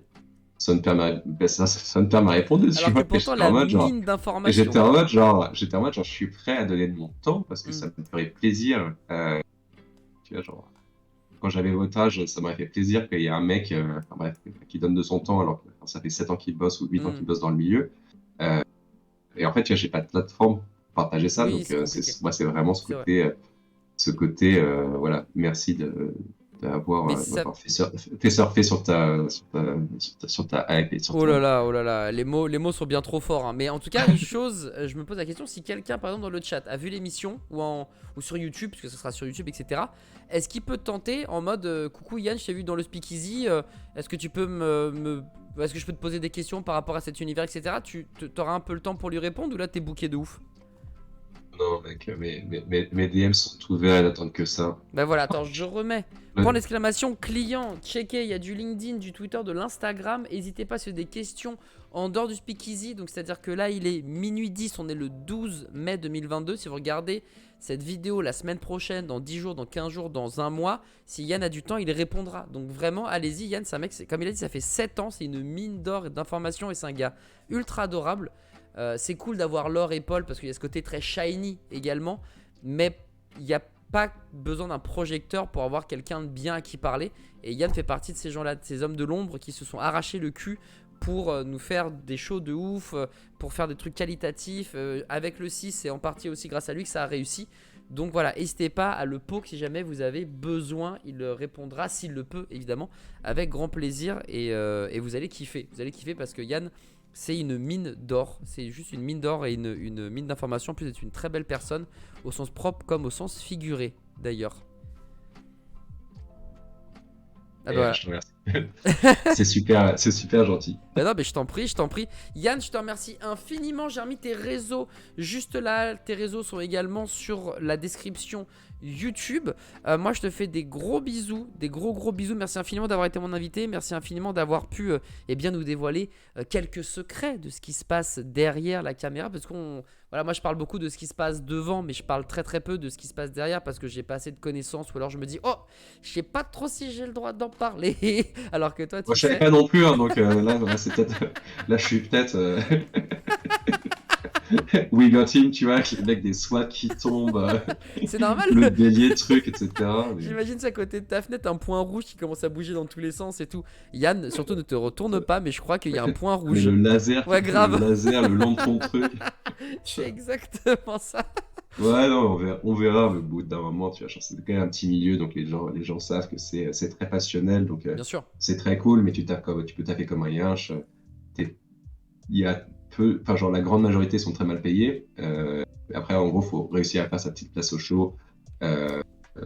Son Père m'a répondu, tu Alors que vois. Et pourtant, la mine d'informations. j'étais en mode, genre, je suis prêt à donner de mon temps parce que Hmm. ça me ferait plaisir. Tu vois, genre, quand j'avais votre âge, ça m'aurait fait plaisir qu'il y ait un mec, enfin, bref, qui donne de son temps alors que ça fait 7 ans qu'il bosse ou 8 ans Hmm. qu'il bosse dans le milieu. Euh, et en fait, tu vois, j'ai pas de plateforme pour partager ça. Oui, Donc, c'est compliqué. moi, c'est vraiment C'est vrai. ce côté, voilà, merci Mais ça. m'avoir fait surfer sur ta hype et sur ton. Oh là là, les mots sont bien trop forts, hein. Mais en tout cas, une chose, je me pose la question, si quelqu'un, par exemple, dans le chat, a vu l'émission ou sur YouTube, parce que ça sera sur YouTube, etc., est-ce qu'il peut te tenter en mode coucou Yann, je t'ai vu dans le Speakeasy, est-ce que tu peux est-ce que je peux te poser des questions par rapport à cet univers, etc. T'auras un peu le temps pour lui répondre ou là t'es booké de ouf? Non, mec, mes DM sont ouverts, ils n'attendent que ça. Ben voilà, attends, je remets. Point Le- d'exclamation, client, checké, il y a du LinkedIn, du Twitter, de l'Instagram. N'hésitez pas si vous avez des questions en dehors du Speakeasy. Donc c'est-à-dire que là, il est minuit 10, on est le 12 mai 2022. Si vous regardez cette vidéo la semaine prochaine, dans 10 jours, dans 15 jours, dans un mois, si Yann a du temps, il répondra. Donc vraiment, allez-y, Yann, c'est un mec, comme il a dit, ça fait 7 ans, c'est une mine d'or et d'informations et c'est un gars ultra adorable. C'est cool d'avoir Laure et Paul parce qu'il y a ce côté très shiny également, mais il n'y a pas besoin d'un projecteur pour avoir quelqu'un de bien à qui parler. Et Yann fait partie de ces gens-là, de ces hommes de l'ombre qui se sont arrachés le cul pour nous faire des shows de ouf, pour faire des trucs qualitatifs. Avec le 6, c'est en partie aussi grâce à lui que ça a réussi. Donc voilà, n'hésitez pas à le poke si jamais vous avez besoin. Il répondra s'il le peut, évidemment, avec grand plaisir. Et vous allez kiffer. Vous allez kiffer parce que Yann, c'est une mine d'or. C'est juste une mine d'or et une mine d'informations. En plus, c'est une très belle personne, au sens propre comme au sens figuré, d'ailleurs. Ah bah voilà. je te remercie. C'est super gentil. Bah non, mais je t'en prie, je t'en prie. Yann, je te remercie infiniment. J'ai remis tes réseaux juste là. Tes réseaux sont également sur la description YouTube. Moi, je te fais des gros bisous, des gros bisous. Merci infiniment d'avoir été mon invité. Merci infiniment d'avoir pu eh bien, nous dévoiler quelques secrets de ce qui se passe derrière la caméra. Parce qu'on, voilà, moi, je parle beaucoup de ce qui se passe devant, mais je parle très peu de ce qui se passe derrière parce que j'ai pas assez de connaissances. Ou alors je me dis, oh, je sais pas trop si j'ai le droit d'en parler. Alors que toi, Moi, tu je savais sais. pas non plus, hein, donc là, c'est peut-être, là, je suis peut-être We Got Him, tu vois, avec les mecs des SWAT qui tombent, C'est normal. le bélier, truc, etc. Mais, J'imagine ça à côté de ta fenêtre, un point rouge qui commence à bouger dans tous les sens et tout. Yann, surtout ne te retourne pas, mais je crois qu'il y a un point mais rouge. Ouais, le grave. laser, le long de ton truc. C'est exactement ça. Ouais, non, on verra, mais au bout d'un moment, tu vois, genre, c'est quand même un petit milieu, donc les gens savent que c'est très passionnel, donc Bien sûr. c'est très cool, mais tu peux taffer comme un yinche. Il y a peu, enfin, genre, la grande majorité sont très mal payés. Après, en gros, faut réussir à faire sa petite place au show, euh, euh,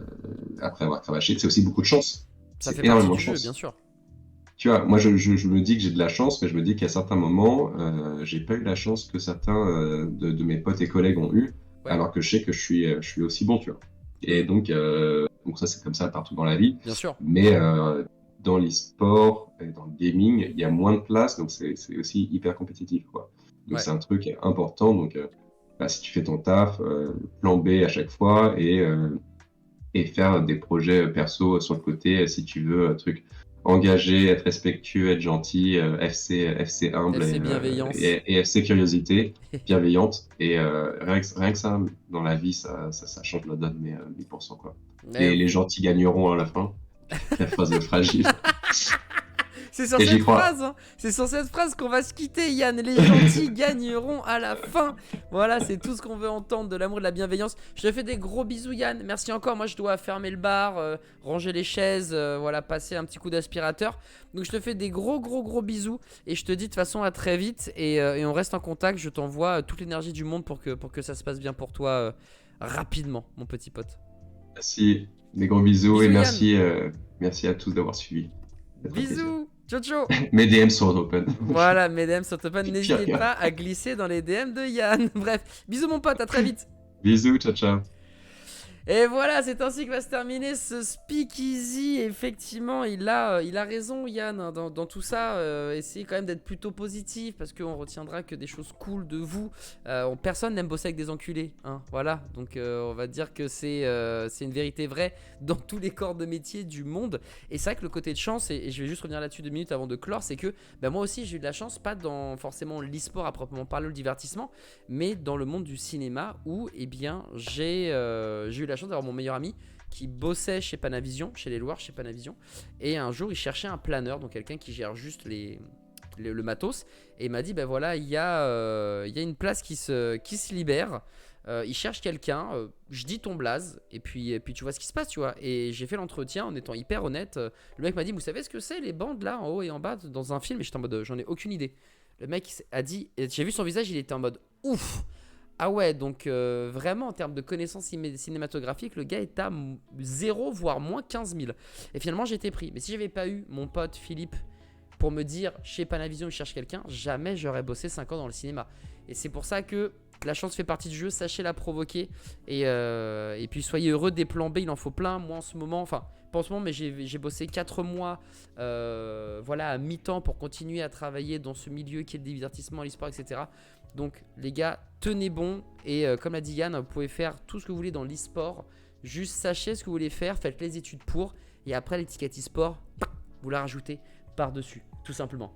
après avoir cravaché. C'est aussi beaucoup de chance. Ça C'est fait partie énormément de du jeu, bien chance. sûr. Tu vois, moi, je me dis que j'ai de la chance, mais je me dis qu'à certains moments, j'ai pas eu la chance que certains de mes potes et collègues ont eu, Ouais. alors que je sais que je suis aussi bon, tu vois. Et Mm, donc ça, c'est comme ça partout dans la vie. bien sûr. Mais dans l'e-sport et dans le gaming, il y a moins de place, donc c'est aussi hyper compétitif, quoi. Donc Ouais. c'est un truc important. Donc bah, si tu fais ton taf, plan B à chaque fois et faire des projets perso sur le côté, si tu veux, un truc engagé, être respectueux, être gentil, FC humble FC bienveillance. et FC curiosité, bienveillante. Et rien que ça, dans la vie, ça change la donne, mais 1000%, quoi. Mais Les gentils gagneront à la fin. La phrase de Fragile. c'est sur Et j'y cette crois. phrase, hein. C'est sur cette phrase qu'on va se quitter, Yann. Les gentils gagneront à la fin. Voilà, c'est tout ce qu'on veut entendre, de l'amour, de la bienveillance. Je te fais des gros bisous, Yann. Merci encore. Moi, je dois fermer le bar, ranger les chaises, voilà, passer un petit coup d'aspirateur. Donc, je te fais des gros bisous. Et je te dis de toute façon à très vite. Et on reste en contact. Je t'envoie toute l'énergie du monde pour que ça se passe bien pour toi rapidement, mon petit pote. Merci. Des gros bisous et Bisous, merci à tous d'avoir suivi. Ça fait plaisir. Bisous. Ciao, ciao. Mes DM sont open. Voilà, mes DM sont open. Puis N'hésitez rien. pas à glisser dans les DM de Yann. Bref, bisous mon pote, à très vite. Bisous, ciao, ciao. Et voilà, c'est ainsi que va se terminer ce speakeasy. Effectivement, il a raison, Yann, hein, dans tout ça. Essayez quand même d'être plutôt positif parce qu'on retiendra que des choses cool de vous. Personne n'aime bosser avec des enculés, hein, voilà. Donc, on va dire que c'est une vérité vraie dans tous les corps de métier du monde. Et c'est vrai que le côté de chance, et je vais juste revenir là-dessus 2 minutes avant de clore, c'est que moi aussi j'ai eu de la chance, pas dans forcément l'e-sport à proprement parler, le divertissement, mais dans le monde du cinéma où j'ai eu la chance d'avoir mon meilleur ami qui bossait chez Panavision, chez les Loirs, chez Panavision, et un jour il cherchait un planeur, donc quelqu'un qui gère juste le matos, et il m'a dit voilà, il y a une place qui se libère, il cherche quelqu'un, je dis ton blaze, et puis tu vois ce qui se passe, tu vois. Et j'ai fait l'entretien en étant hyper honnête. Le mec m'a dit, vous savez ce que c'est les bandes là en haut et en bas dans un film? Et j'étais en mode j'en ai aucune idée. Le mec a dit, et j'ai vu son visage, il était en mode ouf. Ah ouais, donc vraiment en termes de connaissances cinématographiques, le gars est à 0 voire moins 15 000. Et finalement j'ai été pris. Mais si j'avais pas eu mon pote Philippe pour me dire chez Panavision il cherche quelqu'un, jamais j'aurais bossé 5 ans dans le cinéma. Et c'est pour ça que la chance fait partie du jeu, sachez la provoquer. Et puis soyez heureux des plans B, il en faut plein. Moi en ce moment, enfin pas en ce moment, mais j'ai bossé 4 mois voilà, à mi-temps pour continuer à travailler dans ce milieu qui est le divertissement, l'e-sport, etc. Donc les gars, tenez bon. Et comme l'a dit Yann, vous pouvez faire tout ce que vous voulez dans l'e-sport. Juste sachez ce que vous voulez faire, faites les études pour. Et après l'étiquette e-sport, vous la rajoutez par-dessus, tout simplement.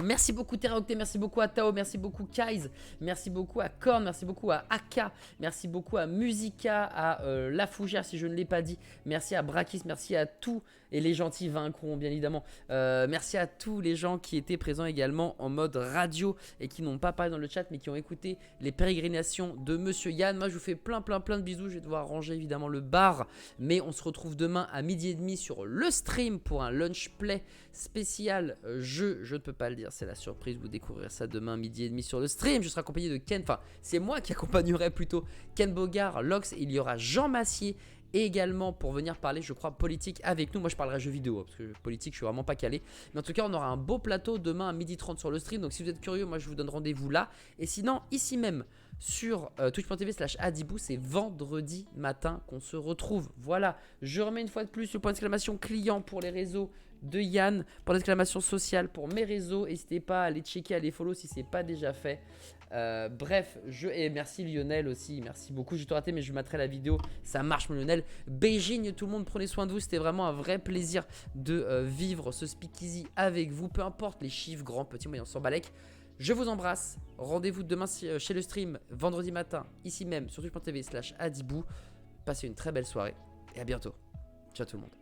Merci beaucoup Teraoctet, merci beaucoup à Tao, merci beaucoup Kaiz, merci beaucoup à Korn, merci beaucoup à Aka, merci beaucoup à Musica, à La Fougère si je ne l'ai pas dit, merci à Brakis, merci à tous, et les gentils vaincront bien évidemment, merci à tous les gens qui étaient présents également en mode radio et qui n'ont pas parlé dans le chat mais qui ont écouté les pérégrinations de Monsieur Yann. Moi je vous fais plein de bisous, je vais devoir ranger évidemment le bar, mais on se retrouve demain à 12h30 sur le stream pour un lunch play spécial jeu, je ne peux pas le dire. C'est la surprise, vous découvrirez ça demain 12h30 sur le stream. Je serai accompagné de Ken, enfin c'est moi qui accompagnerai plutôt Ken Bogard, Lox, et il y aura Jean Massier également pour venir parler, je crois, politique avec nous. Moi je parlerai jeux vidéo parce que politique je suis vraiment pas calé, mais en tout cas on aura un beau plateau demain à 12h30 sur le stream. Donc si vous êtes curieux, moi je vous donne rendez-vous là, et sinon ici même sur twitch.tv/adibou, c'est vendredi matin qu'on se retrouve. Voilà, je remets une fois de plus le point d'exclamation client pour les réseaux de Yann, pour l'exclamation sociale pour mes réseaux. N'hésitez pas à aller checker, à les follow si c'est pas déjà fait. Bref, et merci Lionel aussi, merci beaucoup. J'ai tout raté mais je mettrai la vidéo, ça marche mon Lionel. Beijing tout le monde, prenez soin de vous, c'était vraiment un vrai plaisir de vivre ce speakeasy avec vous, peu importe les chiffres, grands, petits, moyens, on s'en balèque. Je vous embrasse, rendez-vous demain chez le stream, vendredi matin, ici même sur twitch.tv/adibou. Passez une très belle soirée et à bientôt. Ciao tout le monde.